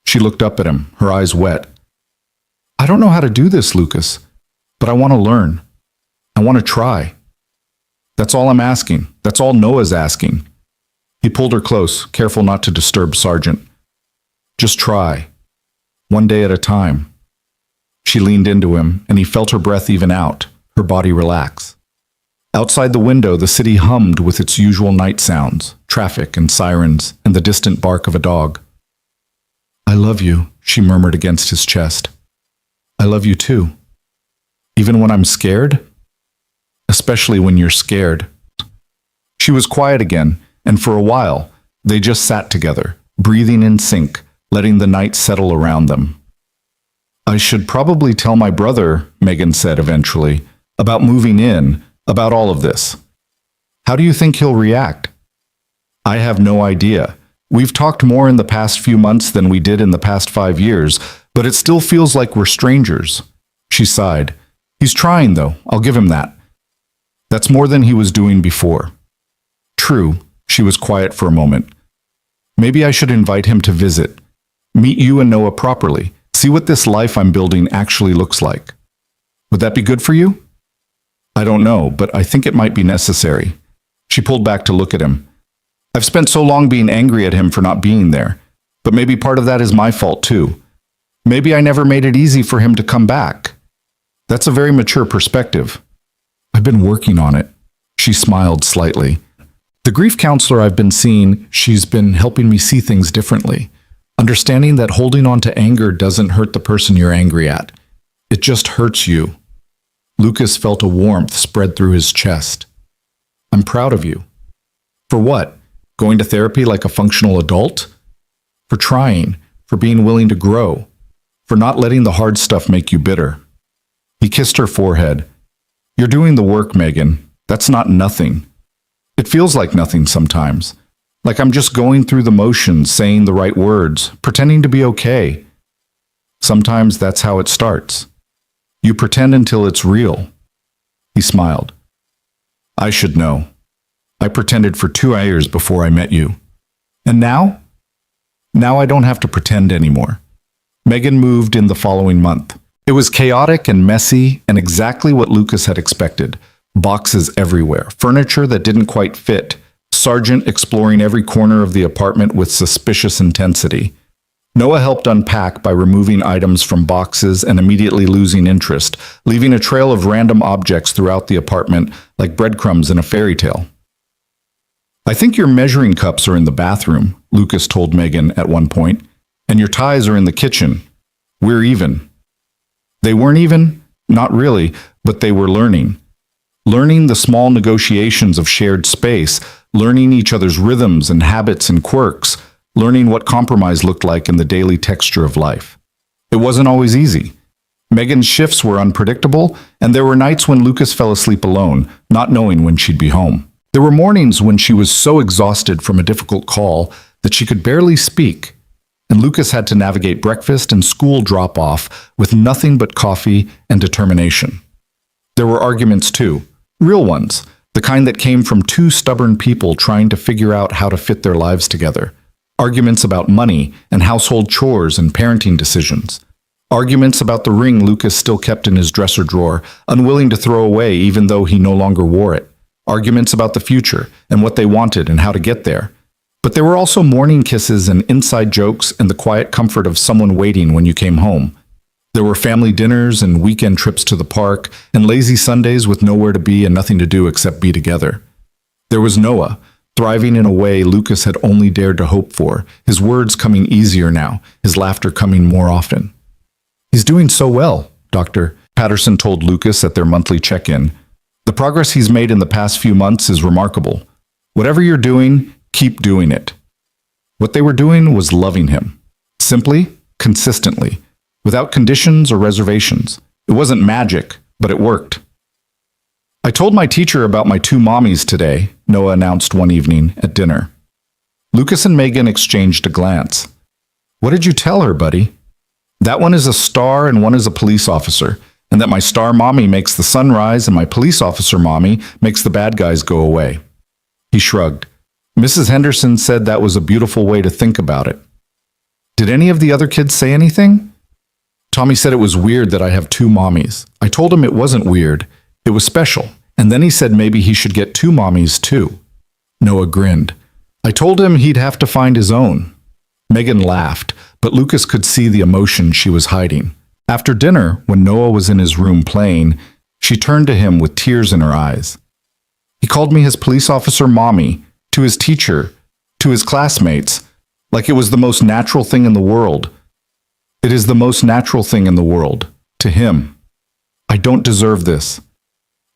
She looked up at him, her eyes wet. I don't know how to do this, Lucas, but I want to learn. I want to try. That's all I'm asking. That's all Noah's asking. He pulled her close, careful not to disturb Sargent. Just try. One day at a time. She leaned into him, and he felt her breath even out, her body relax. Outside the window, the city hummed with its usual night sounds, traffic and sirens, and the distant bark of a dog. I love you, she murmured against his chest. I love you too. Even when I'm scared? Especially when you're scared. She was quiet again, and for a while, they just sat together, breathing in sync, letting the night settle around them. I should probably tell my brother, Megan said eventually, about moving in, about all of this. How do you think he'll react? I have no idea. We've talked more in the past few months than we did in the past 5 years, but it still feels like we're strangers. She sighed. He's trying, though. I'll give him that. That's more than he was doing before. True. She was quiet for a moment. Maybe I should invite him to visit. Meet you and Noah properly. See what this life I'm building actually looks like. Would that be good for you? I don't know, but I think it might be necessary. She pulled back to look at him. I've spent so long being angry at him for not being there, but maybe part of that is my fault too. Maybe I never made it easy for him to come back. That's a very mature perspective. I've been working on it. She smiled slightly. The grief counselor I've been seeing, she's been helping me see things differently. Understanding that holding on to anger doesn't hurt the person you're angry at. It just hurts you. Lucas felt a warmth spread through his chest. I'm proud of you. For what? Going to therapy like a functional adult? For trying, for being willing to grow, for not letting the hard stuff make you bitter. He kissed her forehead. You're doing the work, Megan. That's not nothing. It feels like nothing sometimes. Like I'm just going through the motions, saying the right words, pretending to be okay. Sometimes that's how it starts. You pretend until it's real. He smiled. I should know. I pretended for 2 years before I met you. And now? Now I don't have to pretend anymore. Megan moved in the following month. It was chaotic and messy and exactly what Lucas had expected. Boxes everywhere, furniture that didn't quite fit, Sargent exploring every corner of the apartment with suspicious intensity. Noah helped unpack by removing items from boxes and immediately losing interest, leaving a trail of random objects throughout the apartment like breadcrumbs in a fairy tale. I think your measuring cups are in the bathroom, Lucas told Megan at one point. And your ties are in the kitchen. We're even. They weren't even, not really, but they were learning. Learning the small negotiations of shared space, learning each other's rhythms and habits and quirks, learning what compromise looked like in the daily texture of life. It wasn't always easy. Megan's shifts were unpredictable, and there were nights when Lucas fell asleep alone, not knowing when she'd be home. There were mornings when she was so exhausted from a difficult call that she could barely speak, and Lucas had to navigate breakfast and school drop-off with nothing but coffee and determination. There were arguments too, real ones, the kind that came from two stubborn people trying to figure out how to fit their lives together. Arguments about money and household chores and parenting decisions. Arguments about the ring Lucas still kept in his dresser drawer, unwilling to throw away even though he no longer wore it. Arguments about the future and what they wanted and how to get there. But there were also morning kisses and inside jokes and the quiet comfort of someone waiting when you came home. There were family dinners and weekend trips to the park and lazy Sundays with nowhere to be and nothing to do except be together. There was Noah, thriving in a way Lucas had only dared to hope for, his words coming easier now, his laughter coming more often. "He's doing so well," Dr. Patterson told Lucas at their monthly check-in. "The progress he's made in the past few months is remarkable. Whatever you're doing, keep doing it." What they were doing was loving him. Simply, consistently, without conditions or reservations. It wasn't magic, but it worked. "I told my teacher about my two mommies today," Noah announced one evening at dinner. Lucas and Megan exchanged a glance. "What did you tell her, buddy?" "That one is a star and one is a police officer, and that my star mommy makes the sun rise and my police officer mommy makes the bad guys go away." He shrugged. "Mrs. Henderson said that was a beautiful way to think about it." "Did any of the other kids say anything?" "Tommy said it was weird that I have two mommies. I told him it wasn't weird, it was special, and then he said maybe he should get two mommies too." Noah grinned. "I told him he'd have to find his own." Megan laughed, but Lucas could see the emotion she was hiding. After dinner, when Noah was in his room playing, she turned to him with tears in her eyes. "He called me his police officer mommy, to his teacher, to his classmates, like it was the most natural thing in the world. It is the most natural thing in the world, to him. I don't deserve this."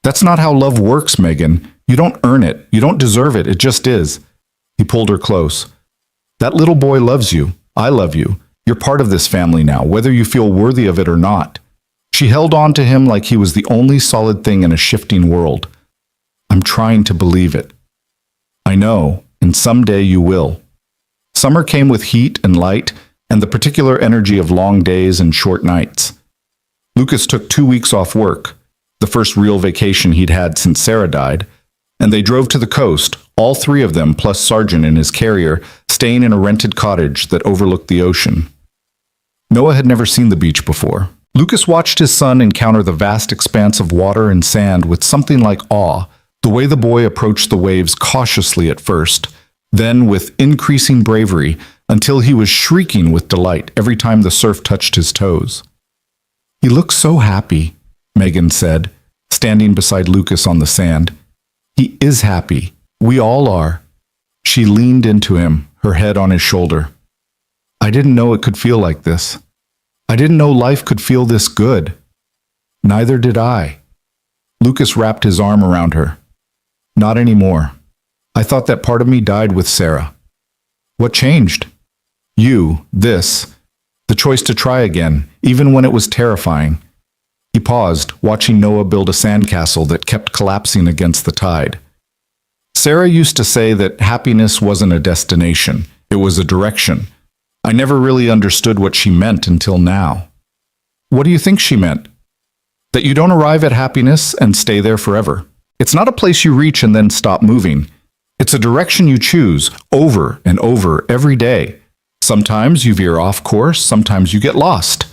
"That's not how love works, Megan. You don't earn it. You don't deserve it. It just is." He pulled her close. "That little boy loves you. I love you. You're part of this family now, whether you feel worthy of it or not." She held on to him like he was the only solid thing in a shifting world. "I'm trying to believe it." "I know, and someday you will." Summer came with heat and light, and the particular energy of long days and short nights. Lucas took 2 weeks off work, the first real vacation he'd had since Sarah died, and they drove to the coast, all three of them plus Sargent in his carrier, staying in a rented cottage that overlooked the ocean. Noah had never seen the beach before. Lucas watched his son encounter the vast expanse of water and sand with something like awe, the way the boy approached the waves cautiously at first, then with increasing bravery, until he was shrieking with delight every time the surf touched his toes. "He looks so happy," Megan said, standing beside Lucas on the sand. "He is happy. We all are." She leaned into him, her head on his shoulder. "I didn't know it could feel like this. I didn't know life could feel this good." "Neither did I." Lucas wrapped his arm around her. "Not anymore. I thought that part of me died with Sarah." "What changed?" "You, this, the choice to try again, even when it was terrifying." He paused, watching Noah build a sandcastle that kept collapsing against the tide. "Sarah used to say that happiness wasn't a destination, it was a direction. I never really understood what she meant until now." "What do you think she meant?" "That you don't arrive at happiness and stay there forever. It's not a place you reach and then stop moving. It's a direction you choose over and over every day. Sometimes you veer off course, sometimes you get lost.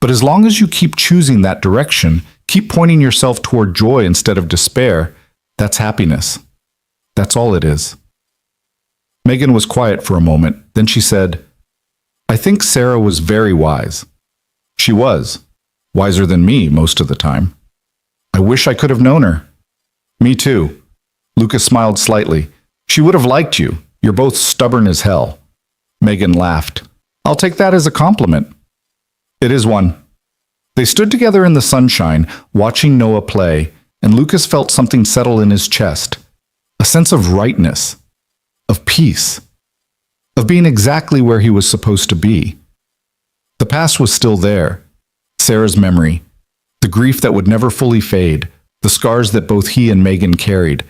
But as long as you keep choosing that direction, keep pointing yourself toward joy instead of despair, that's happiness. That's all it is." Megan was quiet for a moment, then she said, "I think Sarah was very wise." "She was. Wiser than me most of the time. I wish I could have known her." "Me too." Lucas smiled slightly. "She would have liked you. You're both stubborn as hell." Megan laughed. I'll take that as a compliment. It is one. They stood together in the sunshine, watching Noah play, and Lucas felt something settle in his chest. A sense of rightness, of peace, of being exactly where he was supposed to be. The past was still there. Sarah's memory, the grief that would never fully fade, the scars that both he and Megan carried.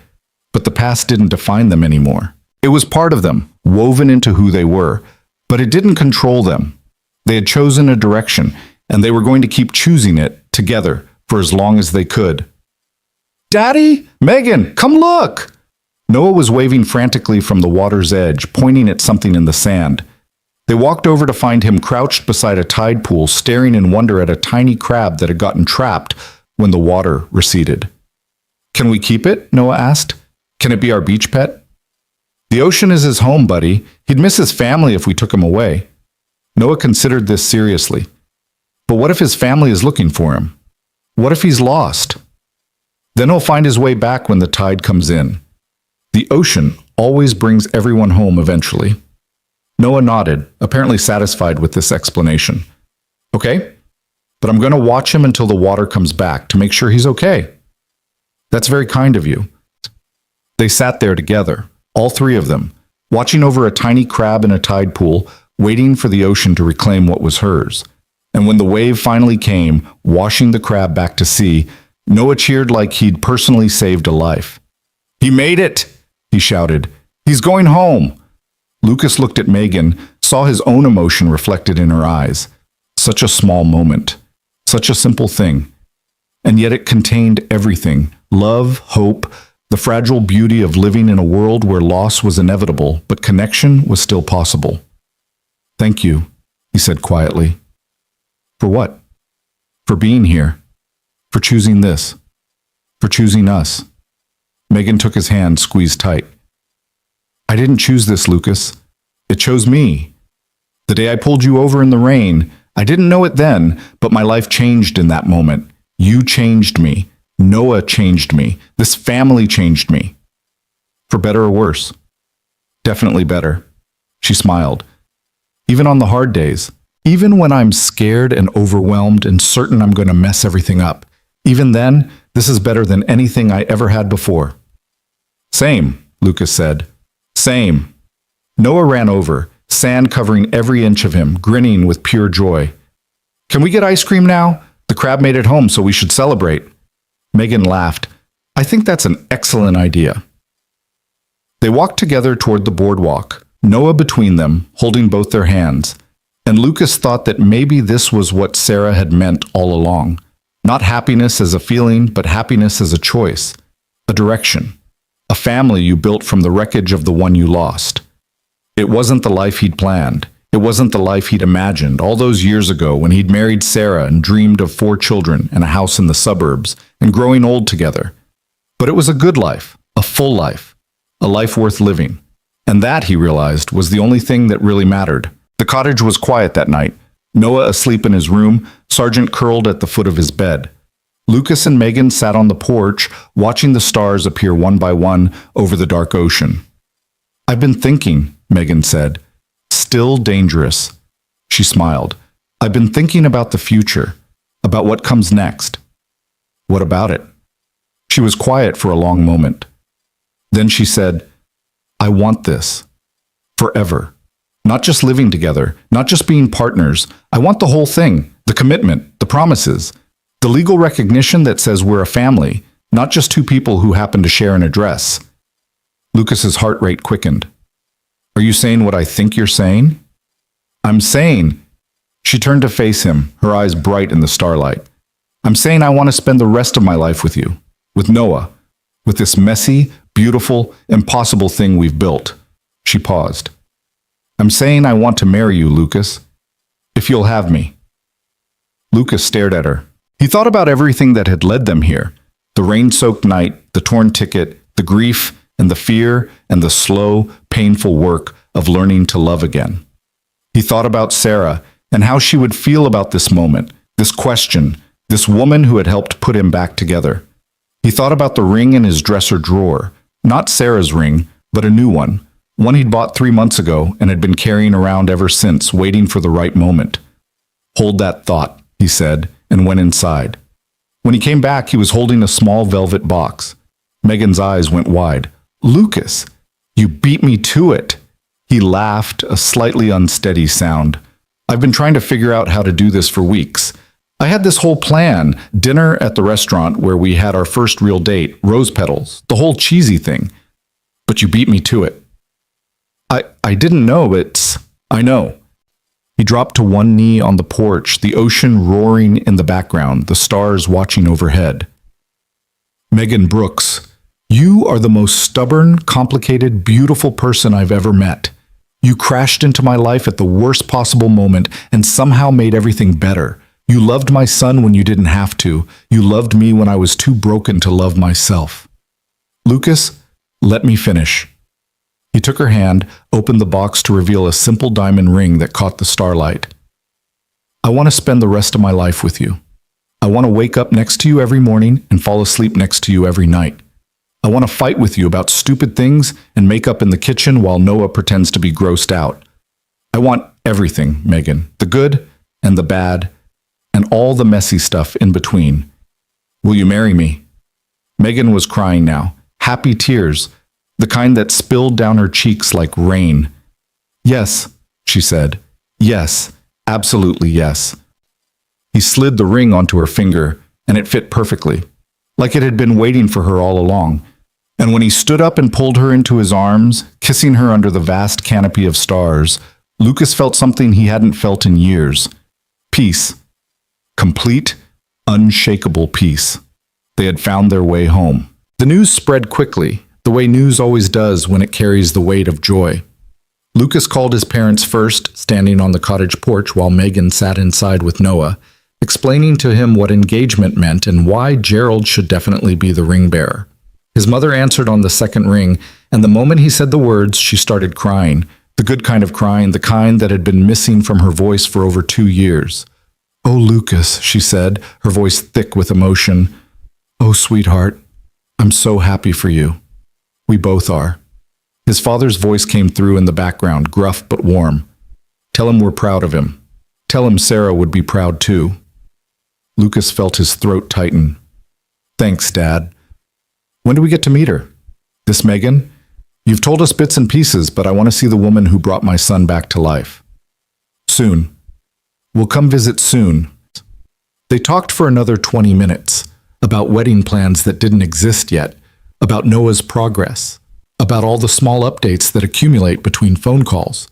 But the past didn't define them anymore. It was part of them, woven into who they were, but it didn't control them. They had chosen a direction, and they were going to keep choosing it together for as long as they could. Daddy! Megan, come look! Noah was waving frantically from the water's edge, pointing at something in the sand. They walked over to find him crouched beside a tide pool, staring in wonder at a tiny crab that had gotten trapped when the water receded. Can we keep it? Noah asked. Can it be our beach pet? The ocean is his home, buddy. He'd miss his family if we took him away. Noah considered this seriously. But what if his family is looking for him? What if he's lost? Then he'll find his way back when the tide comes in. The ocean always brings everyone home eventually. Noah nodded, apparently satisfied with this explanation. Okay, but I'm going to watch him until the water comes back to make sure he's okay. That's very kind of you. They sat there together, all three of them, watching over a tiny crab in a tide pool, waiting for the ocean to reclaim what was hers. And when the wave finally came, washing the crab back to sea, Noah cheered like he'd personally saved a life. He made it! He shouted. He's going home! Lucas looked at Megan, saw his own emotion reflected in her eyes. Such a small moment. Such a simple thing. And yet it contained everything. Love, hope, the fragile beauty of living in a world where loss was inevitable, but connection was still possible. Thank you, he said quietly. For what? For being here. For choosing this. For choosing us. Megan took his hand, squeezed tight. I didn't choose this, Lucas. It chose me. The day I pulled you over in the rain, I didn't know it then, but my life changed in that moment. You changed me. Noah changed me. This family changed me. For better or worse? Definitely better. She smiled. Even on the hard days, even when I'm scared and overwhelmed and certain I'm going to mess everything up, even then, this is better than anything I ever had before. Same, Lucas said. Same. Noah ran over, sand covering every inch of him, grinning with pure joy. Can we get ice cream now? The crab made it home, so we should celebrate. Megan laughed. I think that's an excellent idea. They walked together toward the boardwalk, Noah between them, holding both their hands. And Lucas thought that maybe this was what Sarah had meant all along. Not happiness as a feeling, but happiness as a choice, a direction, a family you built from the wreckage of the one you lost. It wasn't the life he'd planned. It wasn't the life he'd imagined all those years ago when he'd married Sarah and dreamed of 4 children and a house in the suburbs and growing old together. But it was a good life, a full life, a life worth living. And that, he realized, was the only thing that really mattered. The cottage was quiet that night. Noah asleep in his room, Sargent curled at the foot of his bed. Lucas and Megan sat on the porch, watching the stars appear one by one over the dark ocean. I've been thinking, Megan said. Still dangerous. She smiled. I've been thinking about the future, about what comes next. What about it? She was quiet for a long moment. Then she said, I want this. Forever. Not just living together, not just being partners. I want the whole thing, the commitment, the promises, the legal recognition that says we're a family, not just 2 people who happen to share an address. Lucas's heart rate quickened. Are you saying what I think you're saying? I'm saying. She turned to face him, her eyes bright in the starlight. I'm saying I want to spend the rest of my life with you, with Noah, with this messy, beautiful, impossible thing we've built. She paused. I'm saying I want to marry you, Lucas, if you'll have me. Lucas stared at her. He thought about everything that had led them here. The rain-soaked night, the torn ticket, the grief, and the fear, and the slow, painful work of learning to love again. He thought about Sarah and how she would feel about this moment, this question, this woman who had helped put him back together. He thought about the ring in his dresser drawer, not Sarah's ring, but a new one, One he'd bought 3 months ago and had been carrying around ever since, waiting for the right moment. Hold that thought, he said, and went inside. When he came back, he was holding a small velvet box. Megan's eyes went wide. Lucas, you beat me to it. He laughed, a slightly unsteady sound. I've been trying to figure out how to do this for weeks. I had this whole plan, dinner at the restaurant where we had our first real date, rose petals, the whole cheesy thing. But you beat me to it. I didn't know I know. He dropped to one knee on the porch, the ocean roaring in the background, the stars watching overhead. Megan Brooks, you are the most stubborn, complicated, beautiful person I've ever met. You crashed into my life at the worst possible moment and somehow made everything better. You loved my son when you didn't have to. You loved me when I was too broken to love myself. Lucas, let me finish. He took her hand, opened the box to reveal a simple diamond ring that caught the starlight. I want to spend the rest of my life with you. I want to wake up next to you every morning and fall asleep next to you every night. I want to fight with you about stupid things and make up in the kitchen while Noah pretends to be grossed out. I want everything, Megan, the good and the bad, and all the messy stuff in between. Will you marry me? Megan was crying now, happy tears, the kind that spilled down her cheeks like rain. Yes, she said. Yes, absolutely yes. He slid the ring onto her finger, and it fit perfectly, like it had been waiting for her all along. And when he stood up and pulled her into his arms, kissing her under the vast canopy of stars, Lucas felt something he hadn't felt in years. Peace. Complete, unshakable peace. They had found their way home. The news spread quickly, the way news always does when it carries the weight of joy. Lucas called his parents first, standing on the cottage porch while Megan sat inside with Noah, explaining to him what engagement meant and why Gerald should definitely be the ring bearer. His mother answered on the second ring, and the moment he said the words, she started crying, the good kind of crying, the kind that had been missing from her voice for over 2 years. Oh, Lucas, she said, her voice thick with emotion. Oh, sweetheart, I'm so happy for you. We both are. His father's voice came through in the background, gruff but warm. Tell him we're proud of him. Tell him Sarah would be proud too. Lucas felt his throat tighten. Thanks, Dad. When do we get to meet her? This Megan? You've told us bits and pieces, but I want to see the woman who brought my son back to life. Soon. We'll come visit soon. They talked for another 20 minutes, about wedding plans that didn't exist yet, about Noah's progress, about all the small updates that accumulate between phone calls.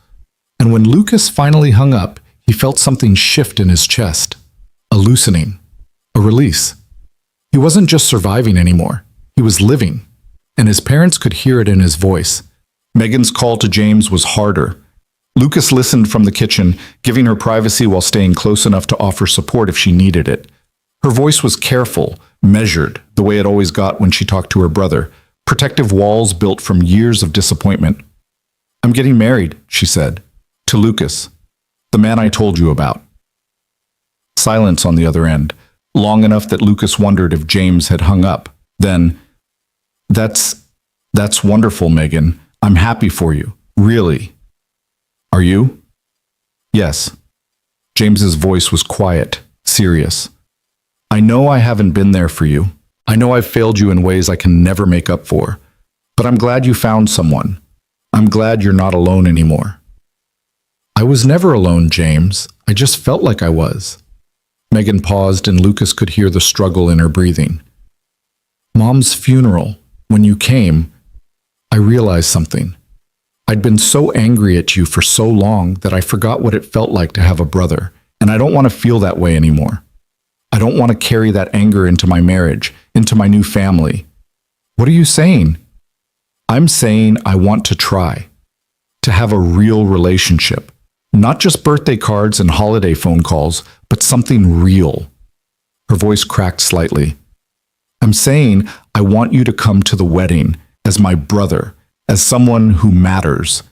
And when Lucas finally hung up, he felt something shift in his chest. A loosening. A release. He wasn't just surviving anymore. He was living. And his parents could hear it in his voice. Megan's call to James was harder. Lucas listened from the kitchen, giving her privacy while staying close enough to offer support if she needed it. Her voice was careful, measured, the way it always got when she talked to her brother, protective walls built from years of disappointment. I'm getting married, she said, to Lucas, the man I told you about. Silence on the other end, long enough that Lucas wondered if James had hung up. Then, that's wonderful, Megan. I'm happy for you. Really. Are you? Yes. James's voice was quiet, serious. I know I haven't been there for you. I know I've failed you in ways I can never make up for. But I'm glad you found someone. I'm glad you're not alone anymore. I was never alone, James. I just felt like I was. Megan paused and Lucas could hear the struggle in her breathing. Mom's funeral, when you came, I realized something. I'd been so angry at you for so long that I forgot what it felt like to have a brother, and I don't want to feel that way anymore. I don't want to carry that anger into my marriage, into my new family. What are you saying? I'm saying I want to try, to have a real relationship, not just birthday cards and holiday phone calls, but something real. Her voice cracked slightly. I'm saying I want you to come to the wedding as my brother, as someone who matters.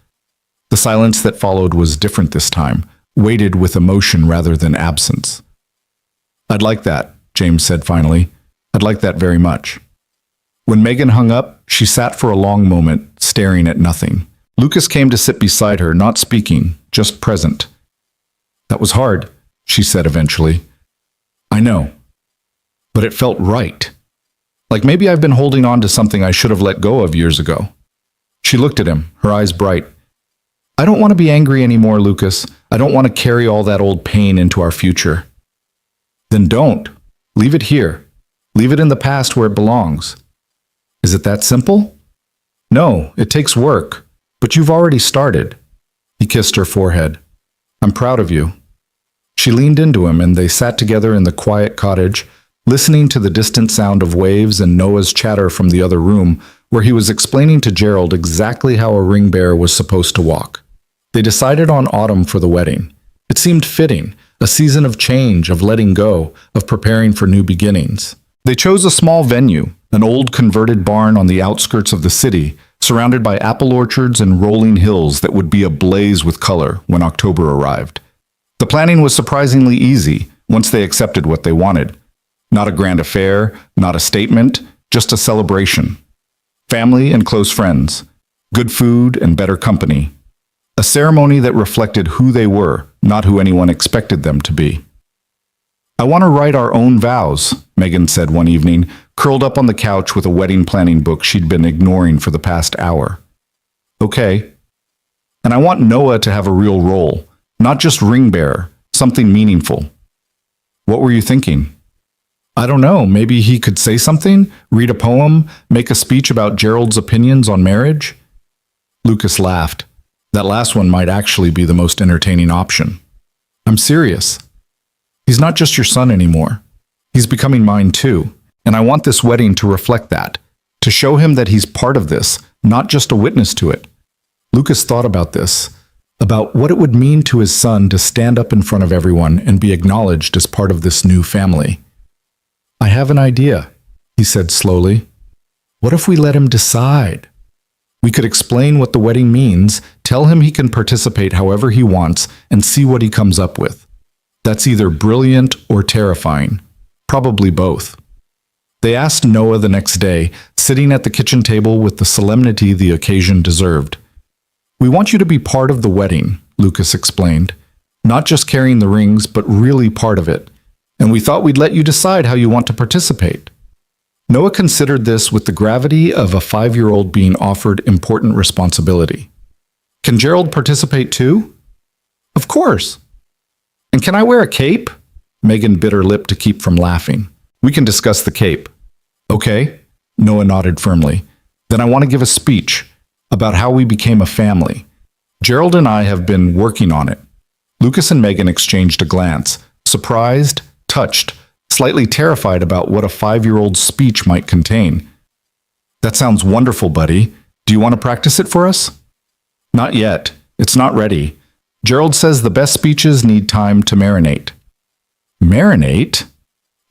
The silence that followed was different this time, weighted with emotion rather than absence. I'd like that, James said finally. I'd like that very much. When Megan hung up, she sat for a long moment, staring at nothing. Lucas came to sit beside her, not speaking, just present. "That was hard," she said eventually. "I know. But it felt right. Like maybe I've been holding on to something I should have let go of years ago." She looked at him, her eyes bright. "I don't want to be angry anymore, Lucas. I don't want to carry all that old pain into our future." "Then don't. Leave it here. Leave it in the past where it belongs." "Is it that simple?" "No, it takes work. But you've already started." He kissed her forehead. "I'm proud of you." She leaned into him and they sat together in the quiet cottage, listening to the distant sound of waves and Noah's chatter from the other room, where he was explaining to Gerald exactly how a ring bearer was supposed to walk. They decided on autumn for the wedding. It seemed fitting, a season of change, of letting go, of preparing for new beginnings. They chose a small venue, an old converted barn on the outskirts of the city, surrounded by apple orchards and rolling hills that would be ablaze with color when October arrived. The planning was surprisingly easy once they accepted what they wanted. Not a grand affair, not a statement, just a celebration. Family and close friends, good food and better company. A ceremony that reflected who they were, not who anyone expected them to be. "I want to write our own vows," Megan said one evening, curled up on the couch with a wedding planning book she'd been ignoring for the past hour. "Okay. And I want Noah to have a real role, not just ring bearer, something meaningful." "What were you thinking?" "I don't know, maybe he could say something, read a poem, make a speech about Gerald's opinions on marriage?" Lucas laughed. "That last one might actually be the most entertaining option." "I'm serious. He's not just your son anymore. He's becoming mine too, and I want this wedding to reflect that, to show him that he's part of this, not just a witness to it." Lucas thought about this, about what it would mean to his son to stand up in front of everyone and be acknowledged as part of this new family. "I have an idea," he said slowly. "What if we let him decide? We could explain what the wedding means, tell him he can participate however he wants, and see what he comes up with. That's either brilliant or terrifying. Probably both." They asked Noah the next day, sitting at the kitchen table with the solemnity the occasion deserved. "We want you to be part of the wedding," Lucas explained. "Not just carrying the rings, but really part of it. And we thought we'd let you decide how you want to participate." Noah considered this with the gravity of a 5-year-old being offered important responsibility. "Can Gerald participate too?" "Of course." "And can I wear a cape?" Megan bit her lip to keep from laughing. "We can discuss the cape." "Okay," Noah nodded firmly. "Then I want to give a speech about how we became a family. Gerald and I have been working on it." Lucas and Megan exchanged a glance, surprised, touched, slightly terrified about what a 5-year-old's speech might contain. "That sounds wonderful, buddy. Do you want to practice it for us?" "Not yet. It's not ready. Gerald says the best speeches need time to marinate." "Marinate?"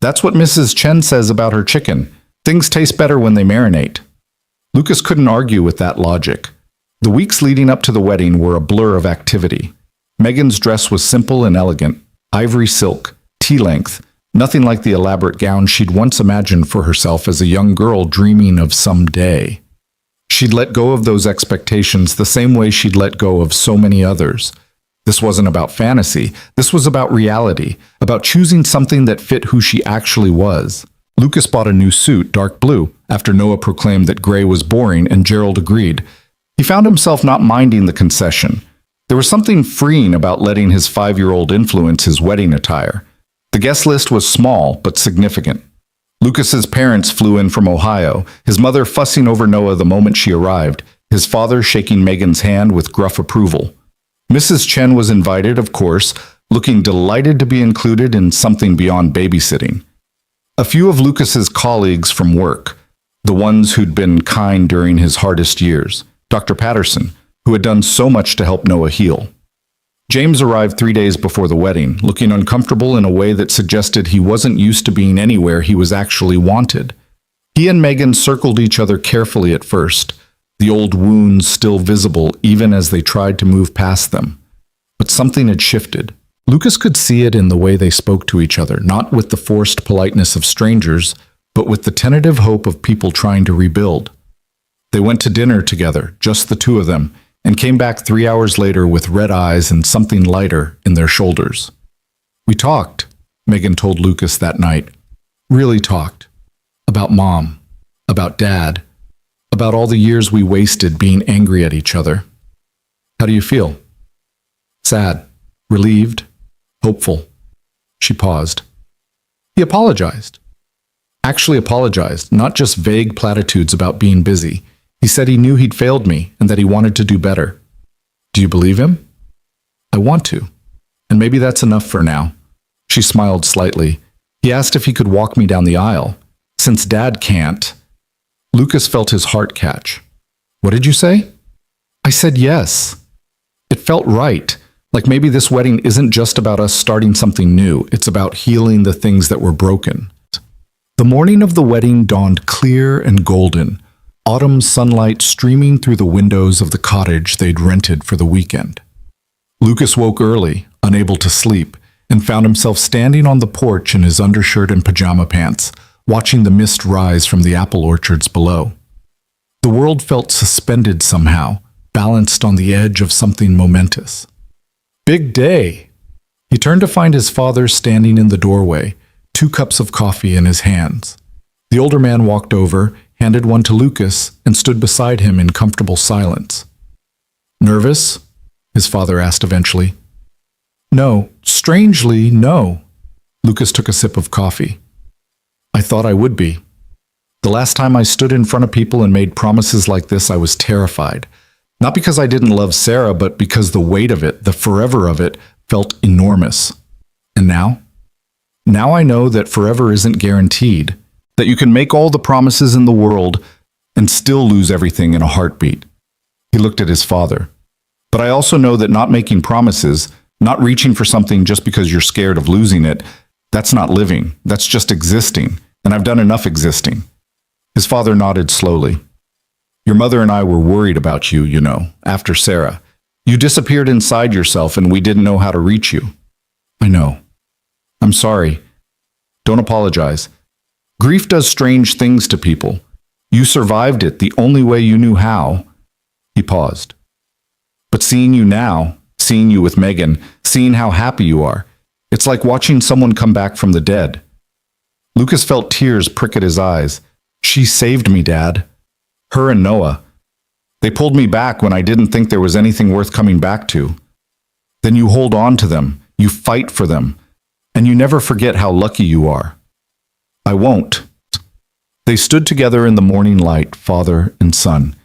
"That's what Mrs. Chen says about her chicken. Things taste better when they marinate." Lucas couldn't argue with that logic. The weeks leading up to the wedding were a blur of activity. Megan's dress was simple and elegant, ivory silk, tea-length, nothing like the elaborate gown she'd once imagined for herself as a young girl dreaming of some day. She'd let go of those expectations the same way she'd let go of so many others. This wasn't about fantasy. This was about reality, about choosing something that fit who she actually was. Lucas bought a new suit, dark blue, after Noah proclaimed that gray was boring and Gerald agreed. He found himself not minding the concession. There was something freeing about letting his 5-year-old influence his wedding attire. The guest list was small but significant. Lucas's parents flew in from Ohio, his mother fussing over Noah the moment she arrived, his father shaking Megan's hand with gruff approval. Mrs. Chen was invited, of course, looking delighted to be included in something beyond babysitting. A few of Lucas's colleagues from work, the ones who'd been kind during his hardest years, Dr. Patterson, who had done so much to help Noah heal. James arrived 3 days before the wedding, looking uncomfortable in a way that suggested he wasn't used to being anywhere he was actually wanted. He and Megan circled each other carefully at first, the old wounds still visible even as they tried to move past them. But something had shifted. Lucas could see it in the way they spoke to each other, not with the forced politeness of strangers, but with the tentative hope of people trying to rebuild. They went to dinner together, just the two of them, and came back 3 hours later with red eyes and something lighter in their shoulders. We talked, Megan told Lucas that night. Really talked. About Mom, about Dad, about all the years we wasted being angry at each other. How do you feel? Sad, relieved, hopeful. She paused. He apologized. Actually apologized, not just vague platitudes about being busy. He said he knew he'd failed me and that he wanted to do better. Do you believe him? I want to. And maybe that's enough for now. She smiled slightly. He asked if he could walk me down the aisle. Since Dad can't. Lucas felt his heart catch. What did you say? I said yes. It felt right. Like maybe this wedding isn't just about us starting something new. It's about healing the things that were broken. The morning of the wedding dawned clear and golden, autumn sunlight streaming through the windows of the cottage they'd rented for the weekend. Lucas woke early, unable to sleep, and found himself standing on the porch in his undershirt and pajama pants, watching the mist rise from the apple orchards below. The world felt suspended somehow, balanced on the edge of something momentous. Big day! He turned to find his father standing in the doorway, 2 cups of coffee in his hands. The older man walked over, handed one to Lucas, and stood beside him in comfortable silence. Nervous? His father asked eventually. No, strangely, no. Lucas took a sip of coffee. I thought I would be. The last time I stood in front of people and made promises like this, I was terrified. Not because I didn't love Sarah, but because the weight of it, the forever of it, felt enormous. And now? Now I know that forever isn't guaranteed, that you can make all the promises in the world and still lose everything in a heartbeat. He looked at his father. But I also know that not making promises, not reaching for something just because you're scared of losing it, that's not living. That's just existing. And I've done enough existing. His father nodded slowly. Your mother and I were worried about you, you know, after Sarah. You disappeared inside yourself and we didn't know how to reach you. I know. I'm sorry. Don't apologize. Grief does strange things to people. You survived it the only way you knew how. He paused. But seeing you now, seeing you with Megan, seeing how happy you are, it's like watching someone come back from the dead. Lucas felt tears prick at his eyes. She saved me, Dad. Her and Noah. They pulled me back when I didn't think there was anything worth coming back to. Then you hold on to them, you fight for them, and you never forget how lucky you are. I won't. They stood together in the morning light, father and son,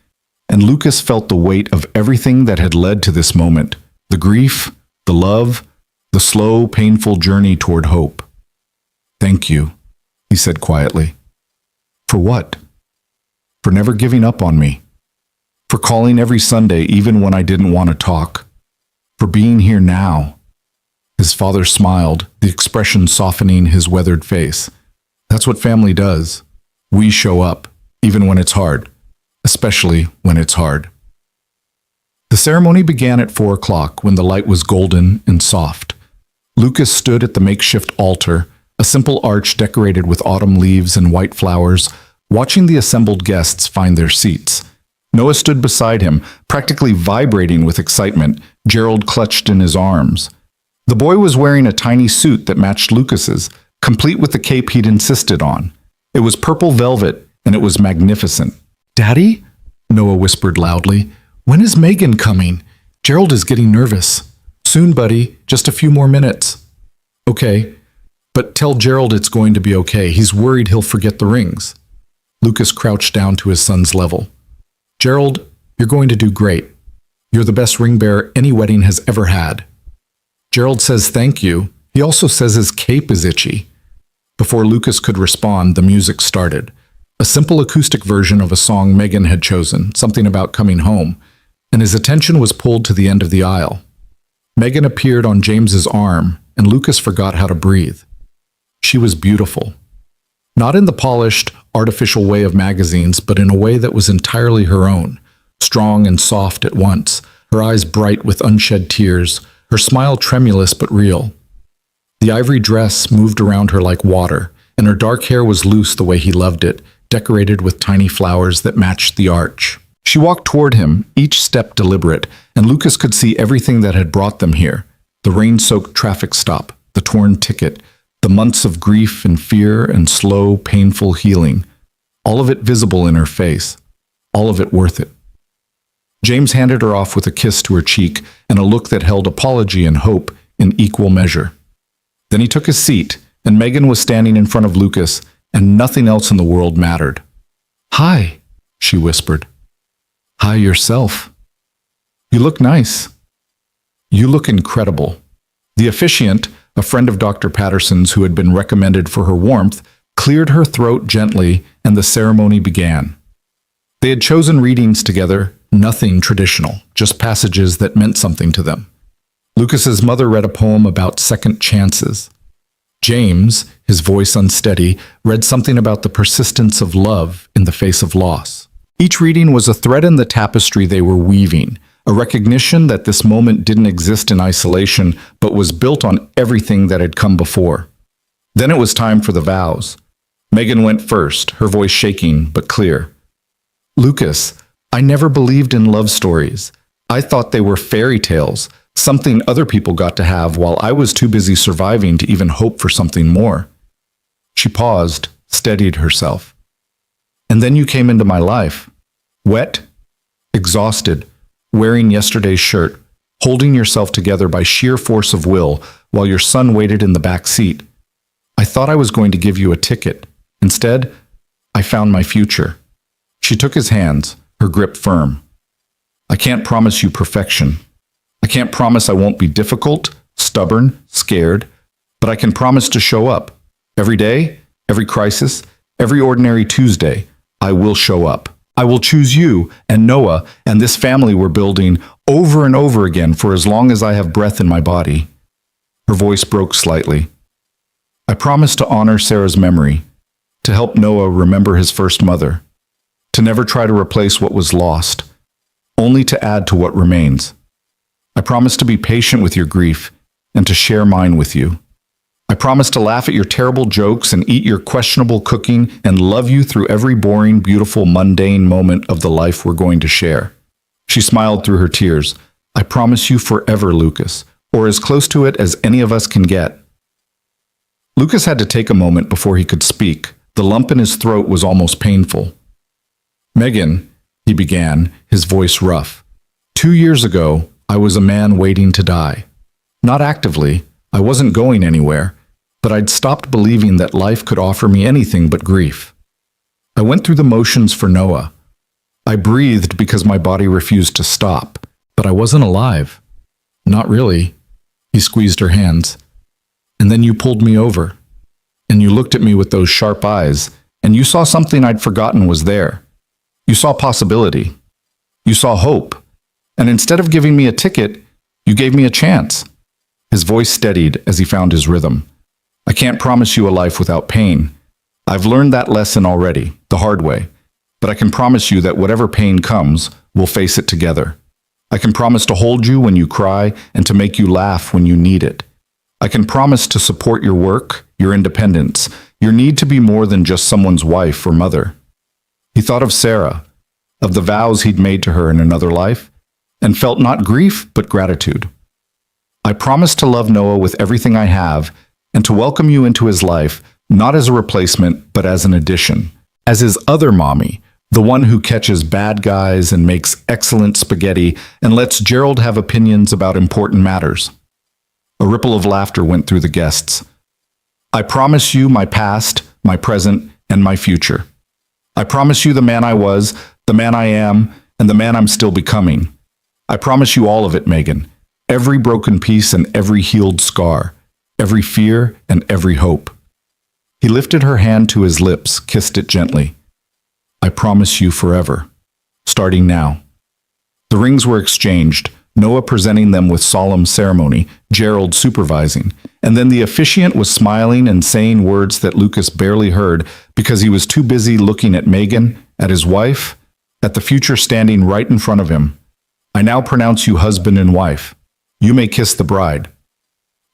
and Lucas felt the weight of everything that had led to this moment, the grief, the love, the slow, painful journey toward hope. Thank you, he said quietly. For what? For never giving up on me. For calling every Sunday even when I didn't want to talk. For being here now. His father smiled, the expression softening his weathered face. That's what family does. We show up, even when it's hard. Especially when it's hard. The ceremony began at 4 o'clock when the light was golden and soft. Lucas stood at the makeshift altar, a simple arch decorated with autumn leaves and white flowers, watching the assembled guests find their seats. Noah stood beside him, practically vibrating with excitement, Gerald clutched in his arms. The boy was wearing a tiny suit that matched Lucas's, complete with the cape he'd insisted on. It was purple velvet, and it was magnificent. Daddy? Noah whispered loudly. When is Megan coming? Gerald is getting nervous. Soon, buddy. Just a few more minutes. Okay. But tell Gerald it's going to be okay. He's worried he'll forget the rings. Lucas crouched down to his son's level. Gerald, you're going to do great. You're the best ring bearer any wedding has ever had. Gerald says thank you. He also says his cape is itchy. Before Lucas could respond, the music started. A simple acoustic version of a song Megan had chosen, something about coming home, and his attention was pulled to the end of the aisle. Megan appeared on James's arm, and Lucas forgot how to breathe. She was beautiful. Not in the polished, artificial way of magazines, but in a way that was entirely her own, strong and soft at once, her eyes bright with unshed tears, her smile tremulous but real. The ivory dress moved around her like water, and her dark hair was loose the way he loved it, decorated with tiny flowers that matched the arch. She walked toward him, each step deliberate, and Lucas could see everything that had brought them here. The rain-soaked traffic stop, the torn ticket, the months of grief and fear and slow, painful healing. All of it visible in her face. All of it worth it. James handed her off with a kiss to her cheek and a look that held apology and hope in equal measure. Then he took his seat, and Megan was standing in front of Lucas, and nothing else in the world mattered. "Hi," she whispered. "Hi yourself. You look nice. You look incredible." The officiant, a friend of Dr. Patterson's who had been recommended for her warmth, cleared her throat gently, and the ceremony began. They had chosen readings together, nothing traditional, just passages that meant something to them. Lucas's mother read a poem about second chances. James, his voice unsteady, read something about the persistence of love in the face of loss. Each reading was a thread in the tapestry they were weaving, a recognition that this moment didn't exist in isolation, but was built on everything that had come before. Then it was time for the vows. Megan went first, her voice shaking but clear. "Lucas, I never believed in love stories. I thought they were fairy tales, something other people got to have while I was too busy surviving to even hope for something more." She paused, steadied herself. "And then you came into my life. Wet, exhausted, wearing yesterday's shirt, holding yourself together by sheer force of will while your son waited in the back seat. I thought I was going to give you a ticket. Instead, I found my future." She took his hands, her grip firm. "I can't promise you perfection. I can't promise I won't be difficult, stubborn, scared, but I can promise to show up. Every day, every crisis, every ordinary Tuesday, I will show up. I will choose you and Noah and this family we're building over and over again for as long as I have breath in my body." Her voice broke slightly. "I promise to honor Sarah's memory, to help Noah remember his first mother, to never try to replace what was lost, only to add to what remains. I promise to be patient with your grief and to share mine with you. I promise to laugh at your terrible jokes and eat your questionable cooking and love you through every boring, beautiful, mundane moment of the life we're going to share." She smiled through her tears. "I promise you forever, Lucas, or as close to it as any of us can get." Lucas had to take a moment before he could speak. The lump in his throat was almost painful. "Megan," he began, his voice rough. "2 years ago, I was a man waiting to die. Not actively, I wasn't going anywhere, but I'd stopped believing that life could offer me anything but grief. I went through the motions for Noah. I breathed because my body refused to stop, but I wasn't alive. Not really." He squeezed her hands. "And then you pulled me over, and you looked at me with those sharp eyes, and you saw something I'd forgotten was there. You saw possibility. You saw hope. And instead of giving me a ticket, you gave me a chance." His voice steadied as he found his rhythm. "I can't promise you a life without pain. I've learned that lesson already, the hard way. But I can promise you that whatever pain comes, we'll face it together. I can promise to hold you when you cry and to make you laugh when you need it. I can promise to support your work, your independence, your need to be more than just someone's wife or mother." He thought of Sarah, of the vows he'd made to her in another life, and felt not grief but gratitude. "I promise to love Noah with everything I have and to welcome you into his life, not as a replacement, but as an addition, as his other mommy, the one who catches bad guys and makes excellent spaghetti and lets Gerald have opinions about important matters." A ripple of laughter went through the guests. "I promise you my past, my present, and my future. I promise you the man I was, the man I am, and the man I'm still becoming. I promise you all of it, Megan. Every broken piece and every healed scar, every fear and every hope." He lifted her hand to his lips, kissed it gently. "I promise you forever, starting now." The rings were exchanged, Noah presenting them with solemn ceremony, Gerald supervising, and then the officiant was smiling and saying words that Lucas barely heard because he was too busy looking at Megan, at his wife, at the future standing right in front of him. "I now pronounce you husband and wife. You may kiss the bride."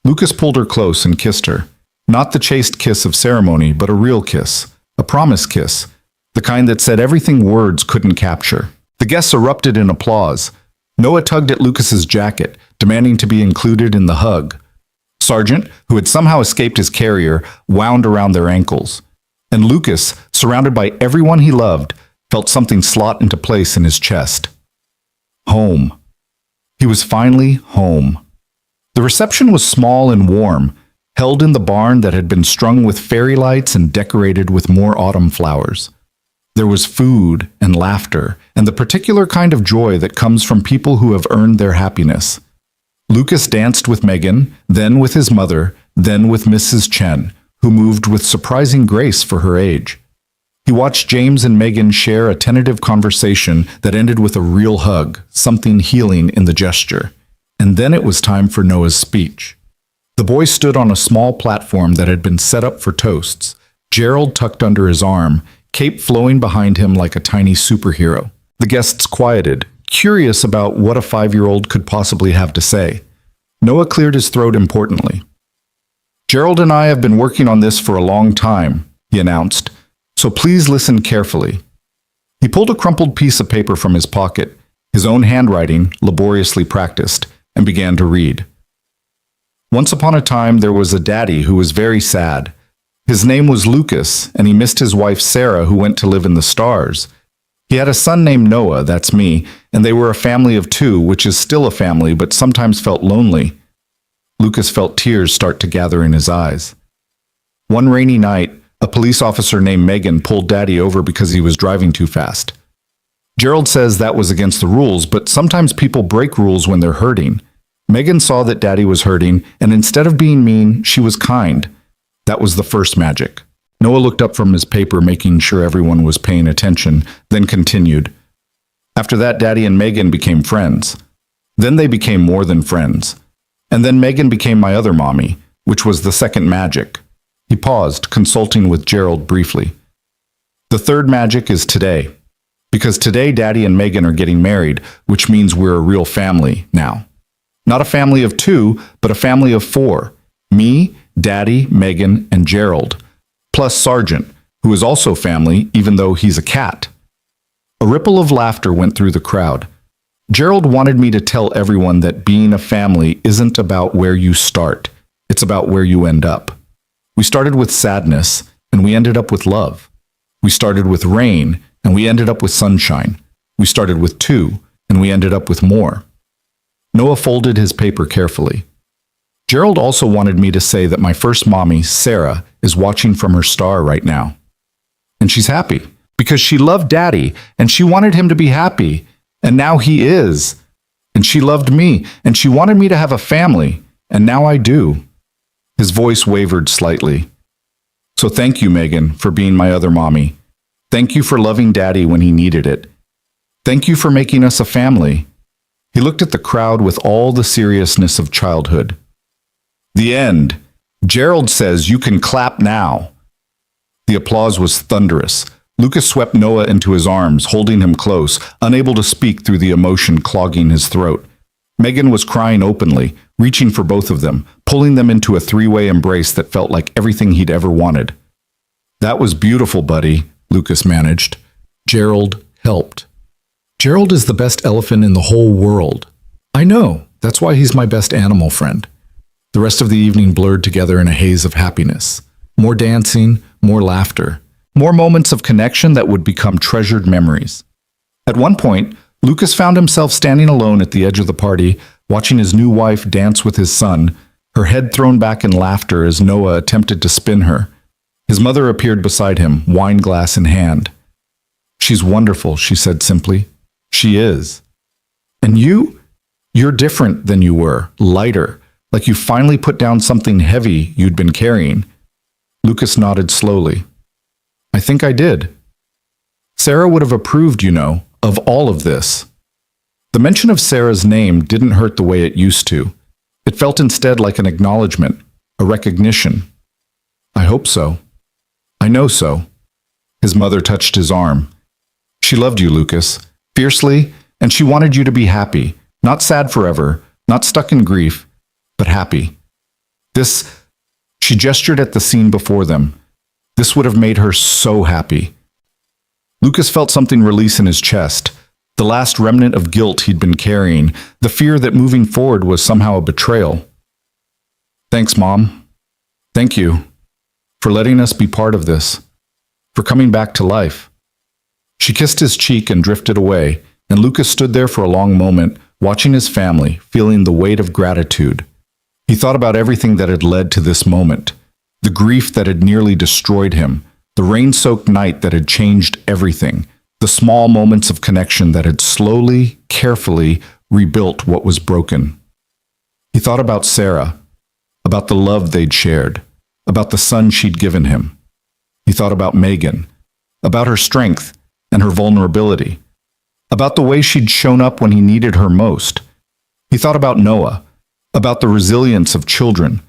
Lucas pulled her close and kissed her. Not the chaste kiss of ceremony, but a real kiss, a promise kiss, the kind that said everything words couldn't capture. The guests erupted in applause. Noah tugged at Lucas's jacket, demanding to be included in the hug. Sergeant, who had somehow escaped his carrier, wound around their ankles. And Lucas, surrounded by everyone he loved, felt something slot into place in his chest. Home. He was finally home. The reception was small and warm, held in the barn that had been strung with fairy lights and decorated with more autumn flowers. There was food and laughter, and the particular kind of joy that comes from people who have earned their happiness. Lucas danced with Megan, then with his mother, then with Mrs. Chen, who moved with surprising grace for her age. He watched James and Megan share a tentative conversation that ended with a real hug, something healing in the gesture. And then it was time for Noah's speech. The boy stood on a small platform that had been set up for toasts, Gerald tucked under his arm, cape flowing behind him like a tiny superhero. The guests quieted, curious about what a 5-year-old could possibly have to say. Noah cleared his throat importantly. Gerald and I have been working on this for a long time, he announced, so please listen carefully. He pulled a crumpled piece of paper from his pocket, his own handwriting laboriously practiced, and began to read. Once upon a time there was a daddy who was very sad. His name was Lucas, and he missed his wife Sarah, who went to live in the stars. He had a son named Noah, that's me, and they were a family of 2, which is still a family, but sometimes felt lonely. Lucas felt tears start to gather in his eyes. One rainy night, a police officer named Megan pulled Daddy over because he was driving too fast. Gerald says that was against the rules, but sometimes people break rules when they're hurting. Megan saw that Daddy was hurting, and instead of being mean, she was kind. That was the first magic. Noah looked up from his paper, making sure everyone was paying attention, then continued. After that, Daddy and Megan became friends. Then they became more than friends. And then Megan became my other mommy, which was the second magic. He paused, consulting with Gerald briefly. The third magic is today. Because today Daddy and Megan are getting married, which means we're a real family now. Not a family of 2, but a family of 4. Me, Daddy, Megan, and Gerald. Plus Sergeant, who is also family, even though he's a cat. A ripple of laughter went through the crowd. Gerald wanted me to tell everyone that being a family isn't about where you start. It's about where you end up. We started with sadness, and we ended up with love. We started with rain, and we ended up with sunshine. We started with 2, and we ended up with more. Noah folded his paper carefully. Gerald also wanted me to say that my first mommy, Sarah, is watching from her star right now. And she's happy, because she loved Daddy, and she wanted him to be happy, and now he is. And she loved me, and she wanted me to have a family, and now I do. His voice wavered slightly. So thank you, Megan, for being my other mommy. Thank you for loving Daddy when he needed it. Thank you for making us a family. He looked at the crowd with all the seriousness of childhood. The end. Gerald says you can clap now. The applause was thunderous. Lucas swept Noah into his arms, holding him close, unable to speak through the emotion clogging his throat. Megan was crying openly, reaching for both of them, pulling them into a 3-way embrace that felt like everything he'd ever wanted. That was beautiful, buddy, Lucas managed. Gerald helped. Gerald is the best elephant in the whole world. I know. That's why he's my best animal friend. The rest of the evening blurred together in a haze of happiness. More dancing, more laughter, more moments of connection that would become treasured memories. At one point, Lucas found himself standing alone at the edge of the party, watching his new wife dance with his son, her head thrown back in laughter as Noah attempted to spin her. His mother appeared beside him, wine glass in hand. She's wonderful, she said simply. She is. And you're different than you were, lighter, like you finally put down something heavy you'd been carrying. Lucas nodded slowly. I think I did. Sarah would have approved, you know, of all of this. The mention of Sarah's name didn't hurt the way it used to. It felt instead like an acknowledgement, a recognition. I hope so. I know so. His mother touched his arm. She loved you, Lucas, fiercely, and she wanted you to be happy, not sad forever, not stuck in grief, but happy. She gestured at the scene before them. This would have made her so happy. Lucas felt something release in his chest. the last remnant of guilt he'd been carrying, the fear that moving forward was somehow a betrayal. "Thanks, Mom. Thank you for letting us be part of this, for coming back to life." She kissed his cheek and drifted away, and Lucas stood there for a long moment, watching his family, feeling the weight of gratitude. He thought about everything that had led to this moment, the grief that had nearly destroyed him, the rain-soaked night that had changed everything, the small moments of connection that had slowly, carefully rebuilt what was broken. He thought about Sarah, about the love they'd shared, about the son she'd given him. He thought about Megan, about her strength and her vulnerability, about the way she'd shown up when he needed her most. He thought about Noah, about the resilience of children,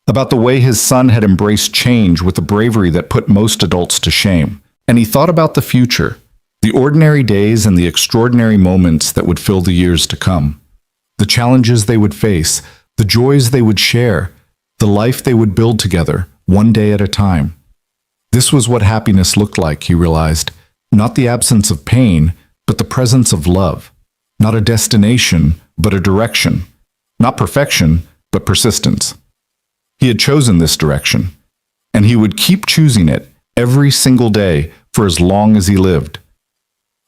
about the way his son had embraced change with a bravery that put most adults to shame. And he thought about the future, the ordinary days and the extraordinary moments that would fill the years to come, the challenges they would face, the joys they would share, the life they would build together, one day at a time. This was what happiness looked like, he realized, not the absence of pain, but the presence of love, not a destination, but a direction, not perfection, but persistence. He had chosen this direction, and he would keep choosing it every single day for as long as he lived.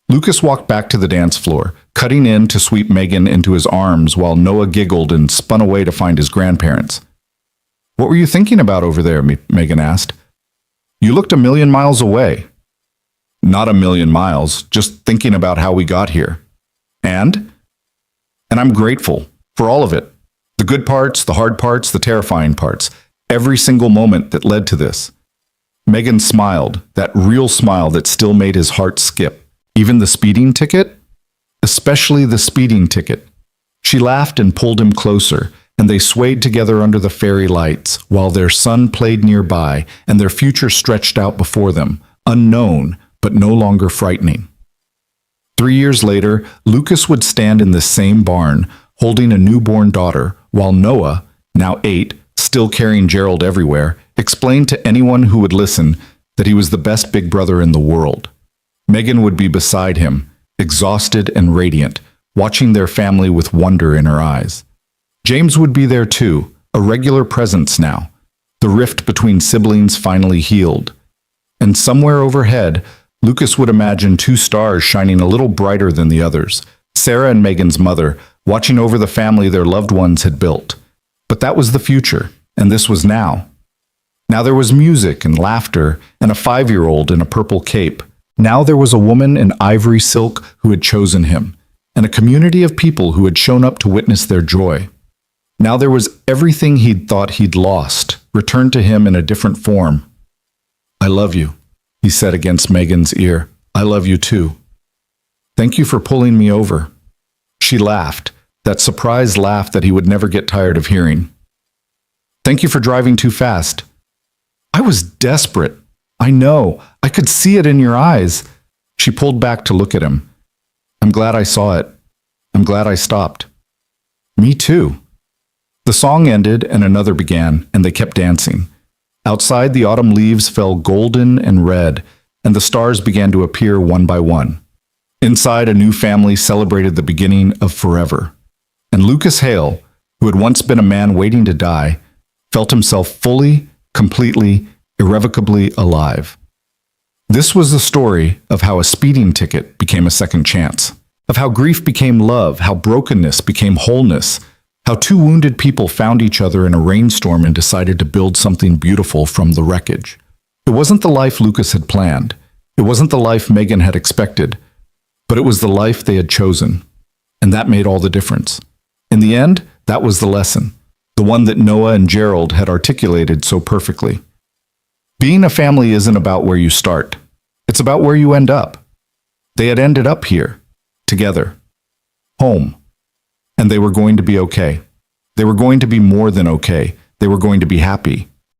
Lucas walked back to the dance floor, cutting in to sweep Megan into his arms while Noah giggled and spun away to find his grandparents. "What were you thinking about over there?" Megan asked. "You looked a million miles away." "Not a million miles, just thinking about how we got here." And I'm grateful for all of it. The good parts, the hard parts, the terrifying parts. Every single moment that led to this. Megan smiled, that real smile that still made his heart skip. Even the speeding ticket? Especially the speeding ticket. She laughed and pulled him closer, and they swayed together under the fairy lights, while their son played nearby, and their future stretched out before them, unknown, but no longer frightening. 3 years later, Lucas would stand in the same barn, holding a newborn daughter, while Noah, now 8, still carrying Gerald everywhere, explained to anyone who would listen that he was the best big brother in the world. Megan would be beside him, exhausted and radiant, watching their family with wonder in her eyes. James would be there too, a regular presence now. The rift between siblings finally healed. And somewhere overhead, Lucas would imagine 2 stars shining a little brighter than the others, Sarah and Megan's mother, watching over the family their loved ones had built. But that was the future, and this was now. Now there was music and laughter, and a 5-year-old in a purple cape. Now there was a woman in ivory silk who had chosen him, and a community of people who had shown up to witness their joy. Now there was everything he'd thought he'd lost, returned to him in a different form. "I love you," he said against Megan's ear. "I love you too. Thank you for pulling me over." She laughed, that surprised laugh that he would never get tired of hearing. "Thank you for driving too fast." "I was desperate. I know. I could see it in your eyes." She pulled back to look at him. "I'm glad I saw it. I'm glad I stopped." "Me too." The song ended and another began, and they kept dancing. Outside, the autumn leaves fell golden and red, and the stars began to appear one by one. Inside, a new family celebrated the beginning of forever. And Lucas Hale, who had once been a man waiting to die, felt himself fully, completely, irrevocably alive. This was the story of how a speeding ticket became a second chance, of how grief became love, how brokenness became wholeness, how 2 wounded people found each other in a rainstorm and decided to build something beautiful from the wreckage. It wasn't the life Lucas had planned. It wasn't the life Megan had expected, but it was the life they had chosen. And that made all the difference. In the end, that was the lesson, the one that Noah and Gerald had articulated so perfectly. Being a family isn't about where you start. It's about where you end up. They had ended up here, together, home. And they were going to be okay. They were going to be more than okay. They were going to be happy.